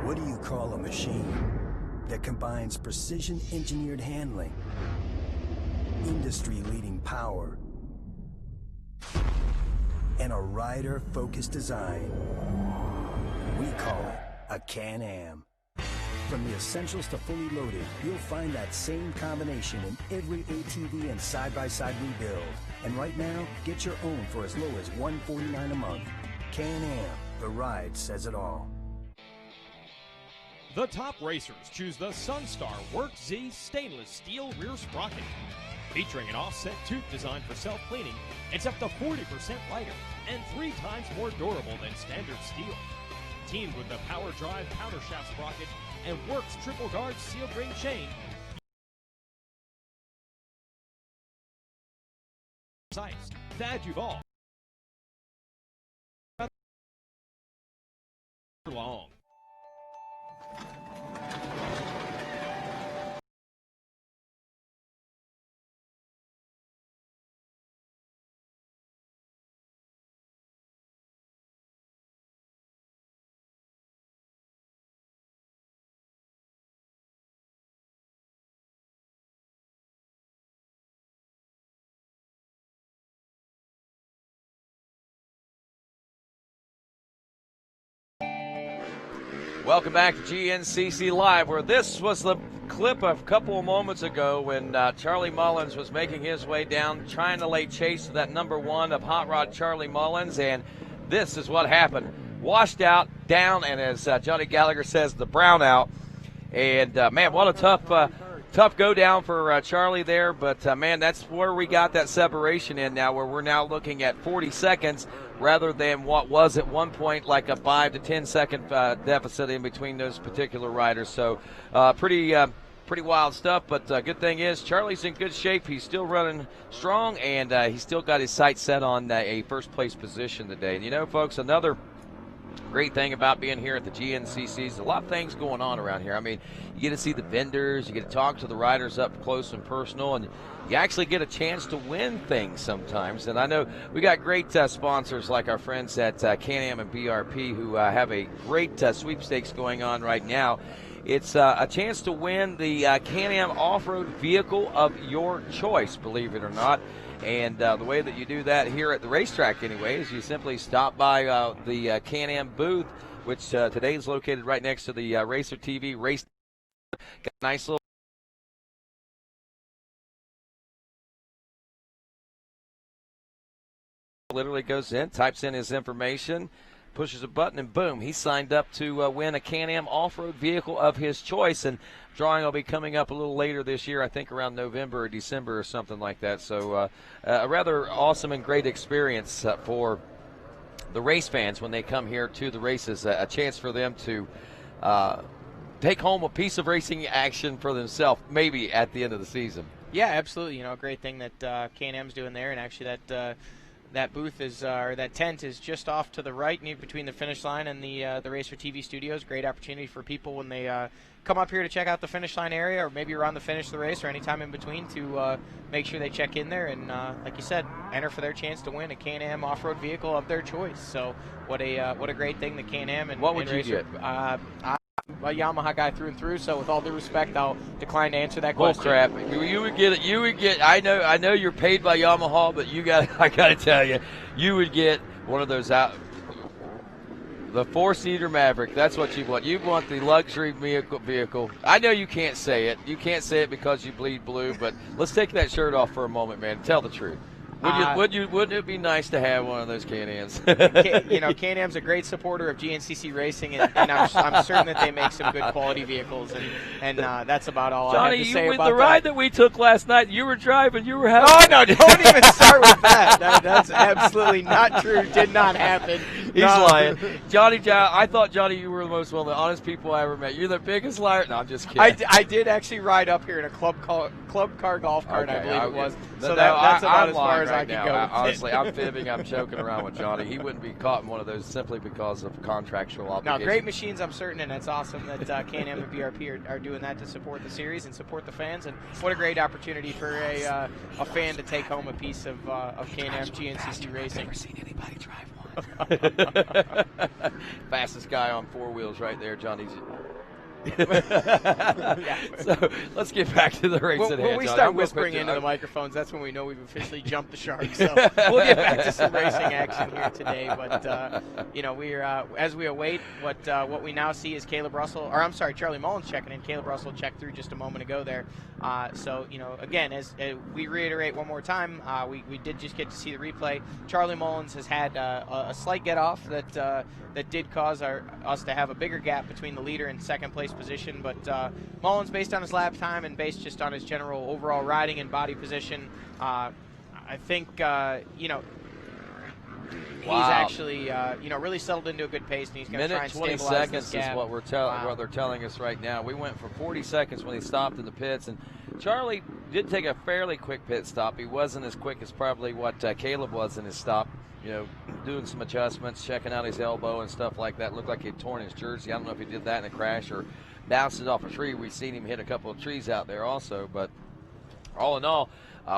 L: What do you call a machine that combines precision-engineered handling, industry-leading power, and a rider-focused design? We call it a Can-Am. From the essentials to fully loaded, you'll find that same combination in every ATV and side-by-side we build. And right now, get your own for as low as $149 a month. Can-Am, the ride says it all.
D: The top racers choose the Sunstar Work Z stainless steel rear sprocket. Featuring an offset tube designed for self-cleaning, it's up to 40% lighter and 3 times more durable than standard steel. Teamed with the Power Drive countershaft sprocket and Works triple guard seal ring chain, Thad Duval. Long.
M: Welcome back to GNCC Live, where this was the clip of a couple of moments ago when Charlie Mullins was making his way down, trying to lay chase to that number 1 of Hot Rod Charlie Mullins, and this is what happened. Washed out, down, and as Johnny Gallagher says, the brownout. And, man, what a tough go down for Charlie there, but, man, that's where we got that separation in now, where we're now looking at 40 seconds rather than what was at one point like a 5 to 10 second deficit in between those particular riders. So pretty wild stuff, but good thing is Charlie's in good shape. He's still running strong, and he's still got his sights set on a first-place position today. And, you know, folks, another great thing about being here at the GNCC is a lot of things going on around here. I mean, you get to see the vendors, you get to talk to the riders up close and personal, and you actually get a chance to win things sometimes. And I know we got great sponsors like our friends at Can-Am and BRP who have a great sweepstakes going on right now. It's a chance to win the Can-Am off-road vehicle of your choice, believe it or not. And the way that you do that here at the racetrack anyway is you simply stop by the Can-Am booth, which today is located right next to the RacerTV race. Got a nice little literally goes in, types in his information, pushes a button, and boom, he's signed up to win a Can-Am off-road vehicle of his choice. And drawing will be coming up a little later this year, I think around November or December or something like that. So a rather awesome and great experience for the race fans when they come here to the races, a chance for them to take home a piece of racing action for themselves, maybe at the end of the season.
F: Yeah, absolutely. A great thing that Can-Am's doing there, and actually that booth is, or that tent is just off to the right, between the finish line and the RacerTV studios. Great opportunity for people when they come up here to check out the finish line area, or maybe around the finish of the race, or any time in between, to make sure they check in there and, like you said, enter for their chance to win a Can-Am off-road vehicle of their choice. So what a great thing the Can-Am and
M: what would
F: and
M: you
F: Racer,
M: get?
F: A Yamaha guy through and through. So with all due respect, I'll decline to answer that
M: Bull
F: question.
M: crap! You would get it. You would get. I know you're paid by Yamaha, but I got to tell you, you would get one of those out. The 4-seater Maverick. That's what you want. You want the luxury vehicle. I know you can't say it. You can't say it because you bleed blue. But let's take that shirt off for a moment, man. Tell the truth. Wouldn't it be nice to have one of those Can-Ams?
F: Can-Am's a great supporter of GNCC racing, and I'm certain that they make some good quality vehicles, and that's about all
M: Johnny,
F: I have to say about
M: the
F: that.
M: ride that we took last night, you were driving, you were having.
F: Oh no! Don't even start with that. That's absolutely not true. Did not happen.
M: He's lying. Johnny, I thought, Johnny, you were one of the honest people I ever met. You're the biggest liar. No, I'm just kidding.
F: I did actually ride up here in a club car golf cart,
M: okay,
F: I believe it was.
M: So
F: So that's about as far as I
M: right
F: can
M: now.
F: go.
M: Honestly, I'm fibbing. I'm joking around with Johnny. He wouldn't be caught in one of those simply because of contractual
F: No,
M: obligations.
F: great machines, I'm certain, and it's awesome that Can-Am and BRP are doing that to support the series and support the fans. And what a great opportunity for a fan to take home a piece of Can-Am GNCC racing.
M: I've never seen anybody drive one. Fastest guy on 4 wheels right there, Johnny's. So let's get back to the race at hand.
F: When we
M: Johnny.
F: start whispering into the microphones, that's when we know we've officially jumped the shark. So we'll get back to some racing action here today. But we're as we await what we now see is Charlie Mullins checking in. Caleb Russell checked through just a moment ago there. So again, as we reiterate one more time, we did just get to see the replay. Charlie Mullins has had a slight get off that did cause us to have a bigger gap between the leader and second place position, but Mullins, based on his lap time and based just on his general overall riding and body position, I think he's actually really settled into a good pace, and he's going to try and stabilize
M: 20 seconds
F: this gap.
M: is what they're telling us right now. We went for 40 seconds when he stopped in the pits, and Charlie did take a fairly quick pit stop. He wasn't as quick as probably what Caleb was in his stop. Doing some adjustments, checking out his elbow and stuff like that. Looked like he had torn his jersey. I don't know if he did that in a crash or bounced it off a tree. We've seen him hit a couple of trees out there also. But all in all,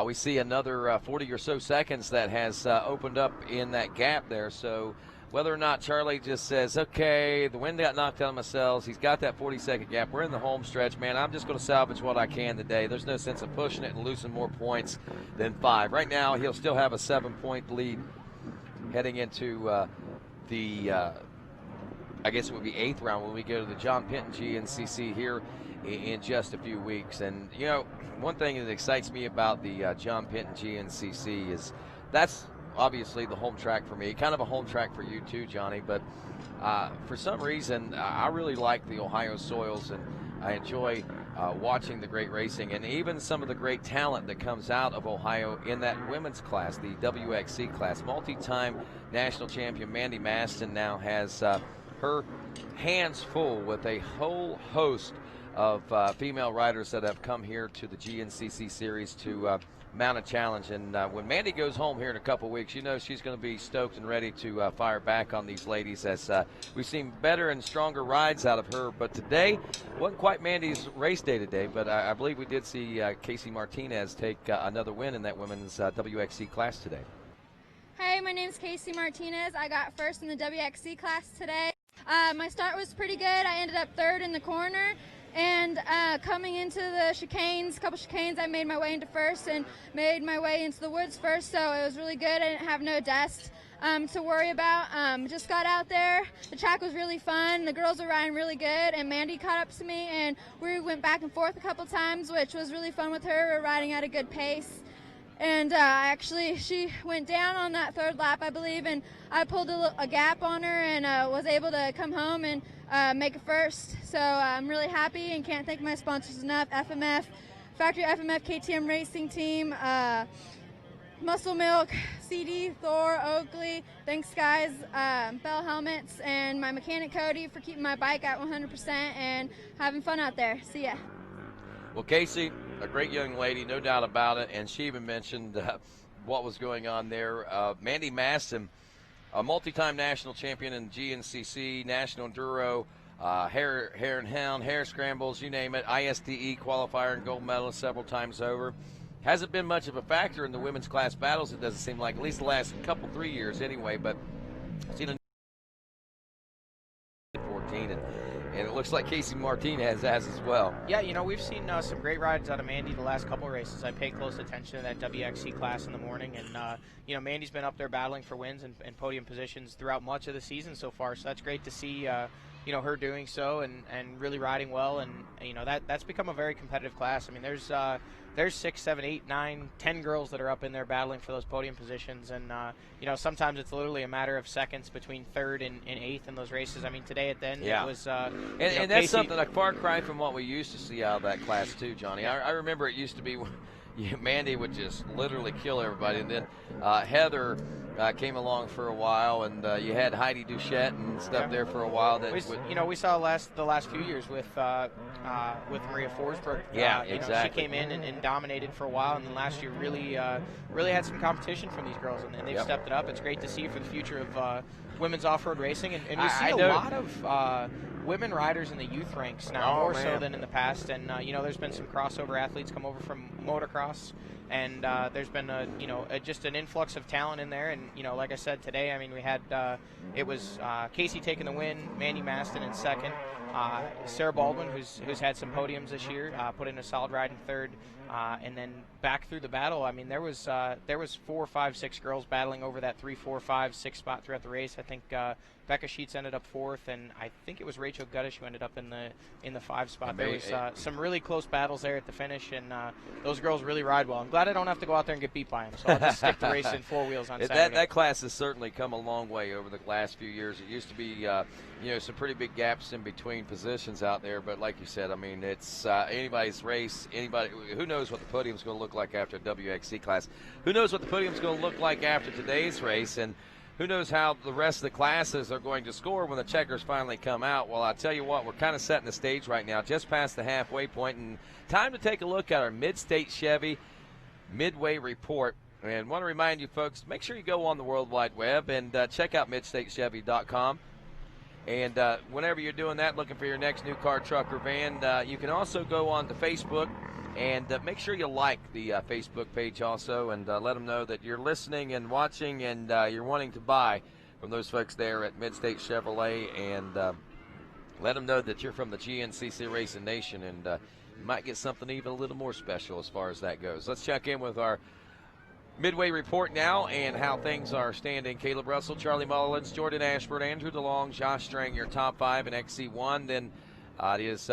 M: we see another 40 or so seconds that has opened up in that gap there. So whether or not Charlie just says, okay, the wind got knocked out of my sails, he's got that 40-second gap. We're in the home stretch, man. I'm just going to salvage what I can today. There's no sense of pushing it and losing more points than 5. Right now, he'll still have a 7-point lead heading into I guess it would be 8th round when we go to the John Penton GNCC here in just a few weeks. And, one thing that excites me about the John Penton GNCC is that's obviously the home track for me, kind of a home track for you too, Johnny. But for some reason, I really like the Ohio soils, and I enjoy watching the great racing and even some of the great talent that comes out of Ohio in that women's class, the WXC class. Multi-time national champion Mandy Maston now has her hands full with a whole host of female riders that have come here to the GNCC series to mount a challenge. And when Mandy goes home here in a couple weeks, she's going to be stoked and ready to fire back on these ladies, as we've seen better and stronger rides out of her. But today wasn't quite Mandy's race day today, but I believe we did see Casey Martinez take another win in that women's WXC class today.
Q: Hey, my name's Casey Martinez. I got first in the WXC class today. My start was pretty good. I ended up 3rd in the corner. And coming into the chicanes, couple chicanes, I made my way into first and made my way into the woods first, so it was really good. I didn't have no dust to worry about. Just got out there. The track was really fun. The girls were riding really good, and Mandy caught up to me, and we went back and forth a couple times, which was really fun with her. We were riding at a good pace. And actually, she went down on that third lap, I believe, and I pulled a gap on her and was able to come home and make it first. So I'm really happy and can't thank my sponsors enough. FMF, Factory FMF KTM Racing Team, Muscle Milk, CD, Thor, Oakley. Thanks, guys. Bell Helmets, and my mechanic Cody for keeping my bike at 100% and having fun out there. See ya.
M: Well, Casey, a great young lady, no doubt about it, and she even mentioned what was going on there. Mandy Maston, a multi-time national champion in GNCC, National Enduro, Hare and Hound, Hare Scrambles, you name it, ISDE qualifier and gold medalist several times over. Hasn't been much of a factor in the women's class battles, it doesn't seem like, at least the last couple, 3 years anyway, but I've seen a 14, and it looks like Casey Martinez has as well.
F: Yeah, you know, we've seen some great rides out of Mandy the last couple of races. I pay close attention to that WXC class in the morning, and, you know, Mandy's been up there battling for wins and podium positions throughout much of the season so far, so that's great to see, you know, her doing so and really riding well, and, you know, that's become a very competitive class. I mean, there's 6, 7, 8, 9, 10 girls that are up in there battling for those podium positions, and you know, sometimes it's literally a matter of seconds between third and eighth in those races. I mean, today at the end, it was
M: and that's
F: Casey,
M: something, a far cry from what we used to see out of that class too, Johnny.
F: Yeah.
M: I remember it used to be Mandy would just literally kill everybody, and then Heather came along for a while, and you had Heidi Duchette and stuff there for a while. That
F: you know, we saw the last few years with Maria Forsberg.
M: Yeah,
F: you
M: exactly.
F: know, she came in and dominated for a while, and then last year really had some competition from these girls, and they've stepped it up. It's great to see for the future of women's off-road racing, and we see a lot of women riders in the youth ranks now, more so than in the past. And you know, there's been some crossover athletes come over from motocross, and there's been just an influx of talent in there. And you know, like I said today, I mean, we had it was Casey taking the win, Mandy Maston in second, Sarah Baldwin, who's had some podiums this year, put in a solid ride in third, and then back through the battle. I mean, there was 4, 5, 6 girls battling over that 3, 4, 5, 6 spot throughout the race. I think Becca Sheets ended up fourth, and I think it was Rachel Guttish who ended up in the 5 spot. There was some really close battles there at the finish, and those girls really ride well. I'm glad I don't have to go out there and get beat by them, so I'll just stick to racing 4 wheels on Saturday.
M: That class has certainly come a long way over the last few years. It used to be, you know, some pretty big gaps in between positions out there, but like you said, I mean, it's anybody's race. Anybody, who knows what the podium's going to look like after a WXC class? Who knows what the podium's going to look like after today's race? And who knows how the rest of the classes are going to score when the checkers finally come out? Well, I'll tell you what, we're kind of setting the stage right now, just past the halfway point, and time to take a look at our Mid-State Chevy Midway Report. And want to remind you folks, make sure you go on the World Wide Web and check out midstatechevy.com. And whenever you're doing that, looking for your next new car, truck, or van, you can also go on to Facebook and make sure you like the Facebook page also, and let them know that you're listening and watching, and you're wanting to buy from those folks there at Mid-State Chevrolet, and let them know that you're from the GNCC Racing Nation, and you might get something even a little more special as far as that goes. Let's check in with our Midway Report now and how things are standing. Caleb Russell, Charlie Mullins, Jordan Ashford, Andrew DeLong, Josh Strang, your top 5 in XC1. Then it is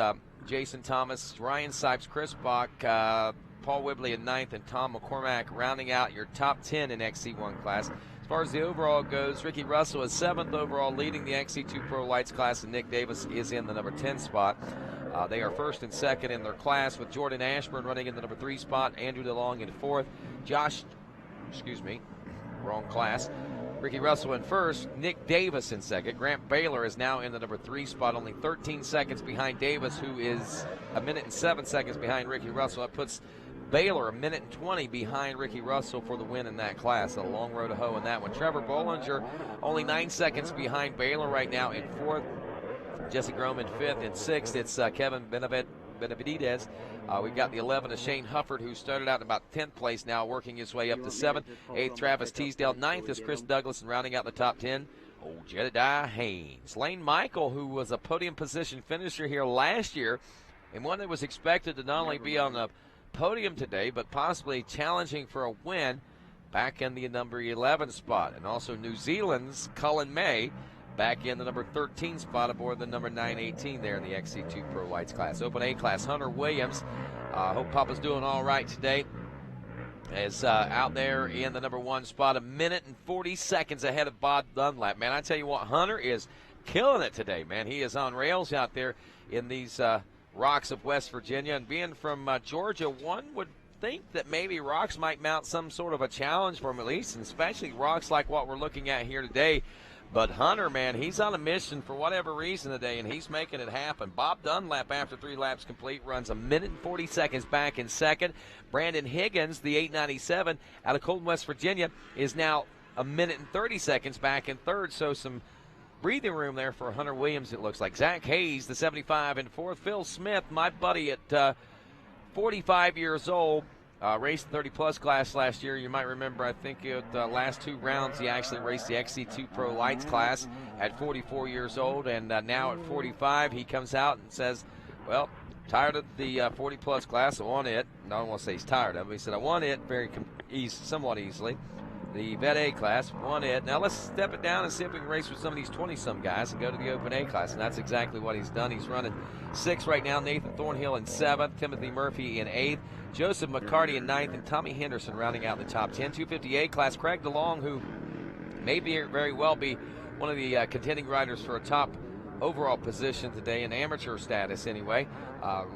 M: Jason Thomas, Ryan Sipes, Chris Bach, Paul Whibley in 9th, and Tom McCormack rounding out your top 10 in XC1 class. As far as the overall goes, Ricky Russell is 7th overall, leading the XC2 Pro Lights class, and Nick Davis is in the number 10 spot. They are 1st and 2nd in their class, with Jordan Ashburn running in the number 3 spot, Andrew DeLong in 4th, wrong class. Ricky Russell in 1st, Nick Davis in 2nd. Grant Baylor is now in the number 3 spot, only 13 seconds behind Davis, who is a minute and 7 seconds behind Ricky Russell. That puts Baylor a minute and 20 behind Ricky Russell for the win in that class. A long road to hoe in that one. Trevor Bollinger only 9 seconds behind Baylor right now in 4th. Jesse Groman 5th. and 6th, it's Kevin Benavidez. We've got the 11 of Shane Hufford, who started out in about 10th place, now working his way up to 7th. 8th, Travis Teasdale. 9th is Chris Douglas, and rounding out the top 10, Jedediah Haynes. Lane Michael, who was a podium position finisher here last year, and one that was expected to not only be on the podium today, but possibly challenging for a win back in the number 11 spot. And also New Zealand's Cullen May back in the number 13 spot aboard the number 918 there in the XC2 Pro Lights class. Open A class, Hunter Williams. Hope Papa's doing all right today. Is out there in the number 1 spot, 1 minute and 40 seconds ahead of Bob Dunlap. Man, I tell you what, Hunter is killing it today, man. He is on rails out there in these rocks of West Virginia. And being from Georgia, one would think that maybe rocks might mount some sort of a challenge for him at least, and especially rocks like what we're looking at here today. But Hunter, man, he's on a mission for whatever reason today, and he's making it happen. Bob Dunlap, after 3 laps complete, runs 1 minute and 40 seconds back in second. Brandon Higgins, the 897 out of Colton, West Virginia, is now 1 minute and 30 seconds back in third. So some breathing room there for Hunter Williams, it looks like. Zach Hayes, the 75 in fourth. Phil Smith, my buddy at 45 years old, raced the 30-plus class last year. You might remember, I think, at the last 2 rounds, he actually raced the XC2 Pro Lights class at 44 years old. And now at 45, he comes out and says, well, tired of the 40-plus class. I want it. No, I don't want to say he's tired of it. He said, I want it somewhat easily. The Vet A class, won it. Now let's step it down and see if we can race with some of these 20-some guys and go to the Open A class. And that's exactly what he's done. He's running 6th right now. Nathan Thornhill in 7th. Timothy Murphy in 8th. Joseph McCarty in 9th. And Tommy Henderson rounding out the top 10. 250A class. Craig DeLong, who may very well be one of the contending riders for a top overall position today, in amateur status anyway,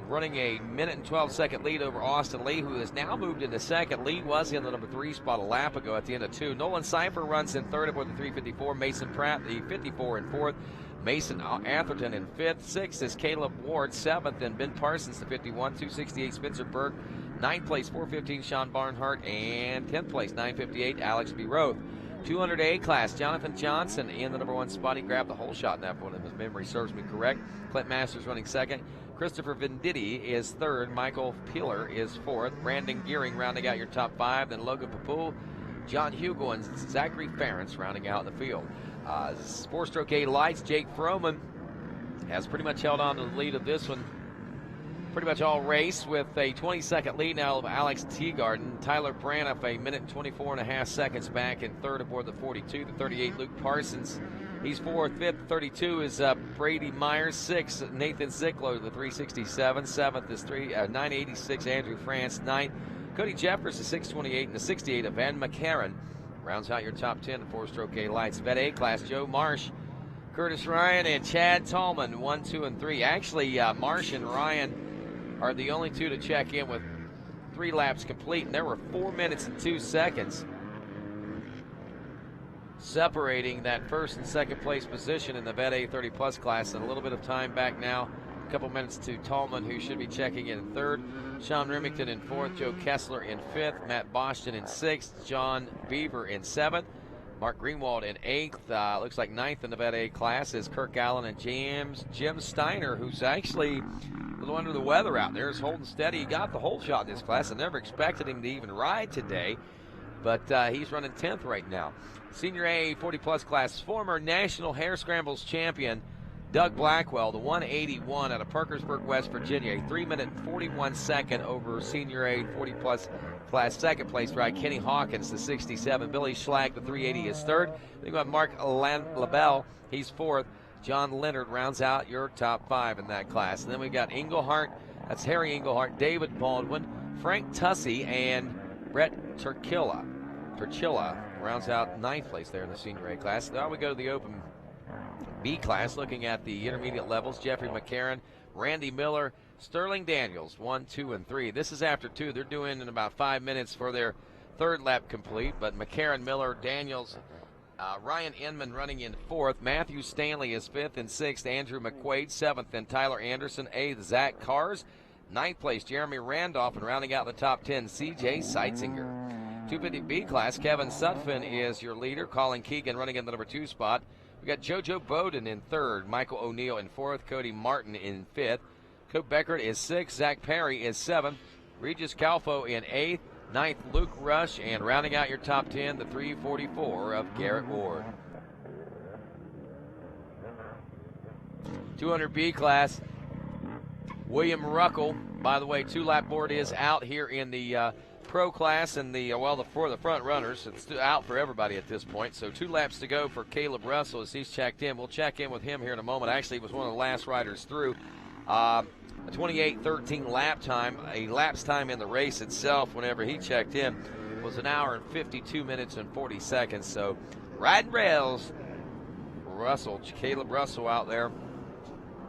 M: running a 1 minute and 12-second lead over Austin Lee, who has now moved into second. Lee was in the number 3 spot a lap ago at the end of 2. Nolan Cipher runs in third aboard the 354. Mason Pratt, the 54, in fourth. Mason Atherton in 5th. 6th is Caleb Ward, 7th, and Ben Parsons, the 51. 268, Spencer Burke. 9th place, 415, Sean Barnhart. And 10th place, 958, Alex B. Roth. 200A class, Jonathan Johnson in the number 1 spot. He grabbed the whole shot in that one, if his memory serves me correct. Clint Masters running 2nd. Christopher Venditti is 3rd. Michael Peeler is 4th. Brandon Gearing rounding out your top 5. Then Logan Papul, John Hugo, and Zachary Ferentz rounding out the field. 4-stroke A lights, Jake Froman has pretty much held on to the lead of this one pretty much all race, with a 20-second lead now of Alex Teagarden. Tyler Braniff, a 1 minute and 24.5 seconds back in third aboard the 42. The 38, Luke Parsons, he's 4th. 5th, 32 is Brady Myers. 6th, Nathan Zickler, the 367. 7th is 986, Andrew France. 9th, Cody Jeffers, the 628, and the 68 of Van McCarran rounds out your top 10 in 4-stroke A lights. Vet A class, Joe Marsh, Curtis Ryan, and Chad Tallman, 1, 2, and 3. Actually, Marsh and Ryan are the only 2 to check in with 3 laps complete, and there were 4 minutes and 2 seconds separating that 1st and 2nd place position in the Vet A 30-plus class. And a little bit of time back now, a couple minutes to Tallman, who should be checking in 3rd. Sean Remington in 4th, Joe Kessler in 5th, Matt Boston in 6th, John Beaver in 7th, Mark Greenwald in 8th. Looks like 9th in the Vet A class is Kirk Allen and Jim Steiner, who's actually a little under the weather out there, is holding steady. He got the whole shot in this class. I never expected him to even ride today, but he's running 10th right now. Senior A 40-plus class, former National Hare Scrambles champion Doug Blackwell, the 181 out of Parkersburg, West Virginia, a 3 minute and 41 second over Senior A 40-plus class 2nd place ride. Kenny Hawkins, the 67. Billy Schlag, the 380, is 3rd. Then you got Mark LaBelle, he's 4th. John Leonard rounds out your top 5 in that class. And then we got Englehart, that's Harry Englehart, David Baldwin, Frank Tussey, and Brett Turchilla rounds out 9th place there in the Senior A class. Now we go to the Open B class, looking at the intermediate levels. Jeffrey McCarron, Randy Miller, Sterling Daniels, 1, 2, and 3. This is after 2. They're doing in about 5 minutes for their 3rd lap complete. But McCarron, Miller, Daniels, Ryan Inman running in 4th. Matthew Stanley is 5th and 6th. Andrew McQuaid, 7th. And Tyler Anderson, 8th. Zach Cars, 9th place. Jeremy Randolph, and rounding out the top 10, C.J. Seitzinger. 250B class, Kevin Sutphin is your leader. Colin Keegan running in the number 2 spot. We got JoJo Bowden in 3rd. Michael O'Neill in 4th. Cody Martin in 5th. Cope Beckert is 6th. Zach Perry is 7th. Regis Calfo in 8th. 9th, Luke Rush. And rounding out your top 10, the 344 of Garrett Ward. 200B class, William Ruckle, by the way, 2-lap board is out here in the pro class and for the front runners. It's out for everybody at this point. So 2 laps to go for Caleb Russell as he's checked in. We'll check in with him here in a moment. Actually, he was one of the last riders through. A 28:13 lap time. A lapse time in the race itself whenever he checked in was 1 hour and 52 minutes and 40 seconds. So riding rails, Caleb Russell out there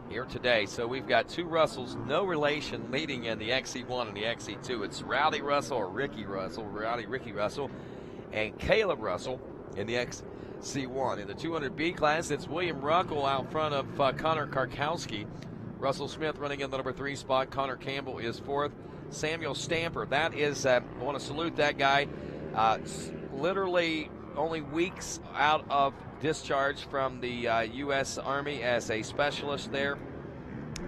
M: here today. So we've got 2 Russells, no relation, leading in the XC1 and the XC2. It's Rowdy Russell or Ricky Russell, and Caleb Russell in the XC1. In the 200B class, it's William Ruckle out front of Connor Karkowski. Russell Smith running in the number 3 spot. Connor Campbell is 4th. Samuel Stamper, that is, I want to salute that guy. Literally only weeks out of discharge from the U.S. Army as a specialist there,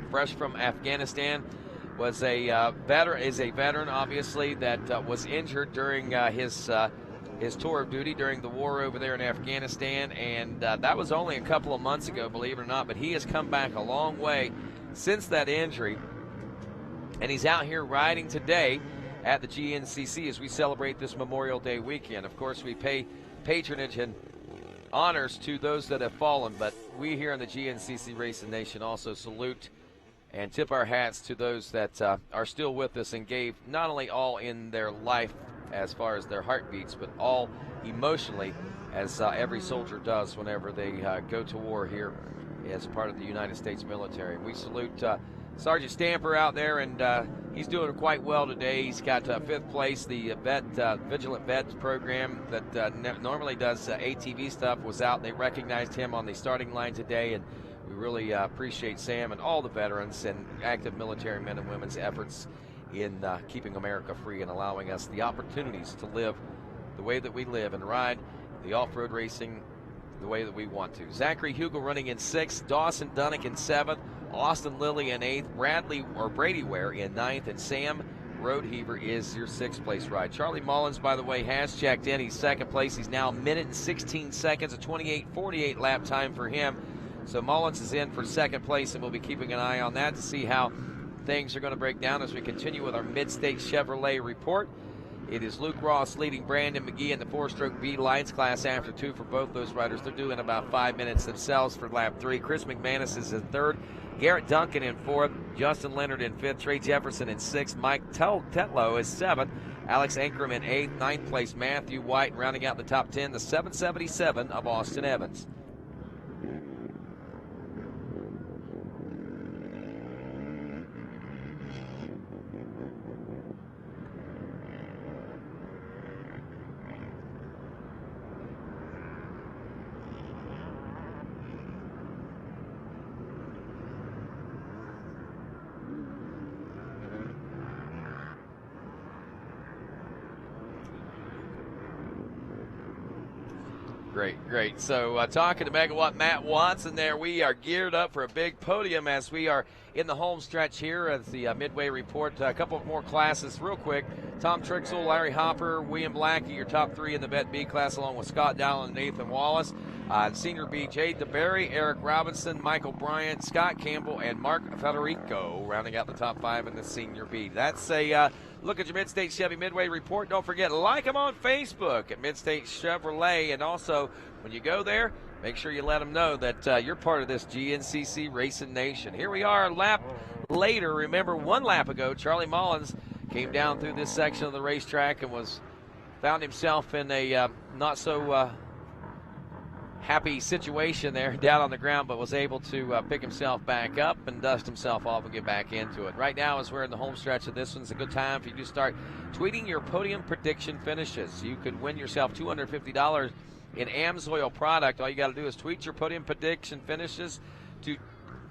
M: fresh from Afghanistan. Is a veteran, obviously, that was injured during his tour of duty during the war over there in Afghanistan, and that was only a couple of months ago, believe it or not. But he has come back a long way since that injury, and he's out here riding today at the GNCC as we celebrate this Memorial Day weekend. Of course, we pay patronage and honors to those that have fallen, but we here in the GNCC Racing Nation also salute and tip our hats to those that are still with us and gave not only all in their life as far as their heartbeats, but all emotionally, as every soldier does whenever they go to war here as part of the United States military. We salute Sergeant Stamper out there, and he's doing quite well today. He's got 5th place. The Vigilant Vets program that normally does ATV stuff was out. They recognized him on the starting line today, and we really appreciate Sam and all the veterans and active military men and women's efforts in keeping America free and allowing us the opportunities to live the way that we live and ride the off-road racing the way that we want to. Zachary Hugel running in 6th, Dawson Dunnick in 7th, Austin Lilly in 8th, Brady Ware in 9th, and Sam Roadheaver is your 6th place ride. Charlie Mullins, by the way, has checked in. He's 2nd place. He's now 1 minute and 16 seconds, a 28:48 lap time for him. So Mullins is in for 2nd place, and we'll be keeping an eye on that to see how things are going to break down as we continue with our Mid-State Chevrolet report. It is Luke Ross leading Brandon McGee in the 4-stroke B Lights class after 2 for both those riders. They're doing about 5 minutes themselves for lap 3. Chris McManus is in 3rd. Garrett Duncan in 4th. Justin Leonard in 5th. Trey Jefferson in 6th. Mike Tetlow is 7th. Alex Ankrum in 8th. 9th place Matthew White, rounding out the top 10, the 777 of Austin Evans. Great. So talking to Megawatt Matt Watson there, we are geared up for a big podium as we are in the home stretch here as the Midway Report. A couple of more classes real quick. Tom Trixel, Larry Hopper, William Blackie, your top 3 in the Vet B class, along with Scott Dowell and Nathan Wallace. Senior B, Jade DeBerry, Eric Robinson, Michael Bryant, Scott Campbell, and Mark Federico, rounding out the top 5 in the Senior B. That's a look at your Mid-State Chevy Midway Report. Don't forget, like them on Facebook at Mid-State Chevrolet, and also when you go there, make sure you let them know that you're part of this GNCC Racing Nation. Here we are a lap later. Remember, 1 lap ago, Charlie Mullins came down through this section of the racetrack and found himself in a not so happy situation there down on the ground, but was able to pick himself back up and dust himself off and get back into it. Right now, as we're in the home stretch of this one's a good time for you to start tweeting your podium prediction finishes. You could win yourself $250 in AMSOIL product. All you got to do is tweet your podium prediction finishes to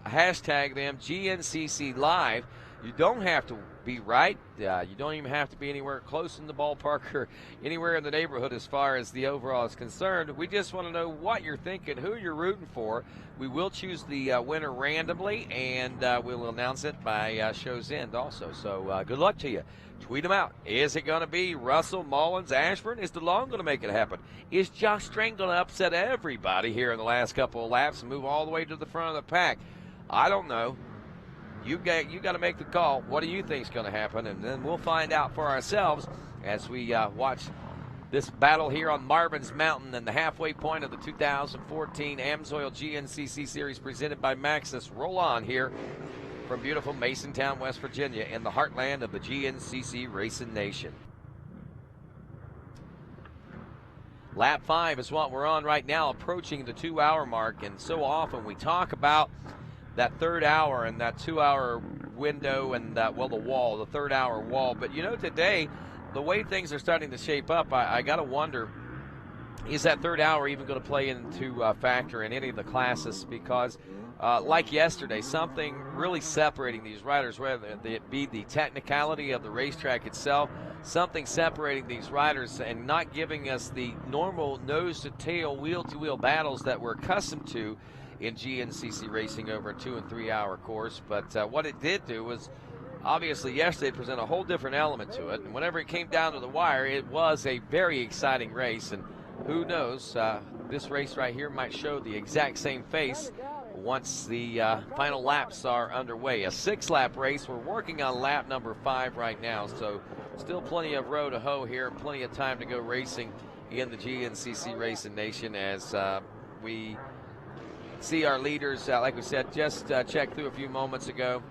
M: hashtag them GNCC Live. You don't have to be right. You don't even have to be anywhere close in the ballpark or anywhere in the neighborhood as far as the overall is concerned. We just want to know what you're thinking, who you're rooting for. We will choose the winner randomly, and we'll announce it by show's end also. So good luck to you. Tweet them out. Is it going to be Russell, Mullins, Ashburn? Is DeLong going to make it happen? Is Josh Strang going to upset everybody here in the last couple of laps and move all the way to the front of the pack? I don't know. You got to make the call. What do you think is going to happen? And then we'll find out for ourselves as we watch this battle here on Marvin's Mountain and the halfway point of the 2014 AMSOIL GNCC Series presented by Maxxis. Roll on here from beautiful Masontown, West Virginia, in the heartland of the GNCC Racing Nation. Lap 5 is what we're on right now, approaching the 2-hour mark, and so often we talk about that third hour and that 2-hour window and that, well, the wall, the third-hour wall. But, you know, today, the way things are starting to shape up, I got to wonder, is that third hour even going to play into factor in any of the classes? Because, like yesterday, something really separating these riders, whether it be the technicality of the racetrack itself, something separating these riders and not giving us the normal nose-to-tail, wheel-to-wheel battles that we're accustomed to in GNCC racing over a 2- and 3-hour course. But what it did do was, obviously, yesterday present a whole different element to it. And whenever it came down to the wire, it was a very exciting race. And who knows, this race right here might show the exact same face once the final laps are underway. A 6-lap race. We're working on lap number 5 right now. So still plenty of row to hoe here, plenty of time to go racing in the GNCC Racing Nation as we see our leaders, like we said, just checked through a few moments ago.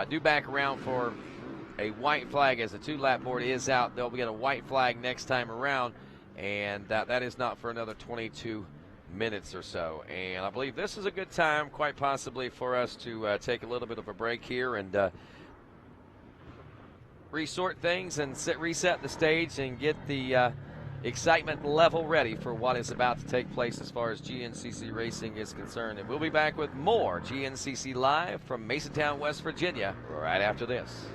M: Do back around for a white flag as the 2-lap board is out. They'll get a white flag next time around, and that is not for another 22 minutes or so. And I believe this is a good time, quite possibly, for us to take a little bit of a break here and resort things and reset the stage and get the excitement level ready for what is about to take place as far as GNCC racing is concerned. And we'll be back with more GNCC Live from Masontown, West Virginia, right after this.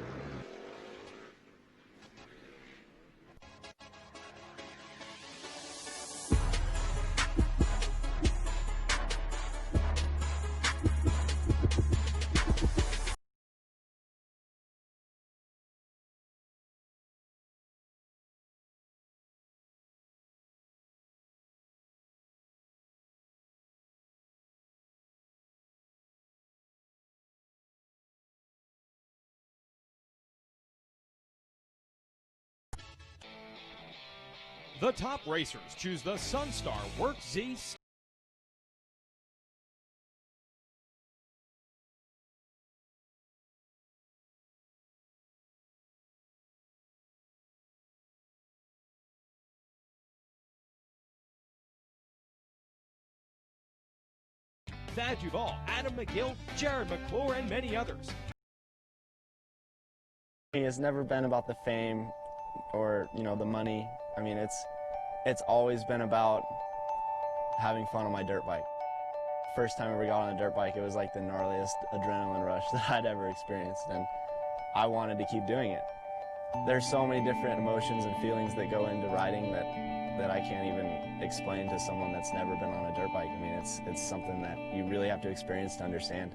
D: The top racers choose the Sunstar Work Z. Thad Duvall, Adam McGill, Jared McClure, and many others.
K: It's never been about the fame or, you know, the money. I mean, it's always been about having fun on my dirt bike. First time I ever got on a dirt bike, it was like the gnarliest adrenaline rush that I'd ever experienced, and I wanted to keep doing it. There's so many different emotions and feelings that go into riding that I can't even explain to someone that's never been on a dirt bike. I mean, it's something that you really have to experience to understand.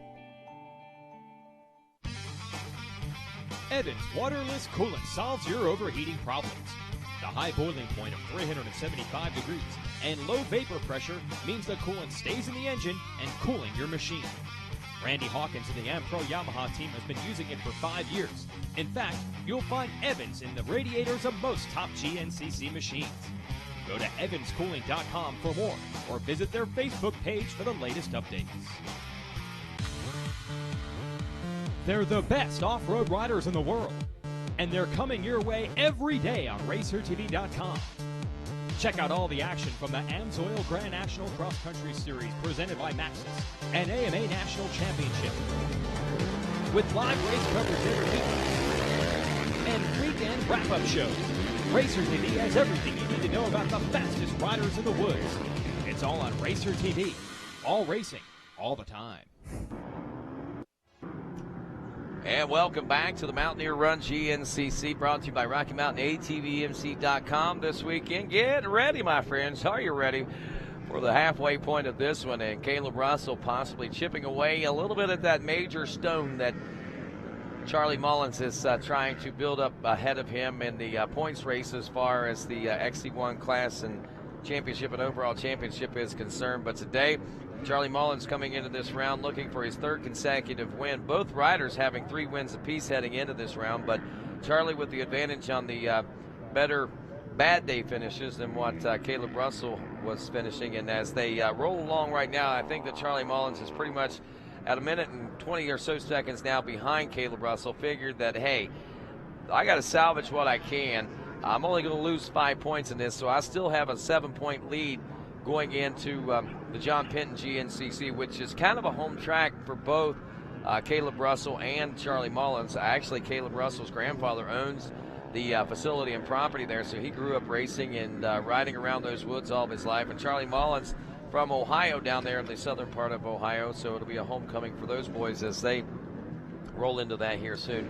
D: Evans waterless coolant solves your overheating problems. The high boiling point of 375 degrees and low vapor pressure means the coolant stays in the engine and cooling your machine. Randy Hawkins and the AmPro Yamaha team has been using it for 5 years. In fact, you'll find Evans in the radiators of most top GNCC machines. Go to evanscooling.com for more or visit their Facebook page for the latest updates. They're the best off-road riders in the world, and they're coming your way every day on RacerTV.com. Check out all the action from the AMSOIL Grand National Cross Country Series presented by Maxxis and AMA National Championship. With live race coverage every week and weekend wrap-up shows, RacerTV has everything you need to know about the fastest riders in the woods. It's all on RacerTV. All racing, all the time.
M: And welcome back to the Mountaineer Run GNCC, brought to you by RockyMountain.ATVMC.com this weekend. Get ready, my friends. Are you ready for the halfway point of this one? And Caleb Russell possibly chipping away a little bit at that major stone that Charlie Mullins is trying to build up ahead of him in the points race as far as the XC1 class and championship and overall championship is concerned. But today, Charlie Mullins coming into this round looking for his third consecutive win. Both riders having 3 wins apiece heading into this round, but Charlie with the advantage on the better bad day finishes than what Caleb Russell was finishing. And as they roll along right now, I think that Charlie Mullins is pretty much at a minute and 20 or so seconds now behind Caleb Russell. Figured that, hey, I got to salvage what I can. I'm only going to lose 5 points in this, so I still have a 7-point lead going into the John Penton GNCC, which is kind of a home track for both Caleb Russell and Charlie Mullins. Actually, Caleb Russell's grandfather owns the facility and property there, so he grew up racing and riding around those woods all of his life. And Charlie Mullins from Ohio, down there in the southern part of Ohio, so it'll be a homecoming for those boys as they roll into that here soon.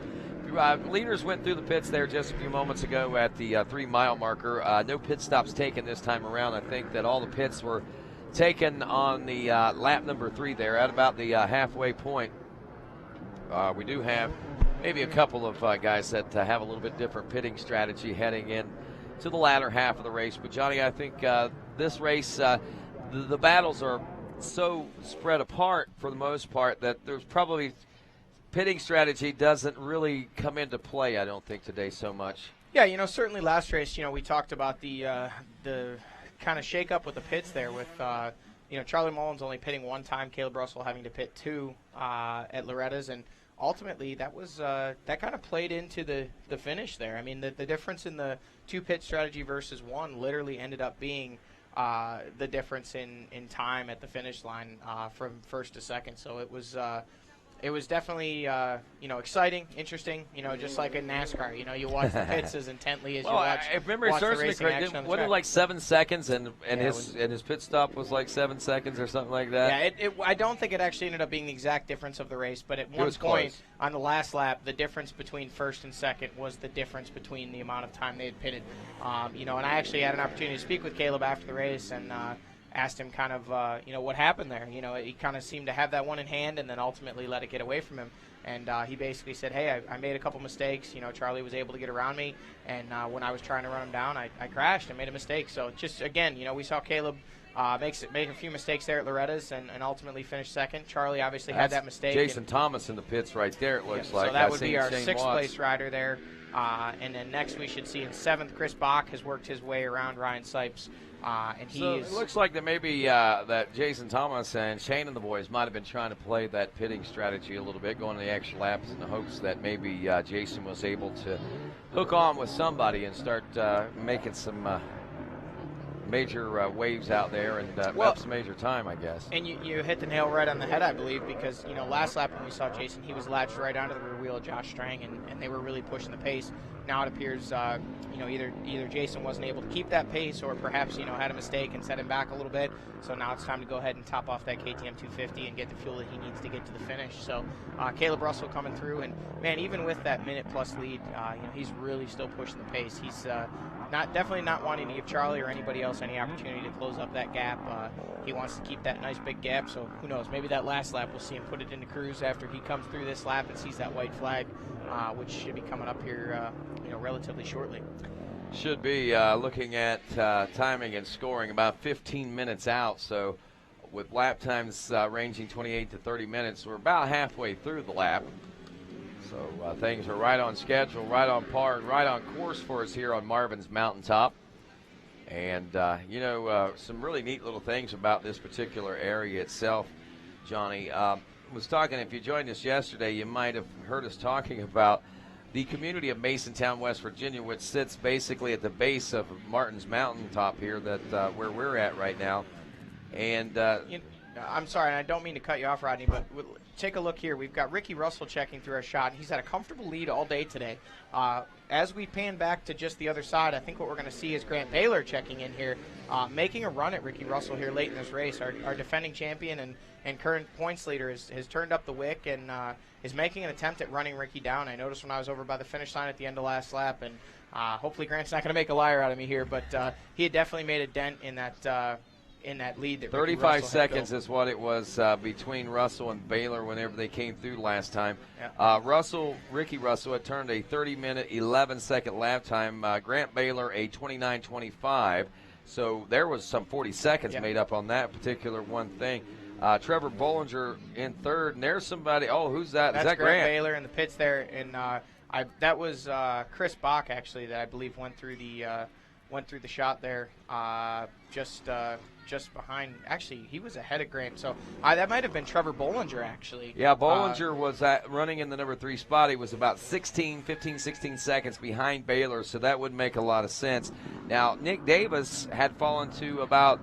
M: Leaders went through the pits there just a few moments ago at the 3-mile marker. No pit stops taken this time around. I think that all the pits were taken on the lap number 3 there at about the halfway point. We do have maybe a couple of guys that have a little bit different pitting strategy heading in to the latter half of the race. But, Johnny, I think this race, the battles are so spread apart for the most part that there's probably – pitting strategy doesn't really come into play, I don't think, today so much.
F: Yeah, certainly last race, we talked about the kind of shake-up with the pits there with, Charlie Mullins only pitting 1 time, Caleb Russell having to pit 2 at Loretta's, and ultimately that was that kind of played into the finish there. I mean, the difference in the 2 pit strategy versus 1 literally ended up being the difference in time at the finish line from first to second, so it was definitely, exciting, interesting, just like in NASCAR. You watch the pits as intently as you watch the racing action on the track.
M: Wasn't it like 7 seconds, and his pit stop was like 7 seconds or something like that?
F: Yeah, I don't think it actually ended up being the exact difference of the race, but at one point on the last lap, the difference between first and second was the difference between the amount of time they had pitted. And I actually had an opportunity to speak with Caleb after the race, and asked him kind of, what happened there. He kind of seemed to have that one in hand and then ultimately let it get away from him. And he basically said, hey, I made a couple mistakes. Charlie was able to get around me. And when I was trying to run him down, I crashed and made a mistake. So just, again, we saw Caleb make a few mistakes there at Loretta's and ultimately finish second. Charlie obviously had that mistake.
M: Jason Thomas in the pits right there, it looks like.
F: So that would be our 6th-place rider there. And then next we should see in 7th, Chris Bach has worked his way around Ryan Sipes.
M: So it looks like that maybe that Jason Thomas and Shane and the boys might have been trying to play that pitting strategy a little bit, going to the extra laps in the hopes that maybe Jason was able to hook on with somebody and start making some major waves out there and up some major time, I guess.
F: And you hit the nail right on the head, I believe, because last lap when we saw Jason, he was latched right onto the rear wheel of Josh Strang, and they were really pushing the pace. Now it appears, either Jason wasn't able to keep that pace or perhaps, had a mistake and set him back a little bit. So now it's time to go ahead and top off that KTM 250 and get the fuel that he needs to get to the finish. So Caleb Russell coming through, and, man, even with that minute-plus lead, he's really still pushing the pace. He's definitely not wanting to give Charlie or anybody else any opportunity to close up that gap. He wants to keep that nice big gap, so who knows, maybe that last lap we'll see him put it into cruise after he comes through this lap and sees that white flag, which should be coming up here relatively shortly.
M: Should be looking at timing and scoring about 15 minutes out, so with lap times ranging 28 to 30 minutes, we're about halfway through the lap. So things are right on schedule, right on par, and right on course for us here on Marvin's Mountaintop. And, some really neat little things about this particular area itself, Johnny. Was talking, if you joined us yesterday, you might have heard us talking about the community of Masontown, West Virginia, which sits basically at the base of Martin's Mountaintop here, that where we're at right now. And
F: I'm sorry, and I don't mean to cut you off, Rodney, but take a look here. We've got Ricky Russell checking through our shot, and he's had a comfortable lead all day today. As we pan back to just the other side, I think what we're going to see is Grant Baylor checking in here, making a run at Ricky Russell here late in this race. Our defending champion and current points leader has turned up the wick and is making an attempt at running Ricky down. I noticed when I was over by the finish line at the end of last lap, and hopefully Grant's not going to make a liar out of me here, but he had definitely made a dent in that lead. That
M: 35 seconds is what it was between Russell and Baylor whenever they came through last time.
F: Yeah.
M: Ricky Russell had turned a 30-minute, 11-second lap time. Grant Baylor a 29:25. So there was some 40 seconds made up on that particular one thing. Trevor Bollinger in third, and there's somebody. Oh, who's that?
F: That's
M: Is that
F: Grant
M: Grant
F: Baylor in the pits there, and that was Chris Bach actually that I believe went through the shot there, just behind. Actually, he was ahead of Grant, so that might have been Trevor Bollinger actually.
M: Yeah, Bollinger was running in the number 3 spot. He was about 15, 16 seconds behind Baylor, so that would make a lot of sense. Now, Nick Davis had fallen to about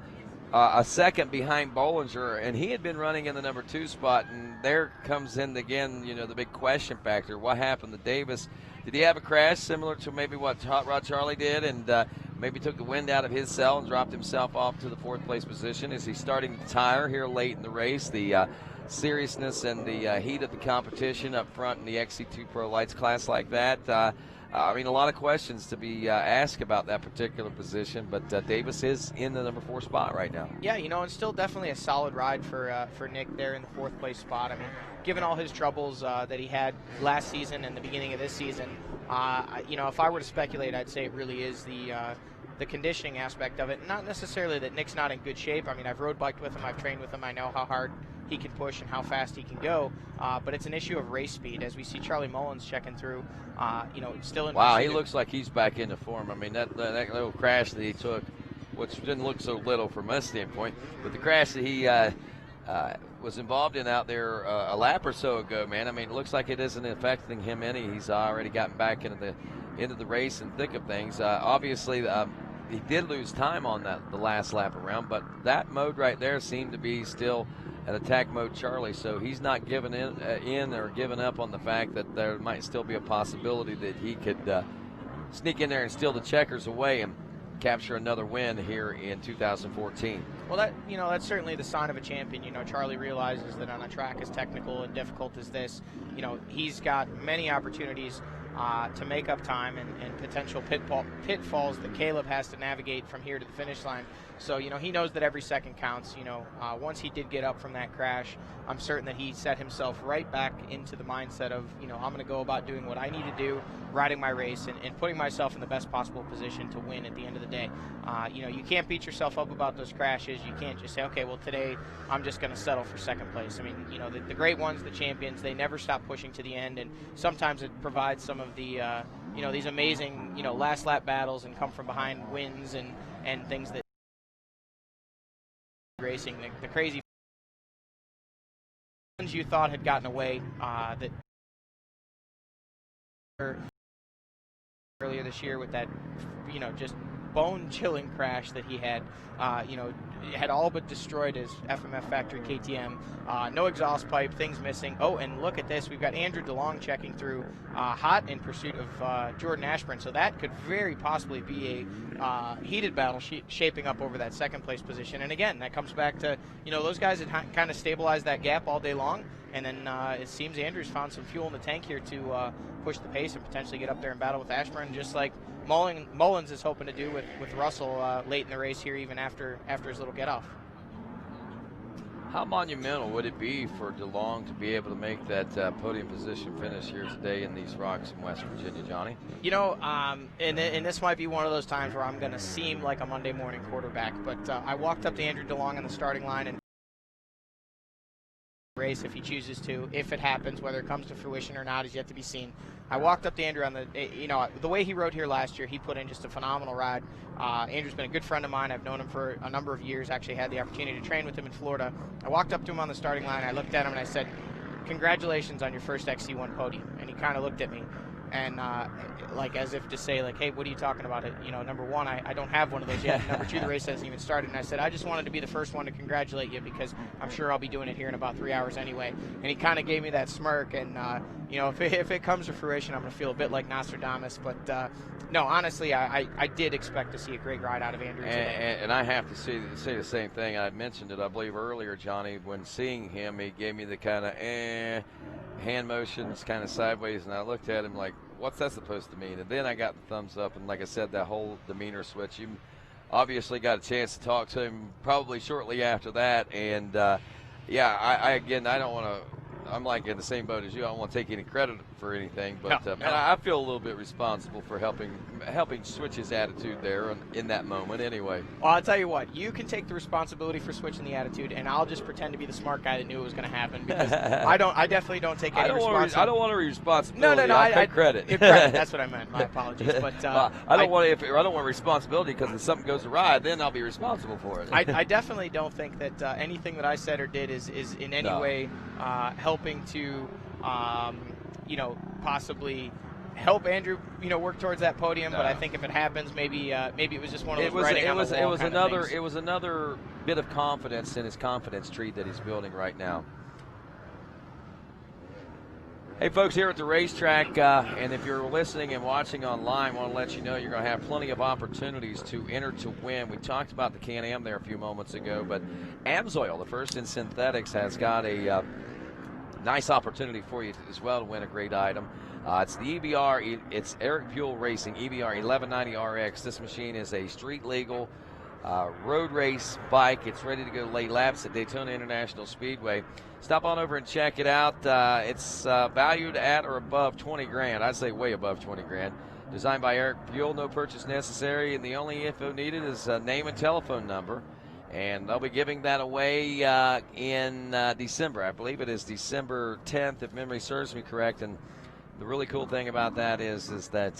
M: a second behind Bollinger, and he had been running in the number 2 spot, and there comes in again, the big question factor. What happened to Davis? Did he have a crash similar to maybe what Hot Rod Charlie did, and maybe took the wind out of his sail and dropped himself off to the 4th place position? Is he starting to tire here late in the race? The seriousness and the heat of the competition up front in the XC2 Pro Lights class like that. A lot of questions to be asked about that particular position, but Davis is in the number 4 spot right now.
F: Yeah, and still definitely a solid ride for Nick there in the 4th place spot. I mean, given all his troubles that he had last season and the beginning of this season, if I were to speculate, I'd say it really is the conditioning aspect of it. Not necessarily that Nick's not in good shape. I mean, I've road biked with him, I've trained with him, I know how hard he can push and how fast he can go, but it's an issue of race speed. As we see Charlie Mullins checking through, still in.
M: Wow, he looks like he's back into form. I mean, that little crash that he took, which didn't look so little from my standpoint, but the crash that he was involved in out there a lap or so ago, man. I mean, it looks like it isn't affecting him any. He's already gotten back into the race and thick of things. Obviously, he did lose time on the last lap around, but that mode right there seemed to be still an attack mode Charlie, so he's not giving in or giving up on the fact that there might still be a possibility that he could sneak in there and steal the checkers away and capture another win here in 2014.
F: Well, that's certainly the sign of a champion. Charlie realizes that on a track as technical and difficult as this, he's got many opportunities to make up time and potential pitfalls that Caleb has to navigate from here to the finish line. So, he knows that every second counts. Once he did get up from that crash, I'm certain that he set himself right back into the mindset of, I'm going to go about doing what I need to do, riding my race, and putting myself in the best possible position to win at the end of the day. You can't beat yourself up about those crashes. You can't just say, okay, well, today I'm just going to settle for second place. I mean, the great ones, the champions, they never stop pushing to the end, and sometimes it provides some of the, these amazing, last lap battles and come from behind wins and things that racing, the crazy ones you thought had gotten away that earlier this year with that, just bone-chilling crash that he had, had all but destroyed his FMF factory KTM. No exhaust pipe, things missing. Oh, and look at this. We've got Andrew DeLong checking through hot in pursuit of Jordan Ashburn. So that could very possibly be a heated battle shaping up over that second place position. And again, that comes back to, those guys had kind of stabilized that gap all day long. And then it seems Andrew's found some fuel in the tank here to push the pace and potentially get up there and battle with Ashburn, just like Mullins is hoping to do with Russell late in the race here, even after his little get off.
M: How monumental would it be for DeLong to be able to make that podium position finish here today in these rocks in West Virginia, Johnny?
F: And this might be one of those times where I'm going to seem like a Monday morning quarterback, but I walked up to Andrew DeLong on the starting line and race if he chooses to. If it happens, whether it comes to fruition or not is yet to be seen. I walked up to Andrew on the way he rode here last year, he put in just a phenomenal ride. Andrew's been a good friend of mine. I've known him for a number of years, actually had the opportunity to train with him in Florida. I walked up to him on the starting line, I looked at him and I said, congratulations on your first XC1 podium. And he kind of looked at me and like as if to say, like, hey, what are you talking about? Number one, I don't have one of those yet. Number two, the race hasn't even started. And I said, I just wanted to be the first one to congratulate you because I'm sure I'll be doing it here in about 3 hours anyway. And he kind of gave me that smirk. And, if it comes to fruition, I'm going to feel a bit like Nostradamus. But, no, honestly, I did expect to see a great ride out of Andrew today.
M: And I have to say the same thing. I mentioned it, I believe, earlier, Johnny. When seeing him, he gave me the kind of hand motions kind of sideways, and I looked at him like, what's that supposed to mean? And then I got the thumbs up, and like I said, that whole demeanor switch. You obviously got a chance to talk to him probably shortly after that, and I don't want to I'm like in the same boat as you. I don't want to take any credit for anything, but
F: No.
M: and I feel a little bit responsible for helping switch his attitude there in that moment. Anyway,
F: Well, I'll tell you what. You can take the responsibility for switching the attitude, and I'll just pretend to be the smart guy that knew it was going to happen because I definitely don't take any responsibility.
M: I don't want a responsibility.
F: No.
M: I take credit.
F: Credit. That's what I meant. My apologies. But
M: I don't want responsibility because if something goes awry, then I'll be responsible for it.
F: I definitely don't think that anything that I said or did is in any way helping to, possibly help Andrew, work towards that podium.
M: No.
F: But I think if it happens, maybe it was just one of those
M: It was another bit of confidence in his confidence tree that he's building right now. Hey, folks, here at the racetrack, and if you're listening and watching online, I want to let you know you're going to have plenty of opportunities to enter to win. We talked about the Can-Am there a few moments ago, but AMSOIL, the first in synthetics, has got a nice opportunity for you as well to win a great item. It's the EBR, it's Eric Buell Racing, EBR 1190RX. This machine is a street-legal road race bike. It's ready to go lay laps at Daytona International Speedway. Stop on over and check it out. It's valued at or above 20 grand. I'd say way above 20 grand. Designed by Eric Buell, no purchase necessary, and the only info needed is a name and telephone number. And they'll be giving that away in December. I believe it is December 10th, if memory serves me correct. And the really cool thing about that is that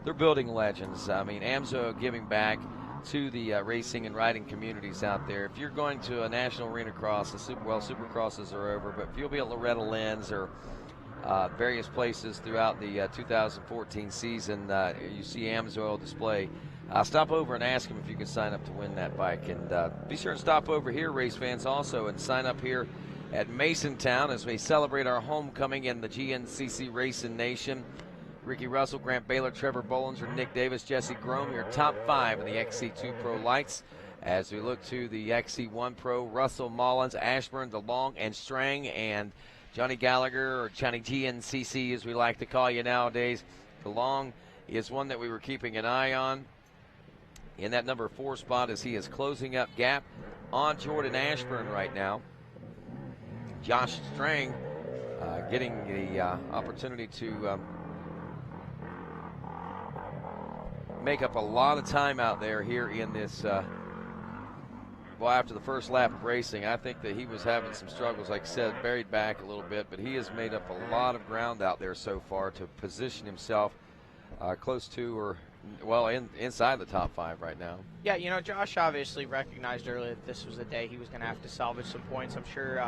M: they're building legends. I mean, AMSOIL giving back to the racing and riding communities out there. If you're going to a National Arena Cross, Supercrosses are over, but if you'll be at Loretta Lynn's or various places throughout the 2014 season, you see AMSOIL display, stop over and ask them if you can sign up to win that bike. And be sure to stop over here, race fans, also, and sign up here at Masontown as we celebrate our homecoming in the GNCC Racing Nation. Ricky Russell, Grant Baylor, Trevor Bollinger, Nick Davis, Jesse Grome, your top 5 in the XC2 Pro lights. As we look to the XC1 Pro, Russell, Mullins, Ashburn, DeLong, and Strang, and Johnny Gallagher, or Johnny GNCC as we like to call you nowadays. DeLong is one that we were keeping an eye on in that number 4 spot as he is closing up gap on Jordan Ashburn right now. Josh Strang getting the opportunity to make up a lot of time out there here in this, after the first lap of racing. I think that he was having some struggles, like I said, buried back a little bit, but he has made up a lot of ground out there so far to position himself close to or, inside the top 5 right now.
F: Yeah, Josh obviously recognized earlier that this was the day he was going to have to salvage some points. I'm sure,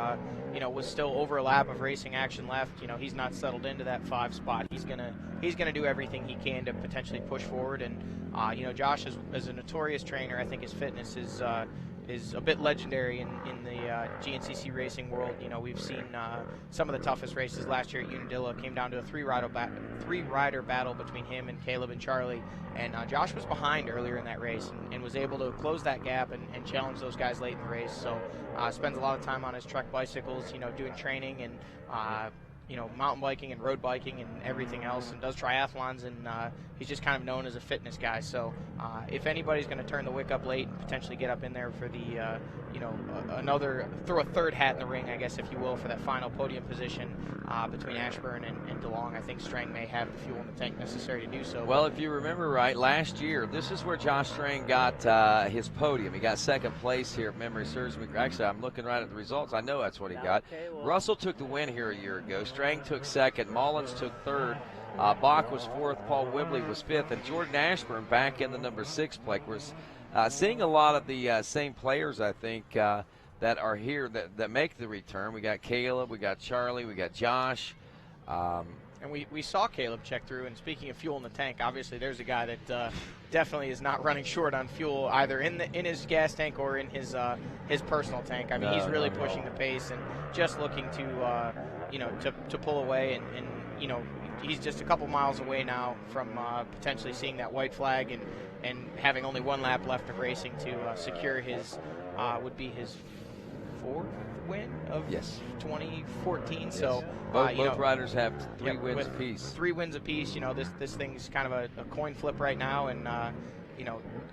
F: with still over a lap of racing action left, he's not settled into that 5 spot. He's gonna do everything he can to potentially push forward. And Josh is a notorious trainer. I think his fitness is a bit legendary in the GNCC racing world. We've seen some of the toughest races last year at Unadilla. Came down to a three-rider battle between him and Caleb and Charlie. And Josh was behind earlier in that race and was able to close that gap and challenge those guys late in the race. So spends a lot of time on his Trek bicycles, doing training and mountain biking and road biking and everything else, and does triathlons, and he's just kind of known as a fitness guy. So if anybody's going to turn the wick up late and potentially get up in there for the, throw a third hat in the ring, I guess, if you will, for that final podium position between Ashburn and DeLong, I think Strang may have the fuel in the tank necessary to do so.
M: Well, if you remember right, last year, this is where Josh Strang got his podium. He got 2nd place here, if memory serves me. Actually, I'm looking right at the results. I know that's what he got. Russell took the win here a year ago. Strang took 2nd. Mullins took 3rd. Bach was 4th. Paul Whibley was 5th. And Jordan Ashburn back in the number 6 place. We're seeing a lot of the same players, I think, that are here that make the return. We got Caleb, we got Charlie, we got Josh.
F: And we saw Caleb check through, and speaking of fuel in the tank, obviously there's a guy that definitely is not running short on fuel, either in his gas tank or in his personal tank. I mean, he's really pushing the pace and just looking to pull away, and he's just a couple miles away now from potentially seeing that white flag and having only 1 lap left of racing to secure his would be his 4th win of 2014. Yes. So
M: both riders have 3 wins apiece.
F: 3 wins apiece. This thing's kind of a coin flip right now, and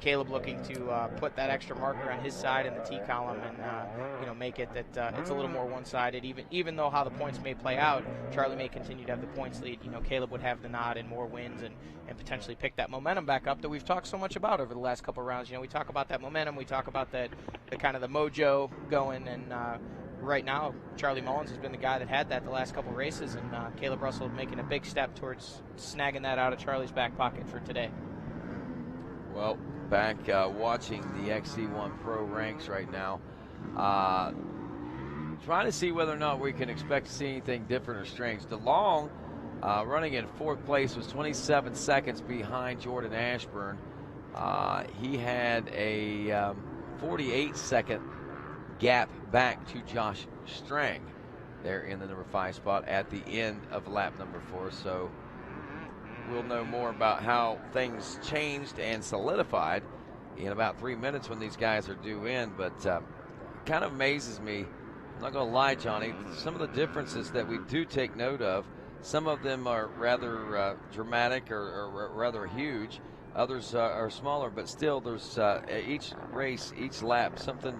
F: Caleb looking to put that extra marker on his side in the T column and make it that it's a little more one-sided. Even though how the points may play out, Charlie may continue to have the points lead. Caleb would have the nod and more wins and potentially pick that momentum back up that we've talked so much about over the last couple of rounds. We talk about that momentum, we talk about the kind of the mojo going, and right now Charlie Mullins has been the guy that had that the last couple of races, and Caleb Russell making a big step towards snagging that out of Charlie's back pocket for today.
M: Well, back watching the XC1 Pro ranks right now, trying to see whether or not we can expect to see anything different or strange. DeLong, running in 4th place, was 27 seconds behind Jordan Ashburn. He had a 48-second gap back to Josh Strang there in the number 5 spot at the end of lap number 4. So we'll know more about how things changed and solidified in about 3 minutes when these guys are due in. But kind of amazes me, I'm not going to lie, Johnny, some of the differences that we do take note of. Some of them are rather dramatic or rather huge. Others are smaller, but still there's each race, each lap, something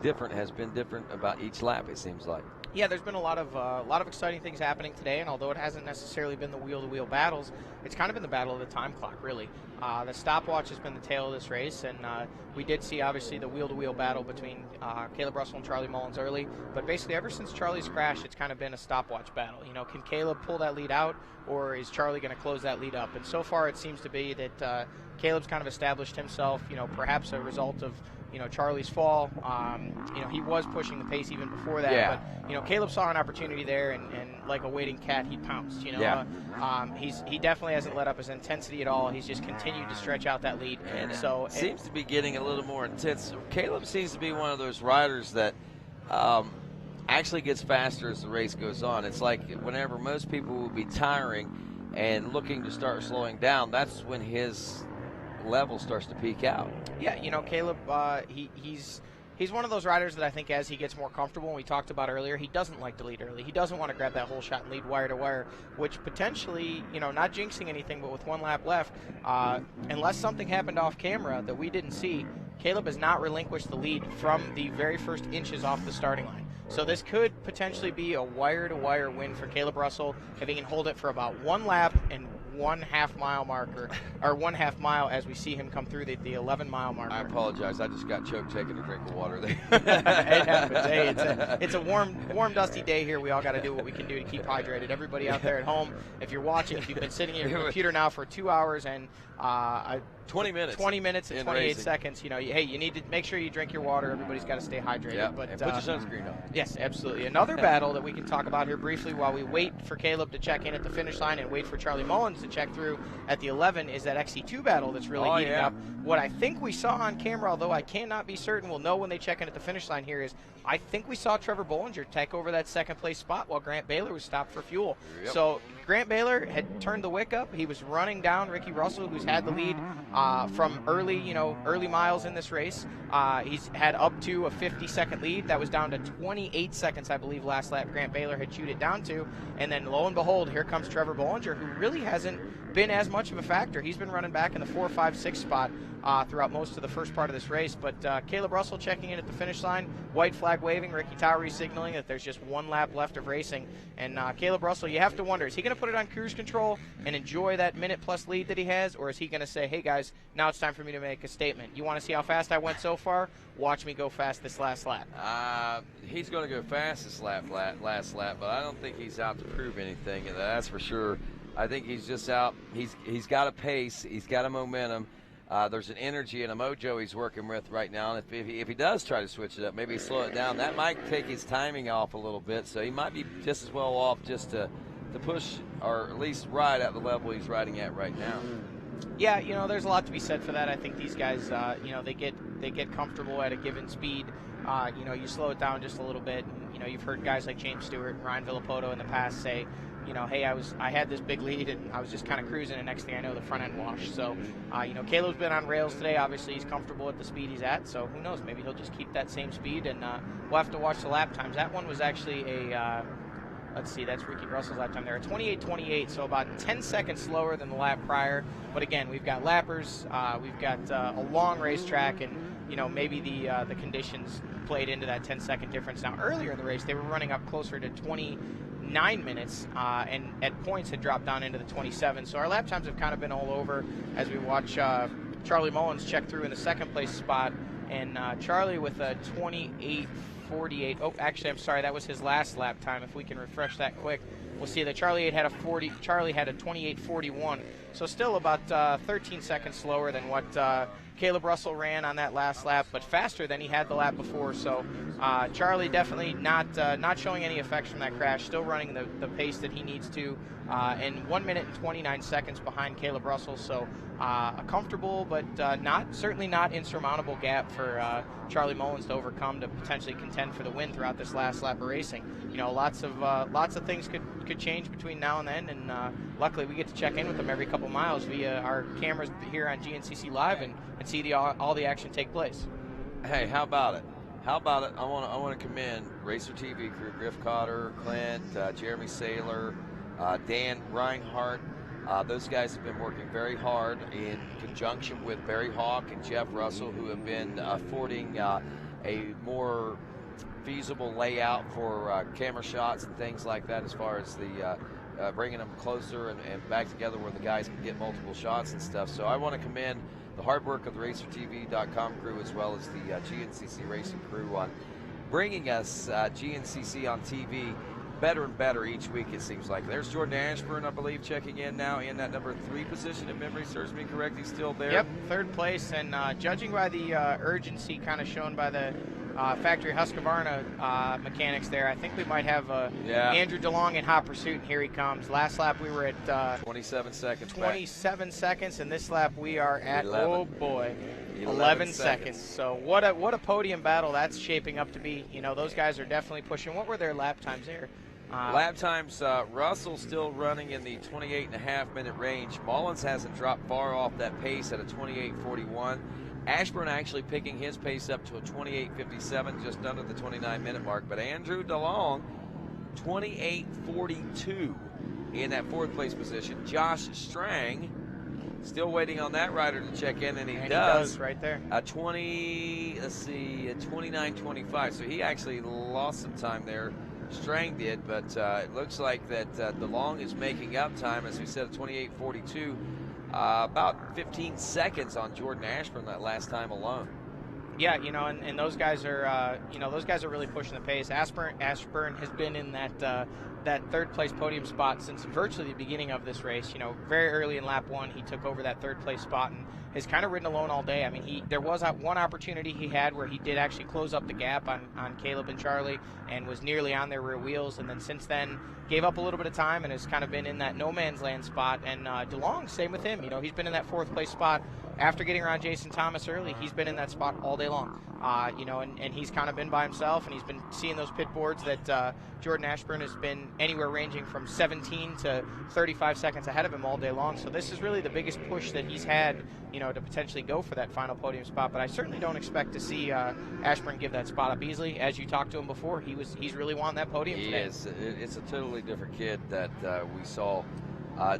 M: different has been different about each lap, it seems like.
F: Yeah, there's been a lot of exciting things happening today, and although it hasn't necessarily been the wheel-to-wheel battles, it's kind of been the battle of the time clock, really. The stopwatch has been the tail of this race, and we did see, obviously, the wheel-to-wheel battle between Caleb Russell and Charlie Mullins early, but basically ever since Charlie's crash, it's kind of been a stopwatch battle. Can Caleb pull that lead out, or is Charlie going to close that lead up? And so far it seems to be that Caleb's kind of established himself, perhaps a result of Charlie's fall. He was pushing the pace even before that,
M: yeah.
F: But Caleb saw an opportunity there, and like a waiting cat, he pounced.
M: Yeah.
F: He definitely hasn't let up his intensity at all. He's just continued to stretch out that lead,
M: and
F: so
M: seems to be getting a little more intense. Caleb seems to be one of those riders that actually gets faster as the race goes on. It's like whenever most people will be tiring and looking to start slowing down, that's when his level starts to peak out.
F: Yeah, Caleb, he's one of those riders that I think as he gets more comfortable, and we talked about earlier, he doesn't like to lead early. He doesn't want to grab that whole shot and lead wire to wire, which potentially, not jinxing anything, but with 1 lap left, unless something happened off camera that we didn't see, Caleb has not relinquished the lead from the very first inches off the starting line. So this could potentially be a wire-to-wire win for Caleb Russell if he can hold it for about 1 lap and 1/2 mile marker, or 1/2 mile as we see him come through the 11-mile marker.
M: I apologize. I just got choked taking a drink of water there.
F: It happens. Hey, it's a warm, dusty day here. We all got to do what we can do to keep hydrated. Everybody out there at home, if you're watching, if you've been sitting at your computer now for 2 hours and
M: 20 minutes.
F: 20 minutes and 28
M: racing.
F: seconds. Hey, you need to make sure you drink your water. Everybody's got to stay hydrated.
M: Yeah,
F: but
M: and put your sunscreen on.
F: Yes, absolutely. Another battle that we can talk about here briefly while we wait for Caleb to check in at the finish line and wait for Charlie Mullins to check through at the 11 is that XC2 battle that's really heating up. What I think we saw on camera, although I cannot be certain, we'll know when they check in at the finish line here, is I think we saw Trevor Bollinger take over that second place spot while Grant Baylor was stopped for fuel.
M: Yep.
F: So Grant Baylor had turned the wick up. He was running down Ricky Russell, who's had the lead from early miles in this race. He's had up to a 50-second lead. That was down to 28 seconds, I believe, last lap. Grant Baylor had chewed it down to. And then lo and behold, here comes Trevor Bollinger, who really hasn't been as much of a factor. He's been running back in the 4, 5, 6 spot throughout most of the first part of this race. But Caleb Russell checking in at the finish line, white flag waving, Ricky Towery signaling that there's just 1 lap left of racing. And Caleb Russell, you have to wonder, is he going to put it on cruise control and enjoy that minute-plus lead that he has, or is he going to say, hey, guys, now it's time for me to make a statement. You want to see how fast I went so far? Watch me go fast this last lap.
M: He's going to go fast this last lap, but I don't think he's out to prove anything, and that's for sure. I think he's just out. He's got a pace. He's got a momentum. There's an energy and a mojo he's working with right now. And if he does try to switch it up, maybe slow it down, that might take his timing off a little bit. So he might be just as well off just to push or at least ride at the level he's riding at right now.
F: Yeah, there's a lot to be said for that. I think these guys, they get comfortable at a given speed. You slow it down just a little bit. And, you've heard guys like James Stewart and Ryan Villapoto in the past say, hey, I had this big lead and I was just kind of cruising, and next thing I know, the front end washed. So, Caleb's been on rails today. Obviously, he's comfortable at the speed he's at. So who knows? Maybe he'll just keep that same speed, and we'll have to watch the lap times. That one was actually let's see, that's Ricky Russell's lap time there, 28:28, so about 10 seconds slower than the lap prior. But again, we've got lappers, we've got a long racetrack, and maybe the conditions played into that 10-second difference. Now, earlier in the race, they were running up closer to 29 minutes, and at points had dropped down into the 27. So our lap times have kind of been all over as we watch Charlie Mullins check through in the second place spot, and Charlie with a 28:48. Oh, actually, I'm sorry, that was his last lap time. If we can refresh that quick, we'll see that Charlie had a 28:41. So still about 13 seconds slower than what Caleb Russell ran on that last lap, but faster than he had the lap before. So Charlie definitely not showing any effects from that crash, still running the pace that he needs to, and 1 minute and 29 seconds behind Caleb Russell. So a comfortable, but certainly not insurmountable gap for Charlie Mullins to overcome to potentially contend for the win throughout this last lap of racing. Lots of things could change between now and then, and luckily we get to check in with them every couple miles via our cameras here on GNCC Live and see all the action take place.
M: Hey, how about it? I want to commend RacerTV crew, Griff Cotter, Clint, Jeremy Saylor, Dan Reinhardt. Those guys have been working very hard in conjunction with Barry Hawk and Jeff Russell, who have been affording a more feasible layout for camera shots and things like that, as far as the bringing them closer and back together where the guys can get multiple shots and stuff. So I want to commend the hard work of the RacerTV.com crew, as well as the GNCC Racing crew, on bringing us GNCC on TV better and better each week, it seems like. There's Jordan Ashburn, I believe, checking in now in that number 3 position, if memory serves me correct. He's still there.
F: Yep, 3rd place, and judging by the urgency kind of shown by the factory Husqvarna mechanics there, I think we might have Andrew DeLong in hot pursuit, and here he comes. Last lap we were at
M: 27 seconds.
F: 27 seconds, and this lap we are at
M: 11.
F: Oh boy, 11 seconds. So what a podium battle that's shaping up to be. Those guys are definitely pushing. What were their lap times there?
M: Lap times, Russell still running in the 28.5 minute range. Mullins hasn't dropped far off that pace at a 28:41. Ashburn actually picking his pace up to a 28:57, just under the 29-minute mark. But Andrew DeLong, 28:42 in that 4th place position. Josh Strang, still waiting on that rider to check in, and he does
F: right there.
M: 29:25. So he actually lost some time there. Strang did, but it looks like that DeLong is making up time, as we said, 28:42. About 15 seconds on Jordan Ashburn that last time alone.
F: Yeah, and those guys are, really pushing the pace. Ashburn has been in that 3rd place podium spot since virtually the beginning of this race. Very early in lap 1, he took over that 3rd place spot and has kind of ridden alone all day. I mean, there was one opportunity he had where he did actually close up the gap on Caleb and Charlie and was nearly on their rear wheels, and then since then gave up a little bit of time and has kind of been in that no man's land spot. And DeLong, same with him. He's been in that 4th place spot after getting around Jason Thomas early. He's been in that spot all day long. And he's kind of been by himself, and he's been seeing those pit boards that Jordan Ashburn has been anywhere ranging from 17 to 35 seconds ahead of him all day long. So this is really the biggest push that he's had, to potentially go for that final podium spot. But I certainly don't expect to see Ashburn give that spot up easily. As you talked to him before, he's really wanting that podium today.
M: Is. It's a totally different kid that we saw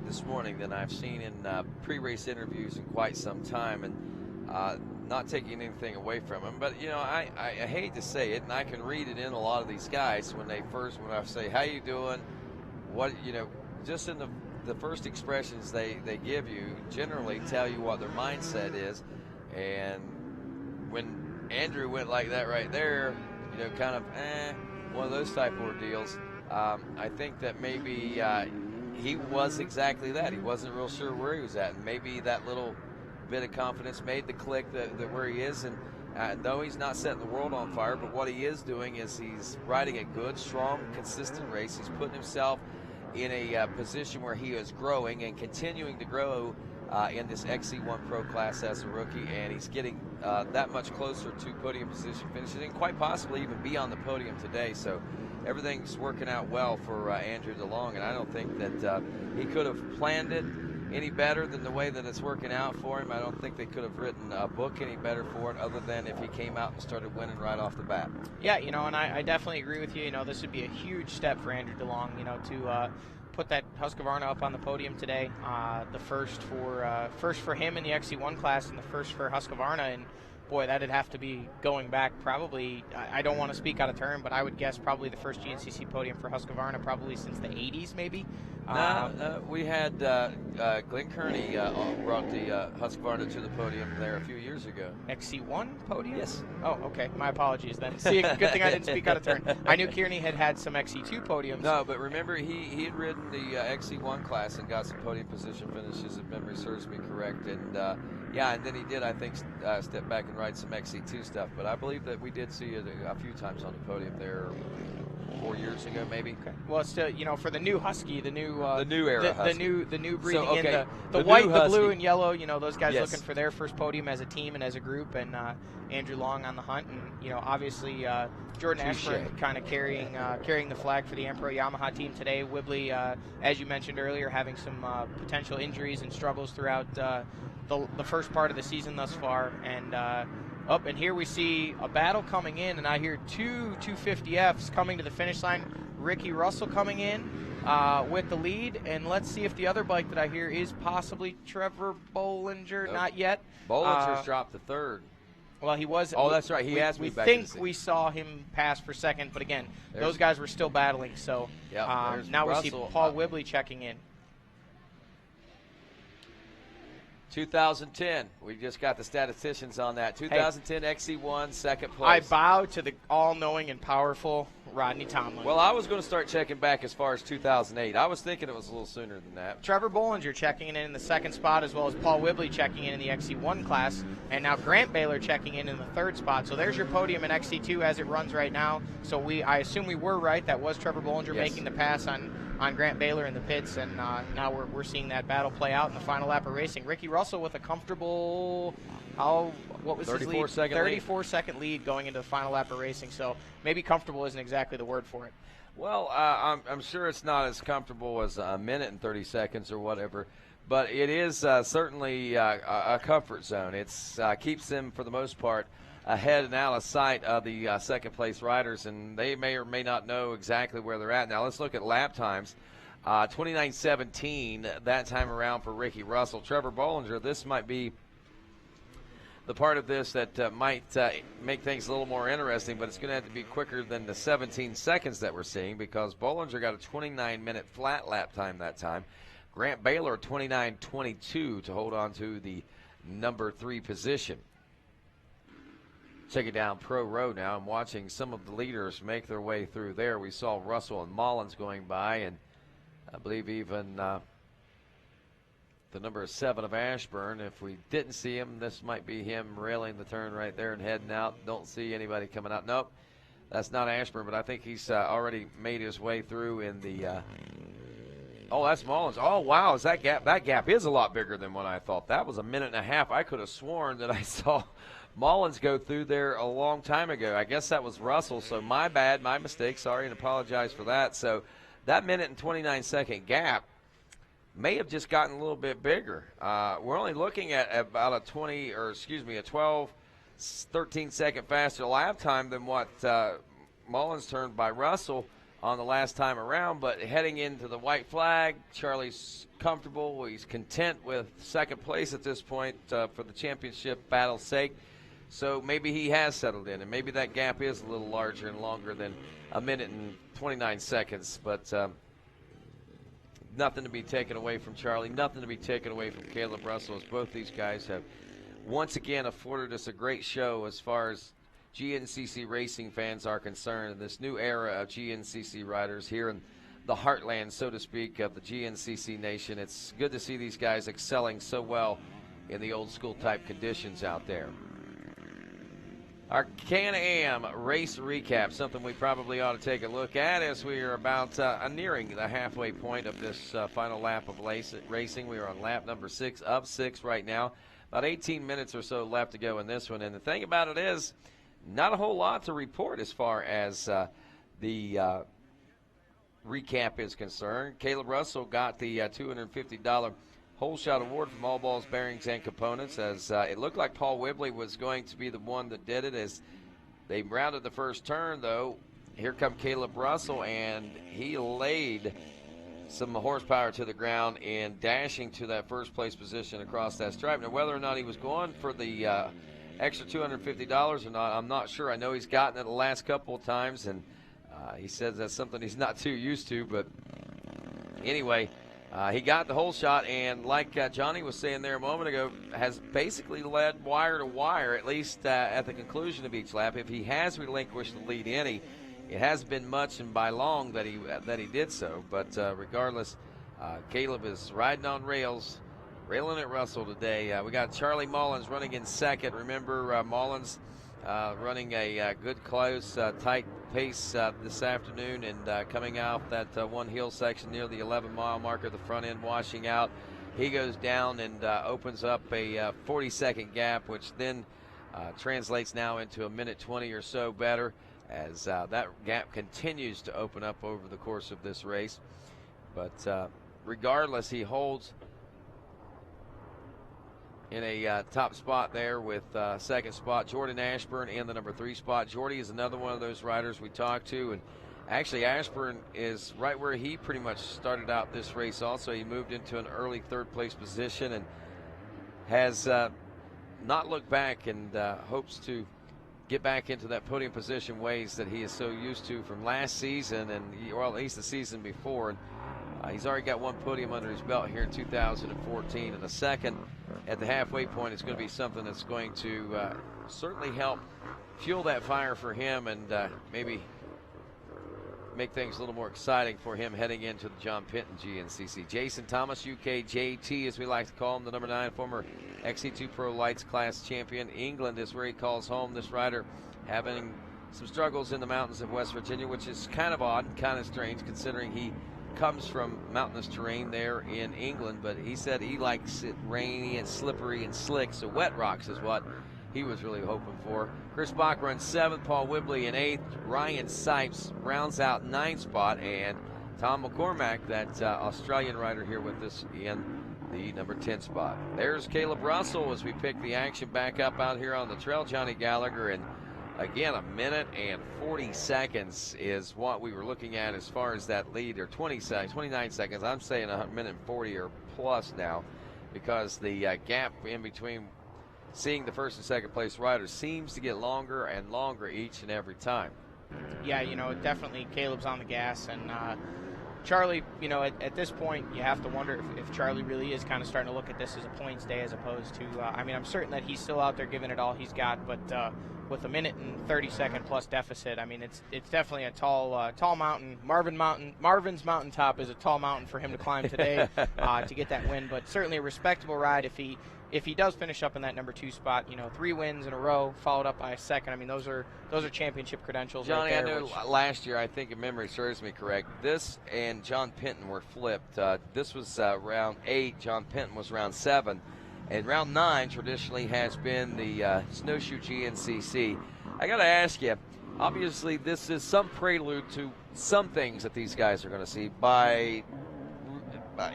M: this morning than I've seen in pre-race interviews in quite some time, and not taking anything away from him, but I hate to say it, and I can read it in a lot of these guys when I say, how you doing, what, just in the first expressions they give you generally tell you what their mindset is. And when Andrew went like that right there, kind of one of those type of ordeals, I think that maybe he was exactly that. He wasn't real sure where he was at, and maybe that little bit of confidence made the click that where he is. And though he's not setting the world on fire, but what he is doing is he's riding a good, strong, consistent race. He's putting himself in a position where he is growing and continuing to grow in this XC1 Pro class as a rookie, and he's getting that much closer to podium position finishes, and quite possibly even be on the podium today. So everything's working out well for Andrew DeLong, and I don't think that he could have planned it any better than the way that it's working out for him. I don't think they could have written a book any better for it, other than if he came out and started winning right off the bat.
F: Yeah, and I definitely agree with you. This would be a huge step for Andrew DeLong, to put that Husqvarna up on the podium today. The first for him in the XC1 class, and the first for Husqvarna. And boy, that'd have to be going back probably, I don't want to speak out of turn, but I would guess probably the first GNCC podium for Husqvarna probably since the 80s maybe.
M: We had Glenn Kearney brought the Husqvarna to the podium there a few years ago.
F: XC1 podium?
M: Yes.
F: Oh, okay. My apologies then. See, good thing I didn't speak out of turn. I knew Kearney had some XC2 podiums.
M: No, but remember, he had ridden the XC1 class and got some podium position finishes, if memory serves me correct. And and then he did, I think, step back and ride some XC2 stuff. But I believe that we did see it a few times on the podium there 4 years ago, maybe.
F: Okay. Well, it's still, for the new Husky, the new
M: era
F: Husky. the new breeding
M: So, okay,
F: in the white, the blue,
M: Husky.
F: and yellow. Those guys
M: Yes.
F: looking for their first podium as a team and as a group, and Andrew Long on the hunt, and obviously Jordan
M: Touche.
F: Ashburn kind of carrying the flag for the Ampro Yamaha team today. Whibley, as you mentioned earlier, having some potential injuries and struggles throughout the first part of the season thus far, and and here we see a battle coming in, and I hear two 250Fs coming to the finish line. Ricky Russell coming in with the lead, and let's see if the other bike that I hear is possibly Trevor Bollinger.
M: Nope.
F: Not yet.
M: Bollinger's dropped to third.
F: Well, he was.
M: Oh, that's right. He has
F: we
M: moved back
F: think
M: to the
F: we saw him pass for second, but again,
M: There's-
F: those guys were still battling. So
M: there's
F: now we see
M: Russell,
F: Paul Whibley checking in.
M: 2010. We just got the statisticians on that. 2010 XC1, second
F: I
M: place.
F: bow to the all-knowing and powerful Rodney Tomlin.
M: Well, I was going to start checking back as far as 2008. I was thinking it was a little sooner than that.
F: Trevor Bollinger checking in the second spot, as well as Paul Whibley checking in the XC1 class, and now Grant Baylor checking in the third spot. So there's your podium in XC2 as it runs right now. So I assume we were right. That was Trevor Bollinger
M: Yes.
F: making the pass on Grant Baylor in the pits, and now we're seeing that battle play out in the final lap of racing. Ricky Russell with a comfortable, what was his lead? 34-second lead going into the final lap of racing. So maybe comfortable isn't exactly the word for it.
M: Well, I'm sure it's not as comfortable as a minute and 30 seconds or whatever, but it is certainly a comfort zone. It's keeps them, for the most part, ahead and out of sight of the second-place riders, and they may or may not know exactly where they're at. Now, let's look at lap times. 29:17 that time around for Ricky Russell. Trevor Bollinger, this might be the part of this that might make things a little more interesting, but it's going to have to be quicker than the 17 seconds that we're seeing, because Bollinger got a 29-minute flat lap time that time. Grant Baylor, 29:22 to hold on to the number 3 position. Take it down Pro Row now. I'm watching some of the leaders make their way through there. We saw Russell and Mullins going by, and I believe even the number 7 of Ashburn. If we didn't see him, this might be him railing the turn right there and heading out. Don't see anybody coming out. Nope, that's not Ashburn, but I think he's already made his way through in the oh, that's Mullins. Oh, wow, is that gap is a lot bigger than what I thought. That was a minute and a half. I could have sworn that I saw Mullins go through there a long time ago. I guess that was Russell, so my bad, my mistake. Sorry, and apologize for that. So that minute and 29-second gap may have just gotten a little bit bigger. We're only looking at about a 12, 13-second faster lap time than what Mullins turned by Russell on the last time around. But heading into the white flag, Charlie's comfortable. He's content with second place at this point for the championship battle's sake. So maybe he has settled in, and maybe that gap is a little larger and longer than a minute and 29 seconds. But nothing to be taken away from Charlie, nothing to be taken away from Caleb Russell, as both these guys have once again afforded us a great show as far as GNCC racing fans are concerned, in this new era of GNCC riders here in the heartland, so to speak, of the GNCC nation. It's good to see these guys excelling so well in the old school type conditions out there. Our Can-Am race recap, something we probably ought to take a look at as we are about nearing the halfway point of this final lap of racing. We are on lap number 6 of 6 right now. About 18 minutes or so left to go in this one. And the thing about it is, not a whole lot to report as far as the recap is concerned. Caleb Russell got the $250 Whole shot award from All Balls, Bearings, and Components, as it looked like Paul Whibley was going to be the one that did it. As they rounded the first turn, though, here come Caleb Russell, and he laid some horsepower to the ground in dashing to that first place position across that stripe. Now, whether or not he was going for the extra $250 or not, I'm not sure. I know he's gotten it the last couple of times, and he says that's something he's not too used to. But anyway, he got the whole shot, and like Johnny was saying there a moment ago, has basically led wire to wire, at least at the conclusion of each lap. If he has relinquished the lead any, it hasn't been much and by long that he did so. But regardless, Caleb is riding on rails, railing at Russell today. We got Charlie Mullins running in second. Remember, Mullins running a good, close, tight pace this afternoon, and coming out that one hill section near the 11-mile marker, the front end washing out. He goes down and opens up a 40-second gap, which then translates now into a minute 20 or so better, as that gap continues to open up over the course of this race. But regardless, he holds in a top spot there with second spot Jordan Ashburn in the number 3 spot. Jordy is another one of those riders we talked to, and actually Ashburn is right where he pretty much started out this race also. He moved into an early third place position and has not looked back, and hopes to get back into that podium position ways that he is so used to from last season, and well, at least the season before. And he's already got one podium under his belt here in 2014, and the second at the halfway point is going to be something that's going to certainly help fuel that fire for him, and maybe make things a little more exciting for him heading into the John Pinton GNCC. Jason Thomas, UKJT as we like to call him, the number 9 former XC2 Pro Lights class champion. England is where he calls home. This rider having some struggles in the mountains of West Virginia, which is kind of odd and kind of strange considering he comes from mountainous terrain there in England, but he said he likes it rainy and slippery and slick, so wet rocks is what he was really hoping for. Chris Bach runs 7th, Paul Whibley in 8th, Ryan Sipes rounds out 9th spot, and Tom McCormack, that Australian rider here with us in the number 10 spot. There's Caleb Russell as we pick the action back up out here on the trail, Johnny Gallagher, and again, a minute and 40 seconds is what we were looking at as far as that lead, or 29 seconds. I'm saying a minute and 40 or plus now, because the gap in between seeing the first and second place riders seems to get longer and longer each and every time.
F: Yeah, definitely Caleb's on the gas, and Charlie, at this point, you have to wonder if Charlie really is kind of starting to look at this as a points day as opposed to, I'm certain that he's still out there giving it all he's got, but with a minute and 30-second plus deficit, it's definitely a tall mountain. Marvin's mountaintop is a tall mountain for him to climb today to get that win, but certainly a respectable ride if he does finish up in that number 2 spot. 3 wins in a row followed up by a second. Those are championship credentials.
M: Johnny,
F: right there,
M: I know last year, I think if memory serves me correct, this and John Pinton were flipped. This was round 8. John Pinton was round 7. And round 9 traditionally has been the Snowshoe GNCC. I got to ask you, obviously this is some prelude to some things that these guys are going to see.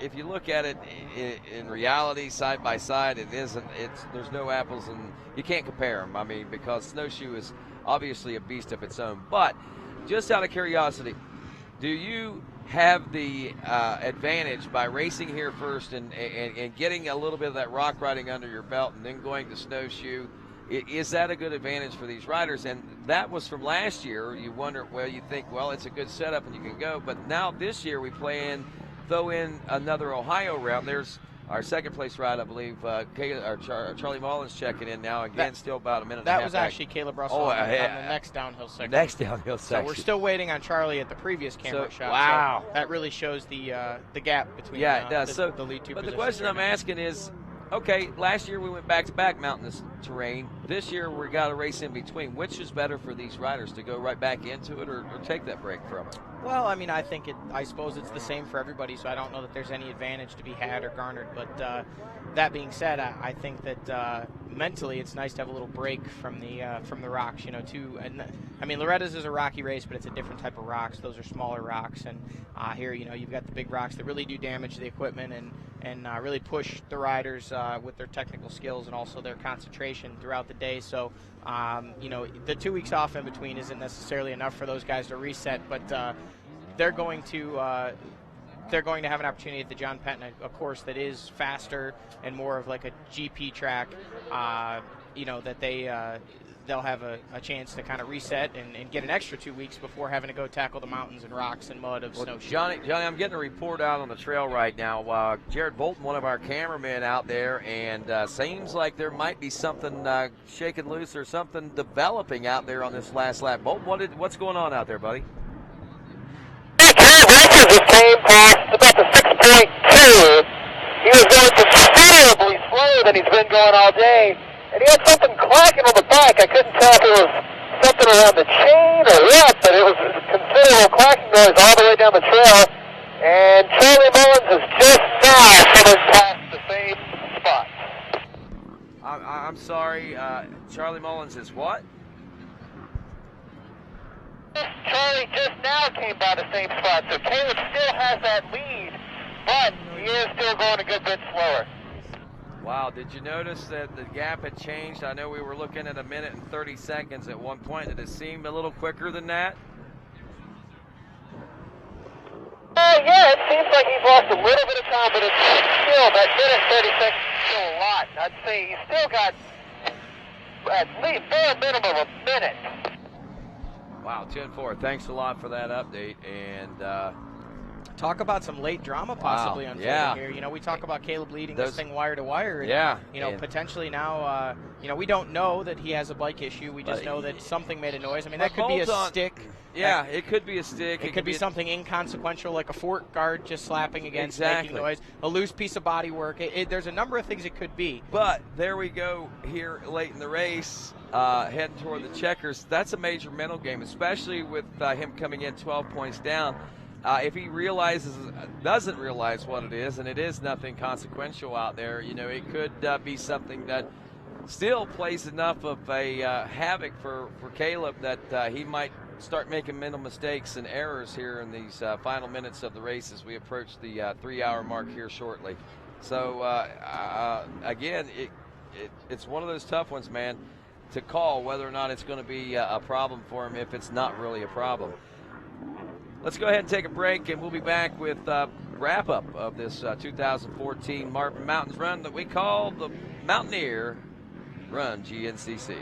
M: If you look at it in reality, side by side, there's no apples, and you can't compare them. Because Snowshoe is obviously a beast of its own. But just out of curiosity, do you have the advantage by racing here first and getting a little bit of that rock riding under your belt and then going to Snowshoe? Is that a good advantage for these riders? And that was from last year. You wonder, you think, it's a good setup and you can go. But now this year we throw in another Ohio round. There's our second place ride, I believe. Charlie Mullins checking in now. Again, still about a minute and a half.
F: That was actually Caleb Russell on the next downhill section. So we're still waiting on Charlie at the previous camera shot.
M: Wow.
F: So that really shows the gap between
M: it does.
F: the lead 2
M: But
F: positions.
M: the question I'm asking is, okay, last year we went back-to-back mountainous terrain. This year we got a race in between. Which is better for these riders, to go right back into it or take that break from it?
F: Well, I suppose it's the same for everybody, so I don't know that there's any advantage to be had or garnered. But that being said, I think that mentally it's nice to have a little break from the rocks, Loretta's is a rocky race, but it's a different type of rocks. Those are smaller rocks, and here, you've got the big rocks that really do damage the equipment, and and really push the riders with their technical skills and also their concentration throughout the day. So, the 2 weeks off in between isn't necessarily enough for those guys to reset, but they're going to have an opportunity at the John Penton, a course that is faster and more of like a GP track, that they'll have a chance to kind of reset and get an extra 2 weeks before having to go tackle the mountains and rocks and mud of snowshoeing.
M: Johnny, I'm getting a report out on the trail right now. Jared Bolton, one of our cameramen out there, and seems like there might be something shaking loose or something developing out there on this last lap. Bolton, what's going on out there, buddy?
R: Just came past about the 6.2. He was going considerably slower than he's been going all day, and he had something clacking on the bike. I couldn't tell if it was something around the chain or what, but it was a considerable clacking noise all the way down the trail. And Charlie Mullins is just now coming past the same spot.
M: I'm sorry, Charlie Mullins is what?
R: Charlie just now came by the same spot, so Caleb still has that lead, but he is still going a good bit slower.
M: Wow, did you notice that the gap had changed? I know we were looking at 1 minute and 30 seconds at one point. Did it seem a little quicker than that?
R: Yeah, it seems like he's lost a little bit of time, but it's still, that minute 30 seconds is still a lot. I'd say he's still got at least bare minimum a minute.
M: Wow, 10-4. Thanks a lot for that update. And
F: talk about some late drama possibly unfolding here. You know, we talk about Caleb leading this thing wire to wire. And, potentially now, we don't know that he has a bike issue. We just know that something made a noise. I mean, that could be a stick.
M: Yeah, it could be a stick.
F: It could be something inconsequential, like a fork guard just slapping against, making noise, a loose piece of body work. There's a number of things it could be.
M: But there we go here late in the race, heading toward the checkers. That's a major mental game, especially with him coming in 12 points down. If he doesn't realize what it is, and it is nothing consequential out there, it could be something that still plays enough of a havoc for Caleb that he might start making mental mistakes and errors here in these final minutes of the race as we approach the 3-hour mark here shortly. So, again, it's one of those tough ones, man, to call whether or not it's going to be a problem for him if it's not really a problem. Let's go ahead and take a break, and we'll be back with wrap-up of this 2014 Marvin Mountains run that we call the Mountaineer Run GNCC.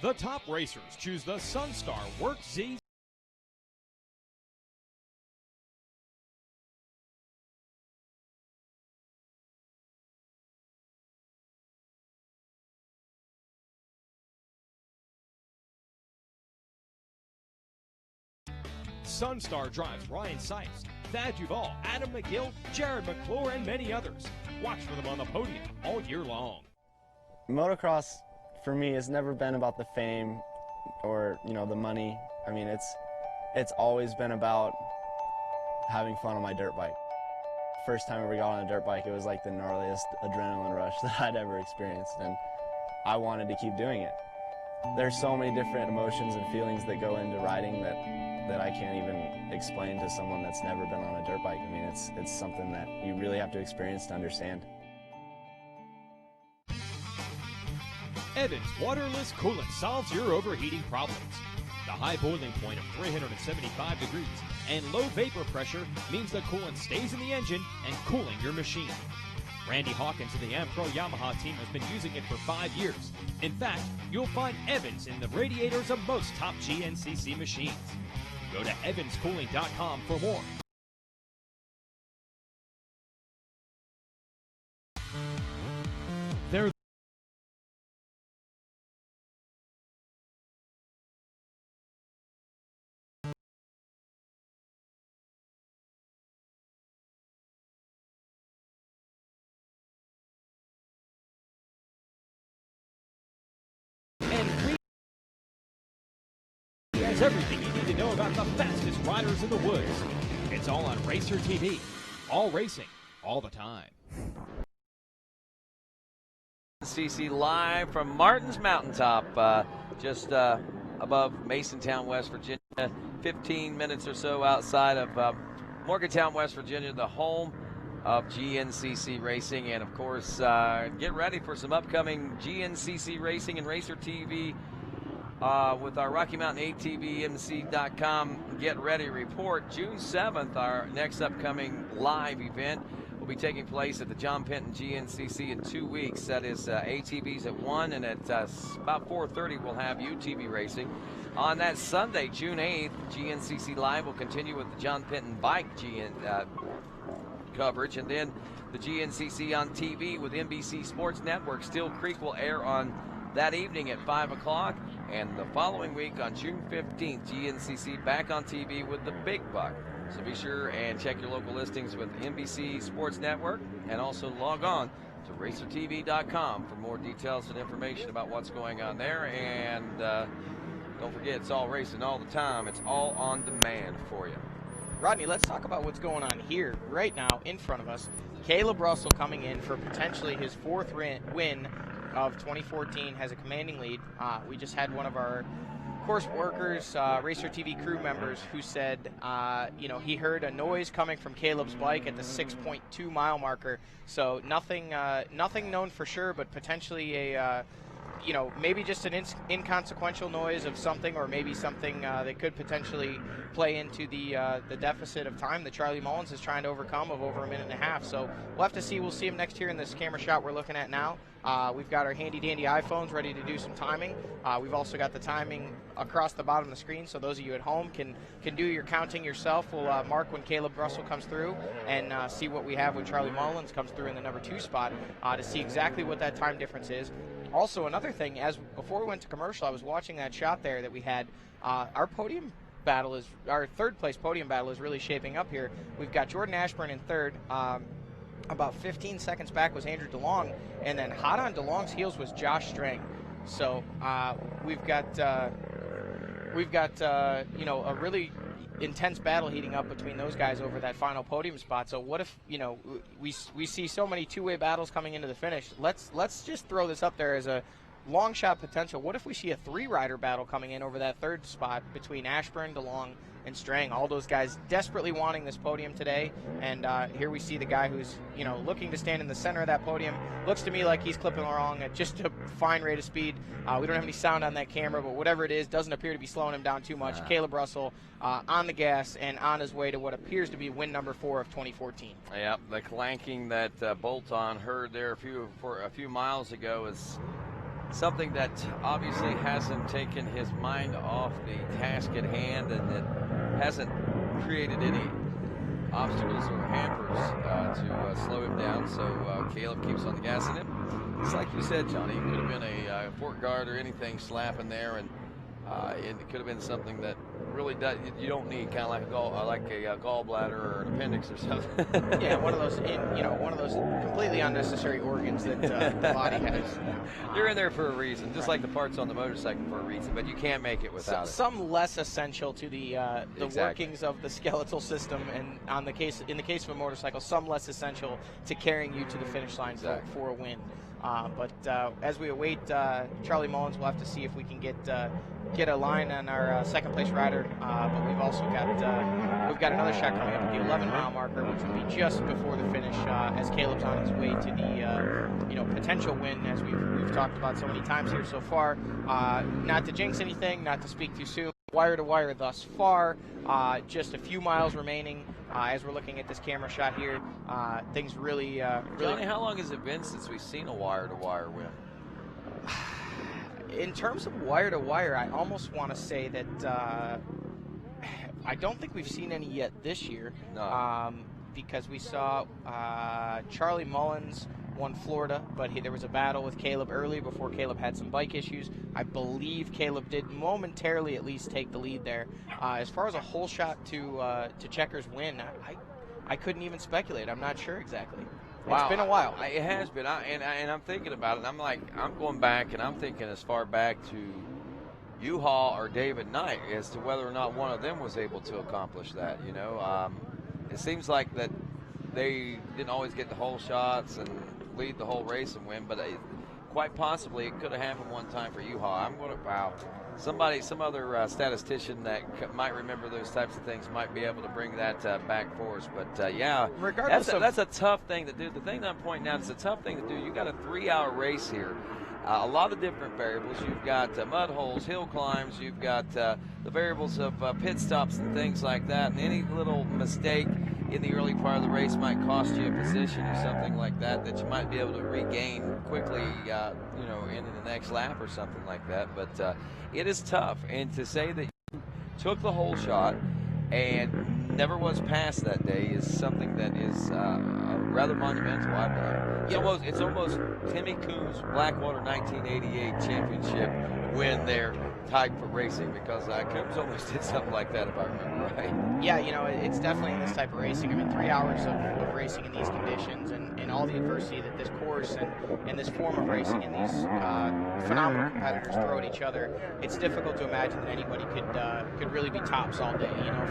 D: The top racers choose the Sunstar Work Z. Sunstar drives Ryan Sipes, Thad Duvall, Adam McGill, Jared McClure, and many others. Watch for them on the podium all year long.
K: Motocross for me has never been about the fame or the money. I mean, it's always been about having fun on my dirt bike. First time I ever got on a dirt bike, it was like the gnarliest adrenaline rush that I'd ever experienced, and I wanted to keep doing it. There's so many different emotions and feelings that go into riding that I can't even explain to someone that's never been on a dirt bike. I mean, it's something that you really have to experience to understand.
D: Evans waterless coolant solves your overheating problems. The high boiling point of 375 degrees and low vapor pressure means the coolant stays in the engine and cooling your machine. Randy Hawkins of the Ampro Yamaha team has been using it for 5 years. In fact, you'll find Evans in the radiators of most top GNCC machines. Go to evanscooling.com for more. They're Here's everything you need to know about the fastest riders in the woods. It's all on RacerTV. All racing, all the time.
M: GNCC live from Martin's Mountaintop, just above Masontown, West Virginia, 15 minutes or so outside of Morgantown, West Virginia, the home of GNCC Racing. And, of course, get ready for some upcoming GNCC Racing and RacerTV with our Rocky Mountain ATVMC.com Get Ready report. June 7th, our next upcoming live event will be taking place at the John Penton GNCC in 2 weeks. That is ATVs at 1, and at about 4:30 we'll have UTV racing. On that Sunday, June 8th, GNCC Live will continue with the John Penton bike coverage, and then the GNCC on TV with NBC Sports Network. Steel Creek will air on that evening at 5 o'clock, and the following week on June 15th, GNCC back on TV with the Big Buck. So be sure and check your local listings with NBC Sports Network, and also log on to RacerTV.com for more details and information about what's going on there. And don't forget, it's all racing all the time. It's all on demand for you.
F: Rodney, let's talk about what's going on here right now in front of us. Caleb Russell coming in for potentially his 4th win of 2014, has a commanding lead. We just had one of our course workers, RacerTV crew members, who said, he heard a noise coming from Caleb's bike at the 6.2 mile marker. So nothing known for sure, but potentially a, maybe just an inconsequential noise of something, or maybe something that could potentially play into the deficit of time that Charlie Mullins is trying to overcome of over 1.5 minutes. So we'll have to see. We'll see him next year in this camera shot we're looking at now. We've got our handy-dandy iPhones ready to do some timing. We've also got the timing across the bottom of the screen, so those of you at home can do your counting yourself. We'll mark when Caleb Russell comes through and see what we have when Charlie Mullins comes through in the number 2 spot to see exactly what that time difference is. Also, another thing, before we went to commercial, I was watching that shot there that we had. Our podium battle is, our 3rd place podium battle is really shaping up here. We've got Jordan Ashburn in 3rd. About 15 seconds back was Andrew DeLong, and then hot on DeLong's heels was Josh Strang. So we've got a really intense battle heating up between those guys over that final podium spot. So what if we see so many two-way battles coming into the finish? Let's just throw this up there as a long shot potential. What if we see a 3-rider battle coming in over that 3rd spot between Ashburn, DeLong, and Strang? All those guys desperately wanting this podium today, and here we see the guy who's looking to stand in the center of that podium. Looks to me like he's clipping along at just a fine rate of speed. We don't have any sound on that camera, but whatever it is, doesn't appear to be slowing him down too much. Caleb Russell on the gas and on his way to what appears to be win number 4 of 2014.
M: Yeah, the clanking that Bolton heard there a few miles ago is something that obviously hasn't taken his mind off the task at hand, and it hasn't created any obstacles or hampers to slow him down. So Caleb keeps on the gas, and it's like you said, Johnny, it could have been a fork guard or anything slapping there, and it could have been something that really you don't need, kind of like a gallbladder or an appendix or something.
F: Yeah, one of those completely unnecessary organs that the body has.
M: They're in there for a reason, just like the parts on the motorcycle for a reason, but you can't make it without it.
F: Some less essential to the
M: Exactly.
F: workings of the skeletal system, and in the case of a motorcycle, some less essential to carrying you to the finish line for a win. But as we await Charlie Mullins, we'll have to see if we can get a line on our 2nd place rider. But we've also got another shot coming up at the 11 mile marker, which will be just before the finish, as Caleb's on his way to the potential win, as we've talked about so many times here so far. Not to jinx anything, not to speak too soon. Wire to wire thus far, just a few miles remaining as we're looking at this camera shot here. Things really
M: Johnny, how long has it been since we've seen a wire to wire win?
F: In terms of wire to wire, I almost want to say that I don't think we've seen any yet this year.
M: No.
F: Because we saw Charlie Mullins won Florida, but there was a battle with Caleb early before Caleb had some bike issues. I believe Caleb did momentarily at least take the lead there. As far as a whole shot to Checkers win, I couldn't even speculate. I'm not sure exactly.
M: Wow.
F: It's been a while.
M: It has been, and I'm thinking about it. And I'm going back, and I'm thinking as far back to U-Haul or David Knight as to whether or not one of them was able to accomplish that. You know, it seems like that they didn't always get the whole shots and lead the whole race and win, but quite possibly it could have happened one time for U-Haul. I'm going to, wow, some other statistician that might remember those types of things might be able to bring that back for us. But yeah,
F: regardless
M: that's a tough thing to do. The thing that I'm pointing out is a tough thing to do. You got a 3-hour race here. A lot of different variables. You've got mud holes, hill climbs. You've got the variables of pit stops and things like that. And any little mistake in the early part of the race might cost you a position or something like that you might be able to regain quickly, you know, into the next lap or something like that. But it is tough. And to say that you took the whole shot and never was passed that day is something that is rather monumental, I believe. It's almost Timmy Coombs' Blackwater 1988 championship win there type of racing, because Coombs almost did something like that, if I remember right.
F: Yeah, you know, it's definitely in this type of racing. I mean, 3 hours of racing in these conditions and all the adversity that this course and this form of racing and these phenomenal competitors throw at each other, it's difficult to imagine that anybody could really be tops all day. You know,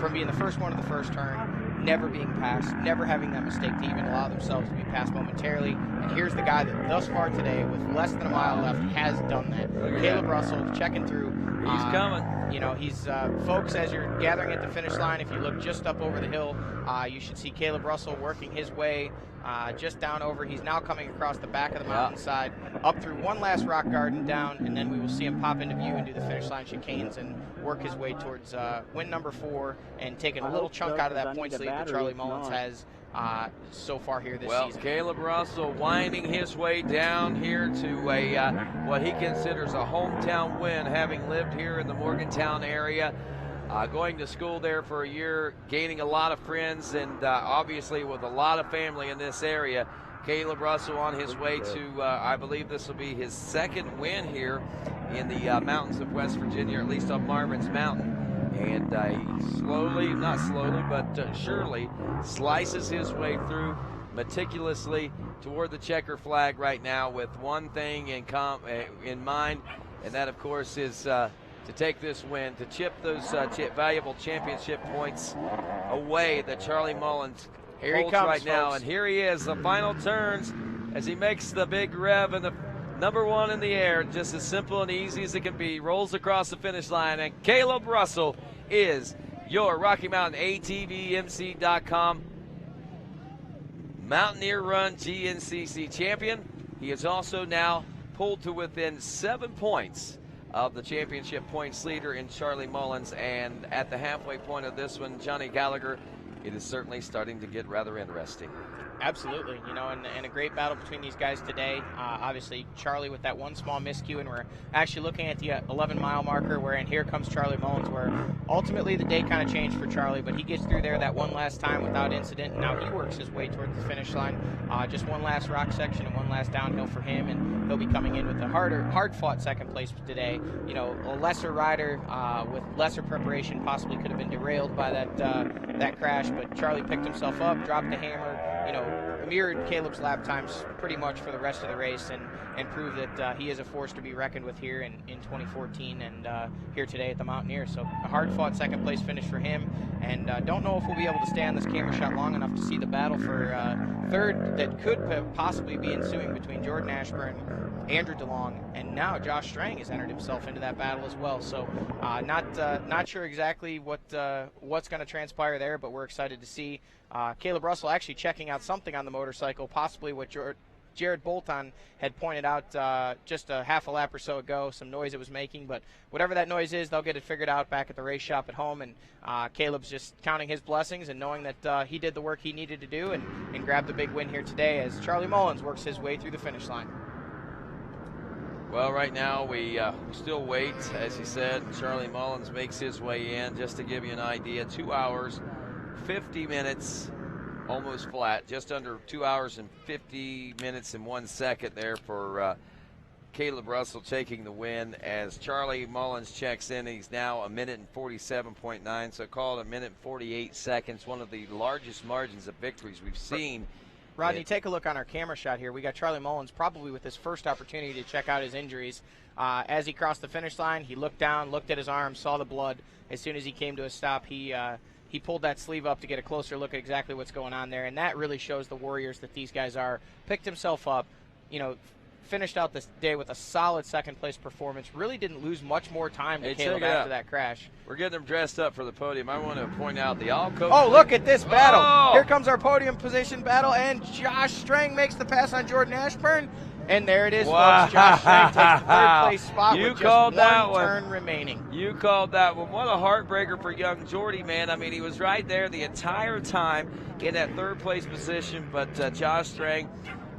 F: from being the first one of the first turn, never being passed, never having that mistake to even allow themselves to be passed momentarily. And here's the guy that thus far today, with less than a mile left, has done that. Caleb Russell checking through.
M: He's coming.
F: You know, he's, folks, as you're gathering at the finish line, if you look just up over the hill, you should see Caleb Russell working his way just down over. He's now coming across the back of the mountainside, up through one last rock garden down, and then we will see him pop into view and do the finish line chicanes and work his way towards win number 4 and taking a little chunk out of that points lead that Charlie Mullins has so far here this season.
M: Caleb Russell winding his way down here to a what he considers a hometown win, having lived here in the Morgantown area, going to school there for a year, gaining a lot of friends, and obviously with a lot of family in this area. Caleb Russell on his way to, I believe this will be his second win here in the mountains of West Virginia, or at least on Marvin's Mountain. And he slowly, not slowly, but surely slices his way through meticulously toward the checker flag right now, with one thing in mind, and that, of course, is to take this win, to chip those valuable championship points away that Charlie Mullins holds right now. And here he is, the final turns, as he makes the big rev and the number 1 in the air, just as simple and easy as it can be, rolls across the finish line, and Caleb Russell is your Rocky Mountain ATVMC.com Mountaineer Run GNCC champion. He is also now pulled to within 7 points of the championship points leader in Charlie Mullins, and at the halfway point of this one, Johnny Gallagher, it is certainly starting to get rather interesting.
F: Absolutely, you know, and a great battle between these guys today. Obviously, Charlie with that one small miscue, and we're actually looking at the 11-mile marker, wherein here comes Charlie Mullins, where ultimately the day kind of changed for Charlie, but he gets through there that one last time without incident, and now he works his way towards the finish line. Just one last rock section and one last downhill for him, and he'll be coming in with a hard-fought second place today. You know, a lesser rider with lesser preparation possibly could have been derailed by that crash, but Charlie picked himself up, dropped the hammer, you know, mirrored Caleb's lap times pretty much for the rest of the race, and proved that he is a force to be reckoned with here in 2014 and here today at the Mountaineer. So a hard-fought second-place finish for him, and don't know if we'll be able to stay on this camera shot long enough to see the battle for third that could possibly be ensuing between Jordan Ashburn, Andrew DeLong, and now Josh Strang has entered himself into that battle as well. So not sure exactly what's going to transpire there, but we're excited to see Caleb Russell actually checking out something on the motorcycle, possibly what Jared Bolton had pointed out just a half a lap or so ago, some noise it was making. But whatever that noise is, they'll get it figured out back at the race shop at home. And Caleb's just counting his blessings and knowing that he did the work he needed to do and grabbed the big win here today as Charlie Mullins works his way through the finish line.
M: Well, right now we still wait. As he said, Charlie Mullins makes his way in. Just to give you an idea, 2 hours, 50 minutes, almost flat, just under 2 hours and 50 minutes and 1 second there for Caleb Russell taking the win. As Charlie Mullins checks in, he's now a minute and 47.9, so call it a minute and 48 seconds, one of the largest margins of victories we've seen
F: Rodney, take a look on our camera shot here. We got Charlie Mullins probably with his first opportunity to check out his injuries. As he crossed the finish line, he looked down, looked at his arm, saw the blood. As soon as he came to a stop, he pulled that sleeve up to get a closer look at exactly what's going on there, and that really shows the warriors that these guys are. Picked himself up, finished out this day with a solid second-place performance. Really didn't lose much more time to Caleb after that crash.
M: We're getting them dressed up for the podium. I want to point out the all-coach.
F: Oh, look at this battle.
M: Oh!
F: Here comes our podium position battle, and Josh Strang makes the pass on Jordan Ashburn. And there it is, folks. Josh Strang takes the third-place spot with just one turn remaining.
M: You called that one. What a heartbreaker for young Jordy, man. I mean, he was right there the entire time in that third-place position, but Josh Strang,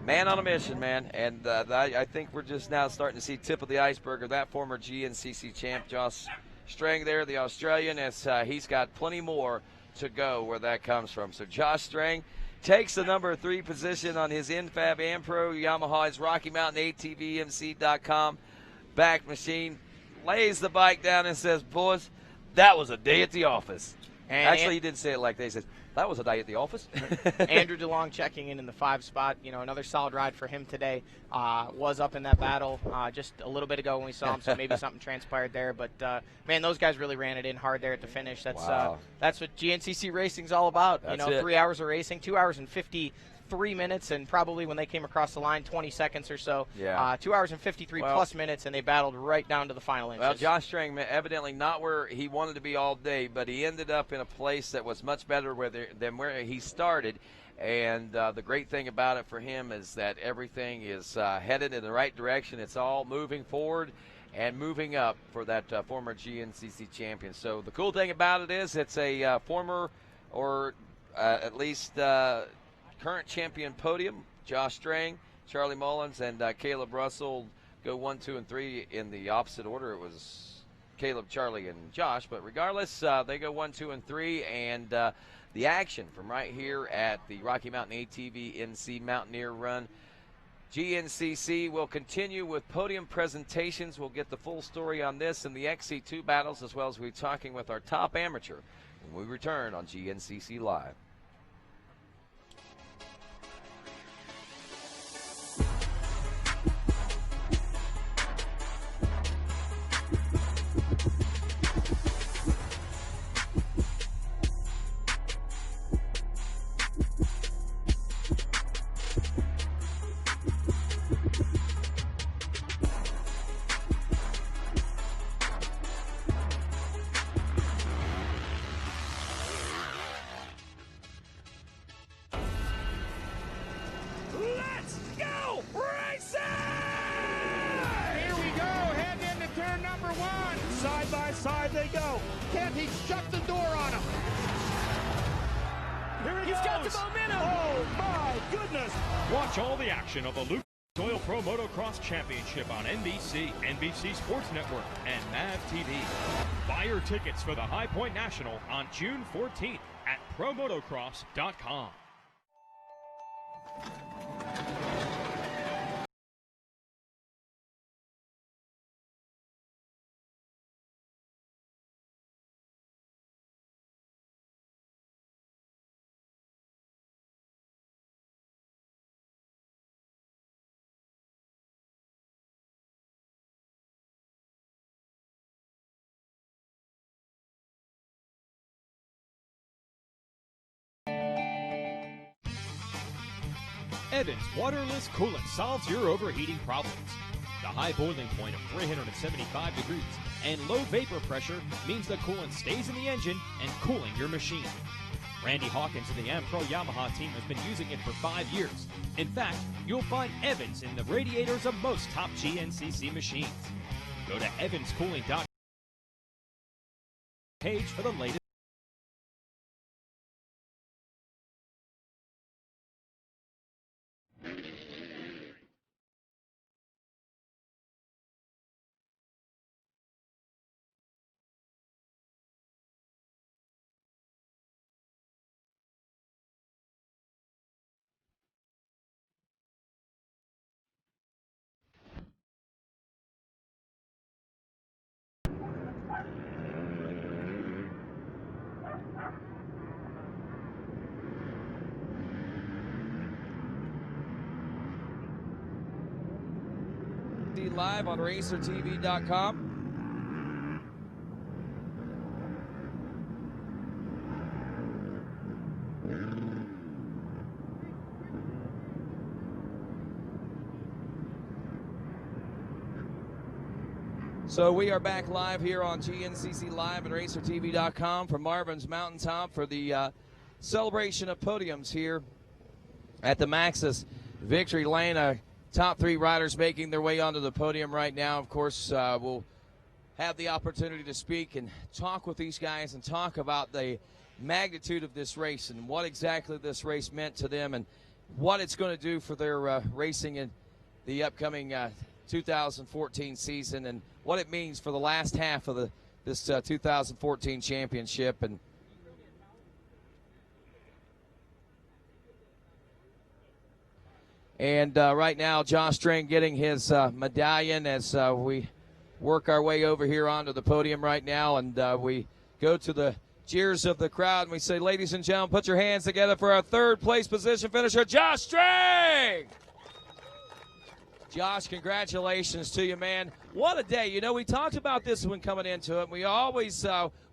M: man on a mission, man. And I think we're just now starting to see tip of the iceberg of that former GNCC champ, Josh Strang there, the Australian, as he's got plenty more to go where that comes from. So Josh Strang takes the number 3 position on his Infab Ampro Yamaha's Rocky Mountain ATVMC.com back machine, lays the bike down and says, boys, that was a day at the office. And actually, he didn't say it like that. He says, that was a day at the office.
F: Andrew DeLong checking in the 5 spot. Another solid ride for him today. Was up in that battle just a little bit ago when we saw him, so maybe something transpired there. But, man, those guys really ran it in hard there at the finish. That's what GNCC racing's all about.
M: That's
F: 3 hours of racing, 2 hours and 53 minutes, and probably when they came across the line, 20 seconds or so. 2 hours and 53 plus minutes, and they battled right down to the final inches.
M: Well, Josh Strang evidently not where he wanted to be all day, but he ended up in a place that was much better than where he started. And the great thing about it for him is that everything is headed in the right direction. It's all moving forward and moving up for that former GNCC champion. So the cool thing about it is it's a former or at least current champion podium. Josh Strang, Charlie Mullins, and Caleb Russell go 1, 2, and 3 in the opposite order. It was Caleb, Charlie, and Josh, but regardless, they go 1, 2, and 3, and the action from right here at the Rocky Mountain ATV NC Mountaineer Run. GNCC will continue with podium presentations. We'll get the full story on this and the XC2 battles, as well as we're talking with our top amateur when we return on GNCC Live.
S: Side they go. Can't he shut the door on him? Here he goes. Got the momentum. Oh, my goodness.
T: Watch all the action of the Lucas Oil Pro Motocross Championship on NBC, NBC Sports Network, and MAV TV. Buy your tickets for the High Point National on June 14th at promotocross.com. Evans waterless coolant solves your overheating problems. The high boiling point of 375 degrees and low vapor pressure means the coolant stays in the engine and cooling your machine. Randy Hawkins and the Ampro Yamaha team has been using it for 5 years. In fact, you'll find Evans in the radiators of most top GNCC machines. Go to evanscooling.com page for the latest.
A: GNCC live on RacerTV.com. So we are back live here on GNCC Live at RacerTV.com from Marvin's Mountaintop for the celebration of podiums here at the Maxxis Victory Lane. Top 3 riders making their way onto the podium right now. Of course, we'll have the opportunity to speak and talk with these guys and talk about the magnitude of this race and what exactly this race meant to them and what it's going to do for their racing in the upcoming 2014 season and what it means for the last half of this 2014 championship. And right now, Josh String getting his medallion as we work our way over here onto the podium right now. And we go to the cheers of the crowd and we say, ladies and gentlemen, put your hands together for our 3rd place position finisher, Josh String! Josh, congratulations to you, man. What a day. You know, we talked about this when coming into it. We always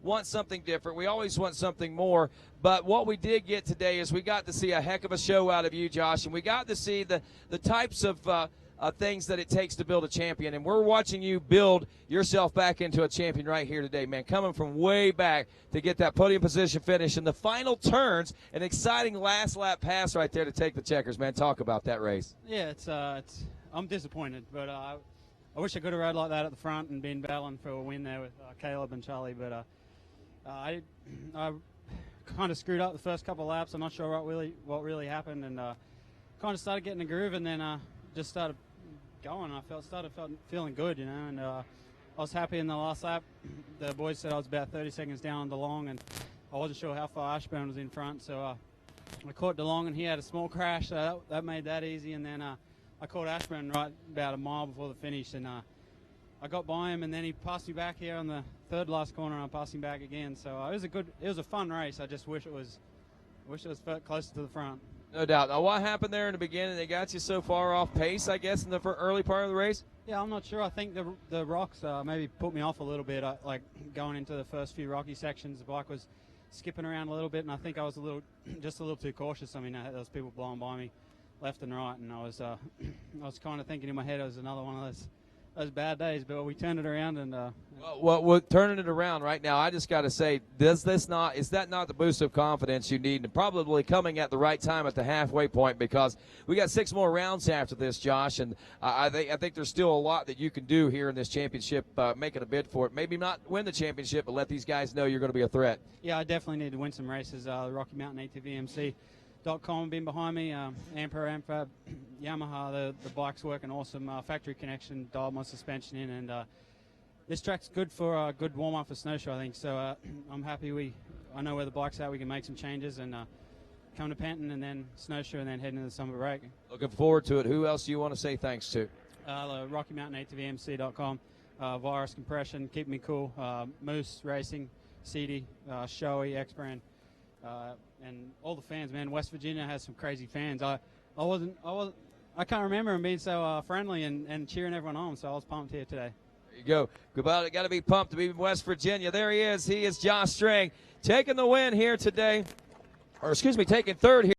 A: want something different. We always want something more. But what we did get today is we got to see a heck of a show out of you, Josh, and we got to see the types of things that it takes to build a champion. And we're watching you build yourself back into a champion right here today, man. Coming from way back to get that podium position finish in the final turns, an exciting last lap pass right there to take the checkers, man. Talk about that race.
U: Yeah, I'm disappointed, but I wish I could have rode like that at the front and been battling for a win there with Caleb and Charlie. But I kind of screwed up the first couple of laps. I'm not sure what really happened, and kind of started getting a groove, and then just started going. I started feeling good, you know. And I was happy in the last lap. The boys said I was about 30 seconds down on DeLong, and I wasn't sure how far Ashburn was in front, so I caught DeLong, and he had a small crash, so that made that easy. And then I caught Ashburn right about a mile before the finish, and I got by him, and then he passed me back here on the 3rd last corner, and I passed him back again. So it was a fun race. I just wish it was closer to the front.
A: No doubt. Now, what happened there in the beginning? They got you so far off pace, I guess, in the early part of the race?
U: Yeah, I'm not sure. I think the rocks maybe put me off a little bit. Like going into the first few rocky sections, the bike was skipping around a little bit, and I think I was just a little too cautious. I mean, there was people blowing by me left and right, and I was kind of thinking in my head it was another one of those bad days, but we turned it around. And
A: well, turning it around right now, I just got to say, is that not the boost of confidence you need, and probably coming at the right time at the halfway point, because we got 6 more rounds after this, Josh, and I think there's still a lot that you can do here in this championship, making a bid for it. Maybe not win the championship, but let these guys know you're going to be a threat.
U: Yeah, I definitely need to win some races. The Rocky Mountain ATVMC.com been behind me, Amfab, Yamaha, the bike's working awesome, factory connection, dialed my suspension in, and this track's good for a good warm-up for snowshoe, I think. So I'm happy I know where the bike's at. We can make some changes and come to Penton and then snowshoe and then head into the summer break.
A: Looking forward to it. Who else do you want to say thanks to?
U: The Rocky Mountain ATVMC.com, Virus Compression, Keep Me Cool, Moose Racing, CD, Shoei, X-Brand, and all the fans, man. West Virginia has some crazy fans. I can't remember them being so friendly and cheering everyone on, so I was pumped here today.
A: There you go. Got to be pumped to be in West Virginia. There he is. He is Josh String, taking the win here today, or excuse me, taking 3rd here.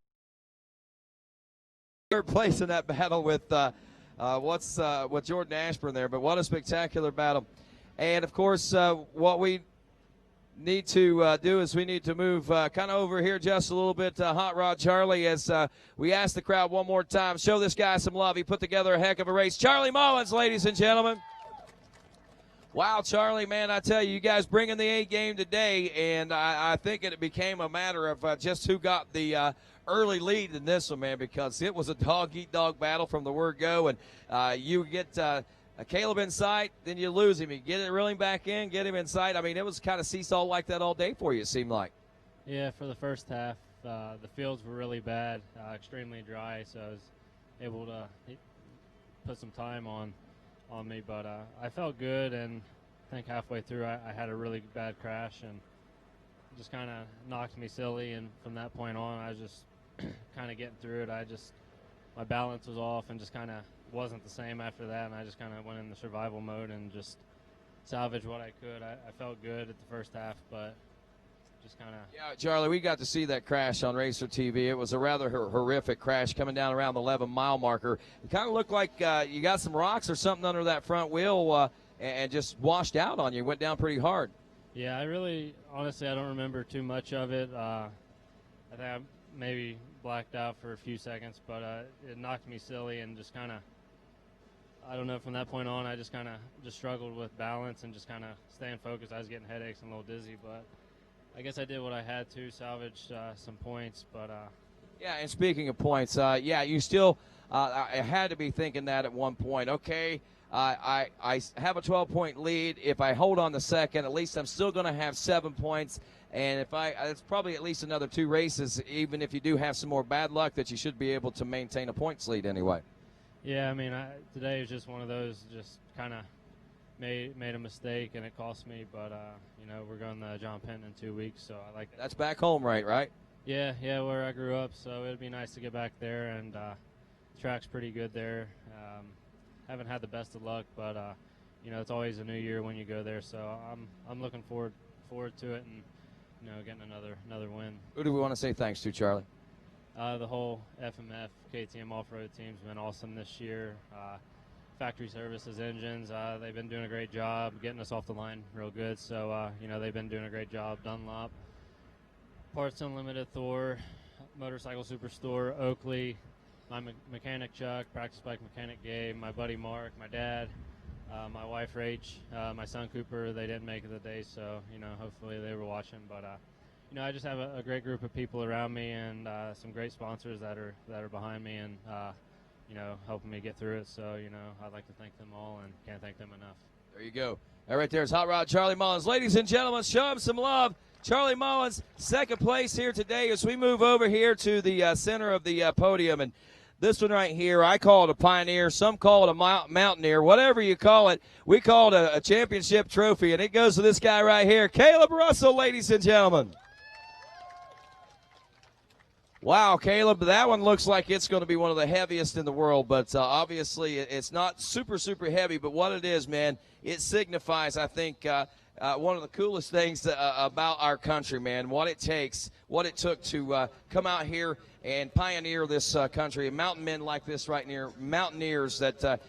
A: 3rd place in that battle with with Jordan Ashburn there. But what a spectacular battle! And of course, what we need to do is we need to move kind of over here just a little bit, Hot Rod Charlie, as we ask the crowd one more time, show this guy some love. He put together a heck of a race. Charlie Mullins, ladies and gentlemen. Wow, Charlie, man, I tell you, you guys bringing the A game today, and I think it became a matter of just who got the early lead in this one, man, because it was a dog-eat-dog battle from the word go, and you get Caleb in sight, then you lose him. You get it reeling back in, get him in sight. I mean, it was kind of seesaw like that all day for you, it seemed like.
G: Yeah, for the first half, the fields were really bad, extremely dry, so I was able to put some time on me, but I felt good, and I think halfway through I had a really bad crash and just kind of knocked me silly, and from that point on I was just kind of getting through it. My balance was off and just kind of wasn't the same after that, and I just kind of went in the survival mode and just salvaged what I could. I felt good at the first half, but just kind of.
A: Yeah, Charlie, we got to see that crash on RacerTV. It was a rather horrific crash coming down around the 11-mile marker. It kind of looked like you got some rocks or something under that front wheel and just washed out on you. Went down pretty hard.
G: Yeah, honestly, I don't remember too much of it. I think I maybe blacked out for a few seconds, but it knocked me silly and just kind of, I don't know, from that point on, I just kind of just struggled with balance and just kind of staying focused. I was getting headaches and a little dizzy, but I guess I did what I had to, salvaged some points, but.
A: Yeah, and speaking of points, yeah, you still, I had to be thinking that at one point. Okay, I have a 12-point lead. If I hold on the second, at least I'm still going to have 7 points. And it's probably at least another 2 races, even if you do have some more bad luck, that you should be able to maintain a points lead anyway.
G: Yeah, I mean, today was just one of those, just kind of made a mistake and it cost me. But you know, we're going to John Penn in 2 weeks, so I like.
A: That's back home, right?
G: Yeah, where I grew up. So it'd be nice to get back there, and the track's pretty good there. Haven't had the best of luck, but you know, it's always a new year when you go there. So I'm looking forward to it, and you know, getting another win.
A: Who do we want to say thanks to, Charlie?
G: The whole FMF KTM off-road team's been awesome this year. Factory Services Engines, they've been doing a great job getting us off the line real good. So you know, they've been doing a great job. Dunlop, Parts Unlimited, Thor, Motorcycle Superstore, Oakley, my mechanic Chuck, Practice Bike mechanic Gabe, my buddy Mark, my dad, my wife Rach, my son Cooper. They didn't make it today, so you know, hopefully they were watching. But you know, I just have a great group of people around me and some great sponsors that are behind me and you know, helping me get through it. So you know, I'd like to thank them all and can't thank them enough.
A: There you go. All right, there's Hot Rod Charlie Mullins. Ladies and gentlemen, show him some love. Charlie Mullins, second place here today as we move over here to the center of the podium. And this one right here, I call it a Pioneer. Some call it a Mountaineer. Whatever you call it, we call it a championship trophy. And it goes to this guy right here, Caleb Russell, ladies and gentlemen. Wow, Caleb, that one looks like it's going to be one of the heaviest in the world, but obviously it's not super, super heavy, but what it is, man, it signifies, I think, one of the coolest things about our country, man, what it takes, what it took to come out here and pioneer this country. And mountain men like this right near, mountaineers that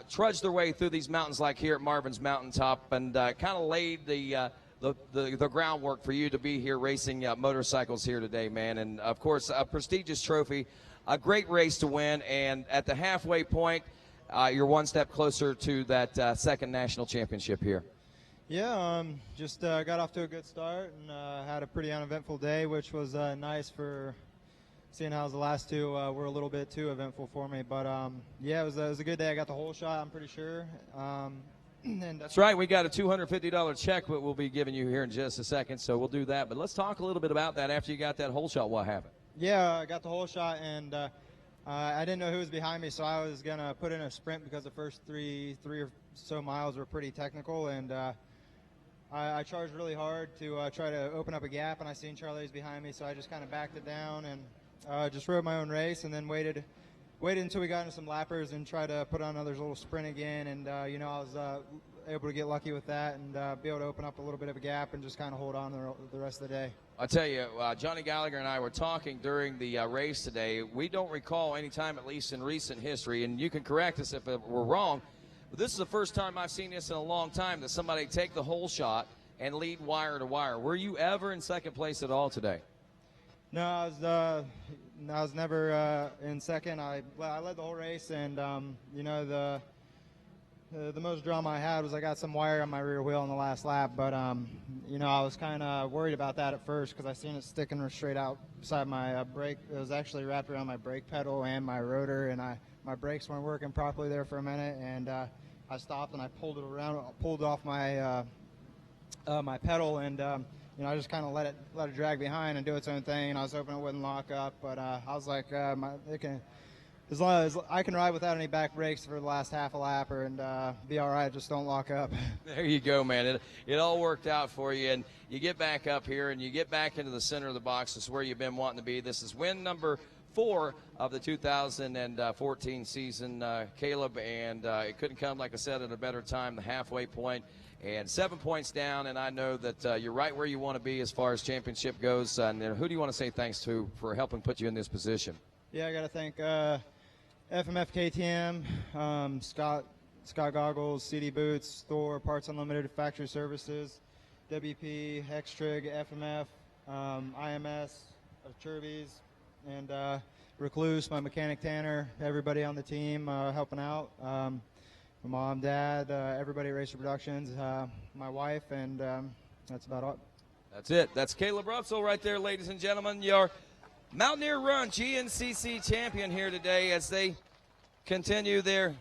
A: trudge their way through these mountains like here at Marvin's Mountaintop and kind of laid the groundwork for you to be here racing motorcycles here today, man. And, of course, a prestigious trophy, a great race to win, and at the halfway point, you're one step closer to that second national championship here.
B: Yeah, just got off to a good start and had a pretty uneventful day, which was nice for seeing how the last two were a little bit too eventful for me. But, yeah, it was a good day. I got the whole shot, I'm pretty sure. And
A: that's right. We got a $250 check that we'll be giving you here in just a second, so we'll do that. But let's talk a little bit about that after you got that whole shot. What happened?
B: Yeah, I got the whole shot, and I didn't know who was behind me, so I was going to put in a sprint because the first three or so miles were pretty technical, and I charged really hard to try to open up a gap, and I seen Charlie was behind me, so I just kind of backed it down and just rode my own race and then waited until we got into some lappers and tried to put on another little sprint again. And, you know, I was able to get lucky with that and be able to open up a little bit of a gap and just kind of hold on the rest of the day.
A: I'll tell you, Johnny Gallagher and I were talking during the race today. We don't recall any time, at least in recent history, and you can correct us if we're wrong, but this is the first time I've seen this in a long time, that somebody take the whole shot and lead wire to wire. Were you ever in second place at all today?
B: No, I was never in second. I led the whole race, and you know, the most drama I had was I got some wire on my rear wheel in the last lap, but you know, I was kind of worried about that at first because I seen it sticking straight out beside my brake. It was actually wrapped around my brake pedal and my rotor, and my brakes weren't working properly there for a minute, and I stopped and I pulled it off my my pedal, and you know, I just kind of let it drag behind and do its own thing, and I was hoping it wouldn't lock up, but I was like, as long as I can ride without any back brakes for the last half a lap and be all right, just don't lock up.
A: There you go, man. It all worked out for you, and you get back up here and you get back into the center of the box. This is where you've been wanting to be. This is win number 4 of the 2014 season, Caleb, and it couldn't come, like I said, at a better time, the halfway point, and 7 points down, and I know that you're right where you want to be as far as championship goes. And who do you want to say thanks to for helping put you in this position?
B: Yeah, I got to thank FMF KTM, Scott Goggles, CD Boots, Thor, Parts Unlimited Factory Services, WP, Hextrig, FMF, IMS, Churbies, and Recluse, my mechanic Tanner, everybody on the team helping out. My mom, dad, everybody at Racer Productions, my wife, and that's about all.
A: That's it. That's Caleb Russell right there, ladies and gentlemen. Your Mountaineer Run GNCC champion here today as they continue their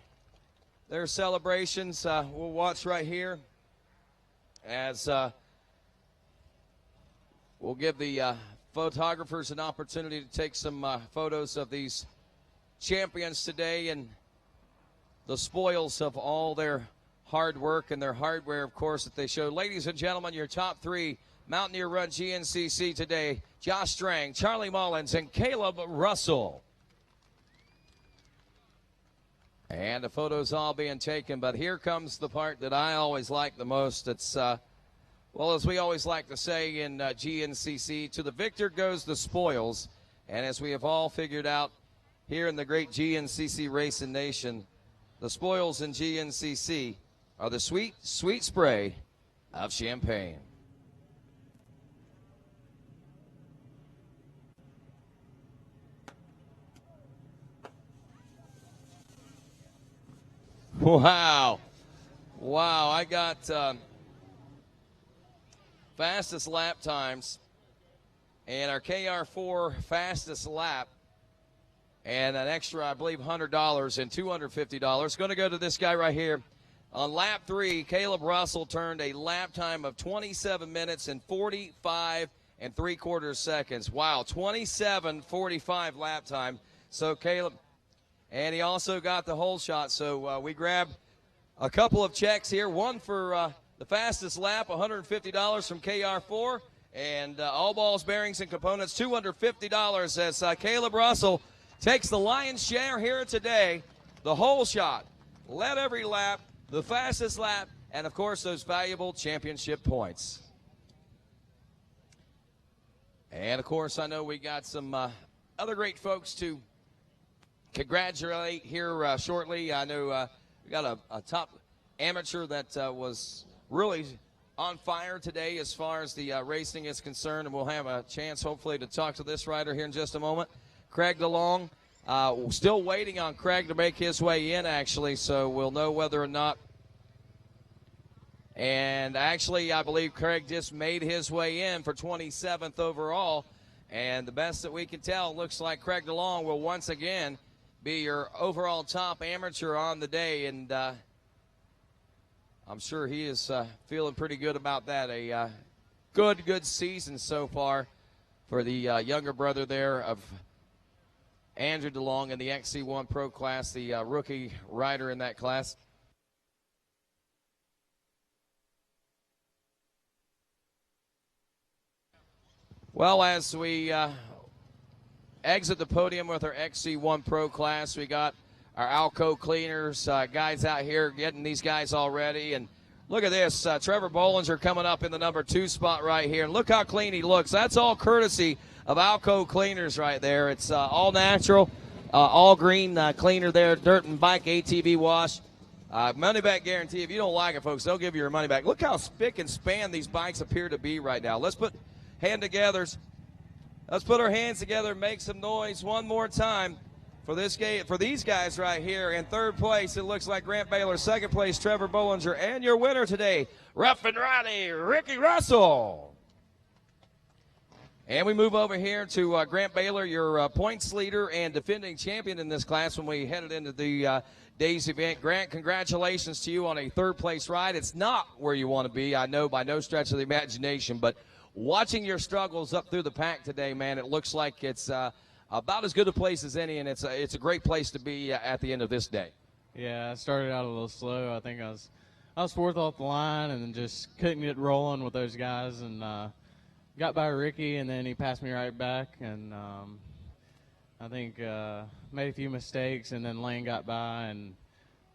A: celebrations. We'll watch right here as we'll give the photographers an opportunity to take some photos of these champions today and the spoils of all their hard work and their hardware, of course, that they show. Ladies and gentlemen, your top 3 Mountaineer Run GNCC today: Josh Strang, Charlie Mullins, and Caleb Russell. And the photos all being taken, but here comes the part that I always like the most. It's, well, as we always like to say in GNCC, to the victor goes the spoils. And as we have all figured out here in the great GNCC Racing Nation, the spoils in GNCC are the sweet, sweet spray of champagne. Wow. Wow, I got fastest lap times and our KR4 fastest lap and an extra, I believe, $100 and $250. Going to go to this guy right here. On lap 3, Caleb Russell turned a lap time of 27 minutes and 45 3/4 seconds. Wow, 27:45 lap time. So Caleb, and he also got the whole shot. So we grabbed a couple of checks here. One for the fastest lap, $150 from KR4, and all balls, bearings, and components, $250 as Caleb Russell takes the lion's share here today. The whole shot, led every lap, the fastest lap, and of course those valuable championship points. And of course I know we got some other great folks to congratulate here shortly. I know we got a top amateur that was really on fire today as far as the racing is concerned, and we'll have a chance hopefully to talk to this rider here in just a moment. Craig DeLong, still waiting on Craig to make his way in actually, so we'll know whether or not. And actually I believe Craig just made his way in for 27th overall, and the best that we can tell, looks like Craig DeLong will once again be your overall top amateur on the day, and I'm sure he is feeling pretty good about that. A good season so far for the younger brother there of Andrew DeLong in the XC1 Pro class, the rookie rider in that class. Well, as we exit the podium with our XC1 Pro class, we got our Alco cleaners, guys out here getting these guys all ready. And look at this, Trevor Bollinger coming up in the number 2 spot right here. And look how clean he looks. That's all courtesy of Alco cleaners right there. It's all natural, all green cleaner there, dirt and bike ATV wash. Money back guarantee. If you don't like it, folks, they'll give you your money back. Look how spick and span these bikes appear to be right now. Let's put hand-togethers. Let's put our hands together and make some noise one more time for this game, for these guys right here. In 3rd place, it looks like Grant Baylor. 2nd place, Trevor Bollinger. And your winner today, Rough and Rowdy, Ricky Russell. And we move over here to Grant Baylor, your points leader and defending champion in this class when we headed into the day's event. Grant, congratulations to you on a 3rd place ride. It's not where you want to be, I know, by no stretch of the imagination, but watching your struggles up through the pack today, man, it looks like it's about as good a place as any, and it's a great place to be at the end of this day.
H: Yeah, I started out a little slow. I think I was 4th off the line and then just couldn't get rolling with those guys, and got by Ricky, and then he passed me right back, and I think made a few mistakes, and then Lane got by, and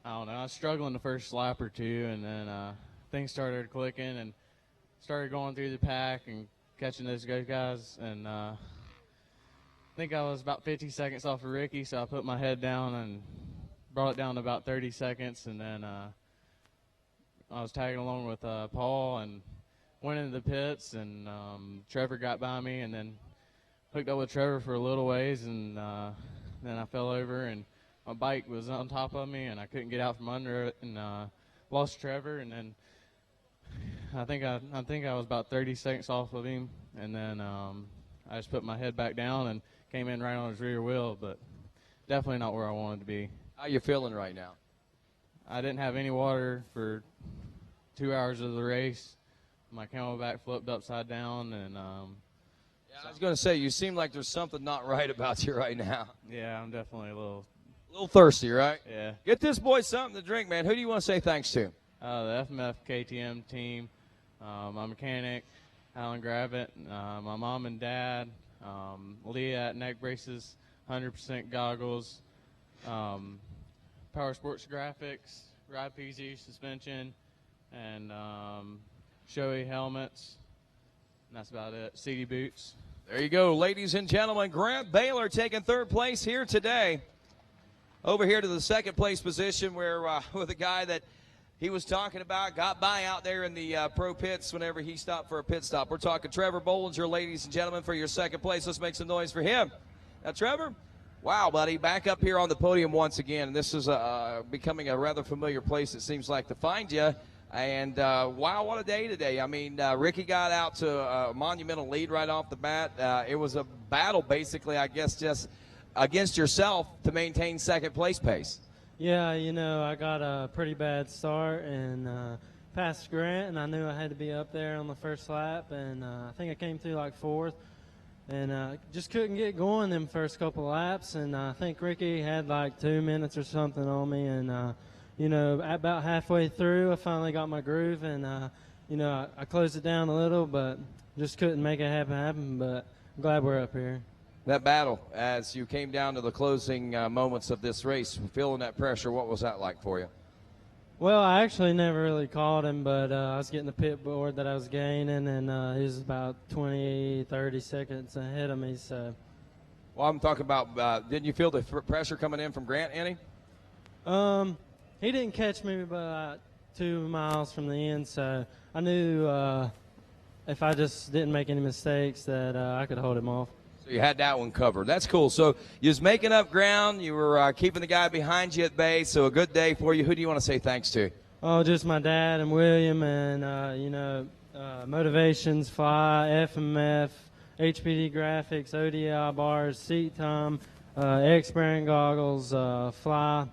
H: I don't know. I was struggling the first lap or two, and then things started clicking and started going through the pack and catching those guys. And I think I was about 50 seconds off of Ricky, so I put my head down and brought it down to about 30 seconds, and then I was tagging along with Paul and went into the pits, and Trevor got by me, and then hooked up with Trevor for a little ways, and then I fell over, and my bike was on top of me, and I couldn't get out from under it, and lost Trevor, and then I think I was about 30 seconds off of him, and then I just put my head back down and came in right on his rear wheel, but definitely not where I wanted to be.
A: How you feeling right now?
H: I didn't have any water for 2 hours of the race. My camelback flipped upside down, and
A: I was going to say, you seem like there's something not right about you right now.
H: yeah, I'm definitely a little
A: thirsty, right?
H: Yeah.
A: Get this boy something to drink, man. Who do you want to say thanks to?
H: The FMF KTM team, my mechanic, Alan Gravitt, my mom and dad, Leah at Neck Braces, 100% goggles, Power Sports Graphics, Ride PZ suspension, and Shoei helmets. And that's about it. CD boots.
A: There you go, ladies and gentlemen. Grant Baylor taking third place here today. Over here to the second place position where with a guy that he was talking about got by out there in the pro pits whenever he stopped for a pit stop. We're talking Trevor Bollinger, ladies and gentlemen, for your second place. Let's make some noise for him. Now, Trevor, wow, buddy, back up here on the podium once again. This is becoming a rather familiar place, it seems like, to find you. And, wow, what a day today. I mean, Ricky got out to a monumental lead right off the bat. It was a battle, basically, I guess, just against yourself to maintain second place pace.
I: Yeah, you know, I got a pretty bad start and passed Grant, and I knew I had to be up there on the first lap, and I think I came through like fourth, and just couldn't get going them first couple laps, and I think Ricky had like 2 minutes or something on me, and you know, about halfway through, I finally got my groove, and you know, I closed it down a little, but just couldn't make it happen, but I'm glad we're up here.
A: That battle, as you came down to the closing moments of this race, feeling that pressure, what was that like for you?
I: Well, I actually never really caught him, but I was getting the pit board that I was gaining, and he was about 20, 30 seconds ahead of me. So.
A: Well, I'm talking about, didn't you feel the pressure coming in from Grant, any?
I: He didn't catch me about 2 miles from the end, so I knew if I just didn't make any mistakes that I could hold him off.
A: So you had that one covered. That's cool. So you was making up ground. You were keeping the guy behind you at bay. So a good day for you. Who do you want to say thanks to?
I: Oh, just my dad and William, and you know, Motivations, Fly, FMF, HPD Graphics, ODI bars, Seat Time, X-Brand goggles, Fly.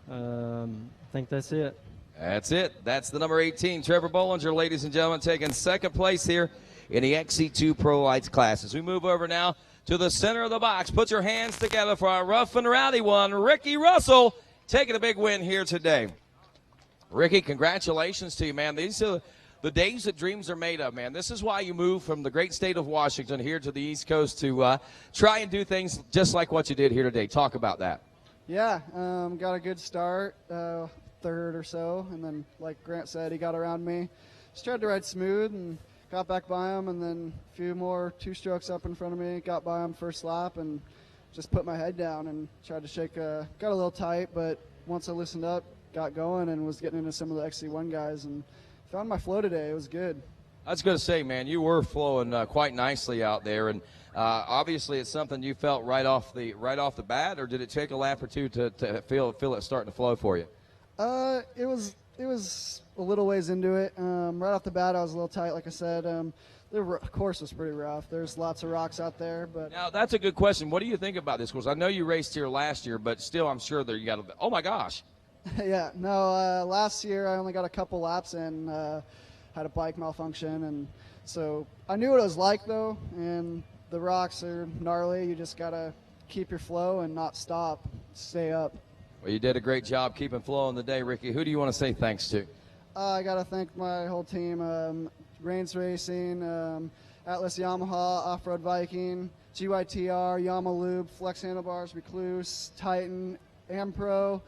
I: I think that's it.
A: That's it. That's the number 18, Trevor Bollinger, ladies and gentlemen, taking second place here in the XC2 Pro Lights classes. We move over now to the center of the box. Put your hands together for our rough and rowdy one, Ricky Russell, taking a big win here today. Ricky, congratulations to you, man. These are the days that dreams are made of, man. This is why you move from the great state of Washington here to the East Coast to try and do things just like what you did here today. Talk about that.
O: Yeah, got a good start, third or so, and then like Grant said, he got around me. Just tried to ride smooth and got back by him, and then a few more 2 strokes up in front of me, got by him first lap, and just put my head down and tried to shake. Got a little tight, but once I loosened up, got going and was getting into some of the XC1 guys and found my flow today. It was good.
A: I was going to say, man, you were flowing quite nicely out there, and obviously it's something you felt right off the bat, or did it take a lap or two to feel it starting to flow for you?
O: It was a little ways into it. Right off the bat, I was a little tight, like I said. The course was pretty rough. There's lots of rocks out there. But
A: now, that's a good question. What do you think about this course? I know you raced here last year, but still, I'm sure that you got oh, my gosh.
O: Yeah, no, last year I only got a couple laps and had a bike malfunction. And so I knew what it was like, though, and the rocks are gnarly. You just got to keep your flow and not stop, stay up.
A: Well, you did a great job keeping flow on the day, Ricky. Who do you want to say thanks to?
O: I got to thank my whole team, Reigns Racing, Atlas Yamaha, Off-Road Viking, GYTR, Yamalube, Flex Handlebars, Recluse, Titan, Ampro,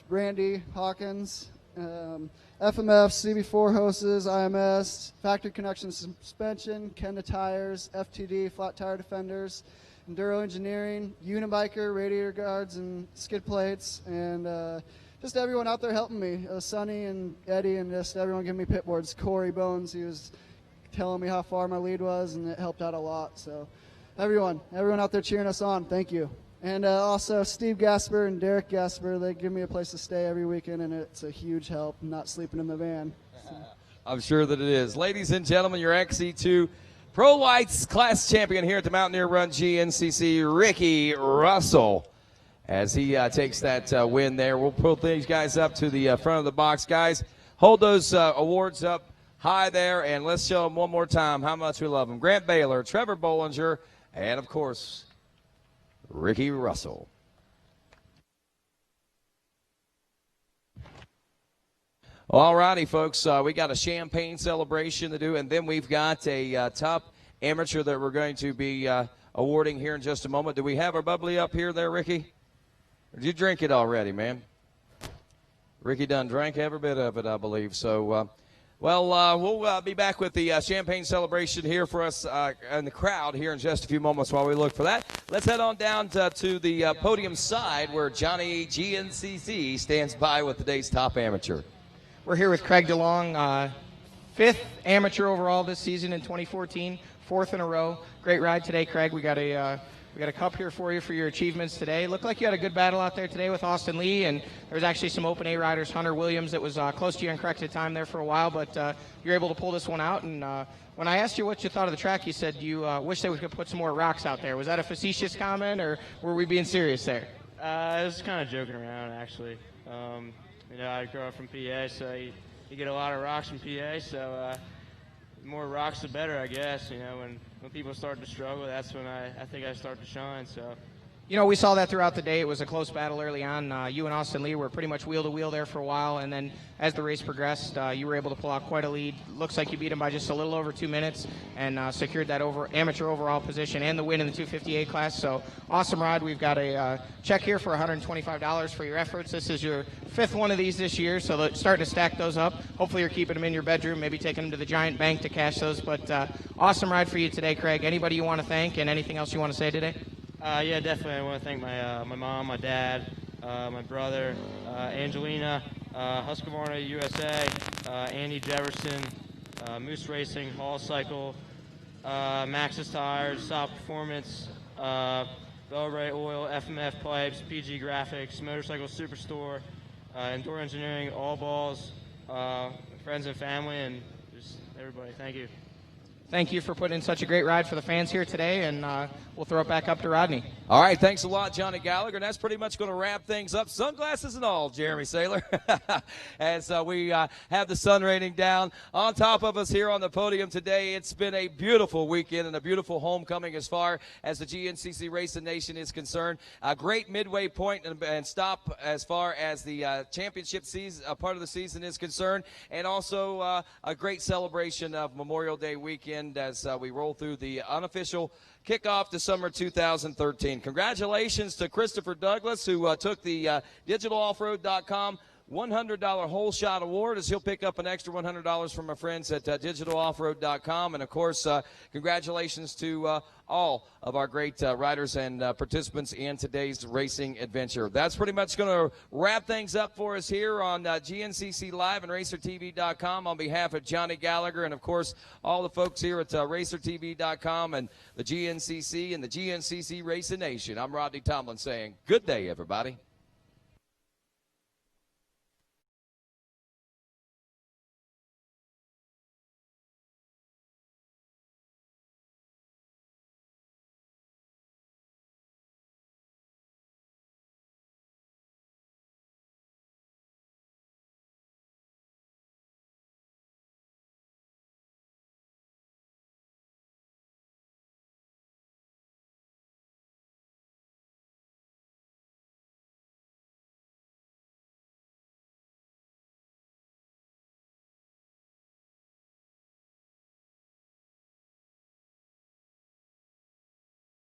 O: Brandy, Hawkins, FMF, CB4 hoses, IMS, Factory Connection suspension, Kenda tires, FTD, flat tire defenders, Enduro Engineering, Unibiker, radiator guards and skid plates, and just everyone out there helping me. Sonny and Eddie and just everyone giving me pit boards. Corey Bones, he was telling me how far my lead was, and it helped out a lot. So everyone out there cheering us on, thank you. And also Steve Gasper and Derek Gasper, they give me a place to stay every weekend, and it's a huge help not sleeping in the van. So.
A: I'm sure that it is. Ladies and gentlemen, your XC2 Pro Lights class champion here at the Mountaineer Run GNCC, Ricky Russell, as he takes that win there. We'll pull these guys up to the front of the box. Guys, hold those awards up high there, and let's show them one more time how much we love them. Grant Baylor, Trevor Bollinger, and, of course, Ricky Russell. All righty, folks, we got a champagne celebration to do, and then we've got a top amateur that we're going to be awarding here in just a moment. Do we have our bubbly up here there, Ricky? Or did you drink it already, man? Ricky done drank every bit of it, I believe. So, we'll be back with the champagne celebration here for us and the crowd here in just a few moments while we look for that. Let's head on down to the podium side where Johnny GNCC stands by with today's top amateur.
F: We're here with Craig DeLong, 5th amateur overall this season in 2014, 4th in a row. Great ride today, Craig. We got a cup here for you for your achievements today. Looked like you had a good battle out there today with Austin Lee, and there was actually some Open A riders, Hunter Williams, that was close to your uncorrected time there for a while, but you're able to pull this one out. And when I asked you what you thought of the track, you said you wish they could put some more rocks out there. Was that a facetious comment, or were we being serious there?
J: I was kind of joking around, actually. I grew up from PA, so you get a lot of rocks from PA, so the more rocks the better, I guess. When people start to struggle, that's when I think I start to shine. So,
F: we saw that throughout the day. It was a close battle early on. You and Austin Lee were pretty much wheel to wheel there for a while, and then as the race progressed, you were able to pull out quite a lead. Looks like you beat him by just a little over 2 minutes and secured that amateur overall position and the win in the 258 class. So awesome ride. We've got a check here for $125 for your efforts. This is your 5th one of these this year, so starting to stack those up. Hopefully you're keeping them in your bedroom, maybe taking them to the giant bank to cash those. But awesome ride for you today, Craig. Anybody you want to thank, and anything else you want to say today?
J: Yeah, definitely. I want to thank my mom, my dad, my brother, Angelina, Husqvarna USA, Andy Jefferson, Moose Racing, Hall Cycle, Max's Tires, Stop Performance, Bellray Oil, FMF Pipes, PG Graphics, Motorcycle Superstore, Enduro Engineering, All Balls, friends and family, and just everybody. Thank you.
F: Thank you for putting in such a great ride for the fans here today, and we'll throw it back up to Rodney.
A: All right, thanks a lot, Johnny Gallagher. And that's pretty much going to wrap things up. Sunglasses and all, Jeremy Saylor. As we have the sun raining down on top of us here on the podium today. It's been a beautiful weekend and a beautiful homecoming as far as the GNCC Racing Nation is concerned. A great midway point and stop as far as the championship season, part of the season is concerned. And also a great celebration of Memorial Day weekend as we roll through the unofficial kickoff to summer 2013. Congratulations to Christopher Douglas, who took the digitaloffroad.com $100 whole shot award, as he'll pick up an extra $100 from our friends at digitaloffroad.com. And, of course, congratulations to all of our great riders and participants in today's racing adventure. That's pretty much going to wrap things up for us here on GNCC Live and RacerTV.com. On behalf of Johnny Gallagher and, of course, all the folks here at RacerTV.com and the GNCC and the GNCC Racing Nation, I'm Rodney Tomlin saying good day, everybody.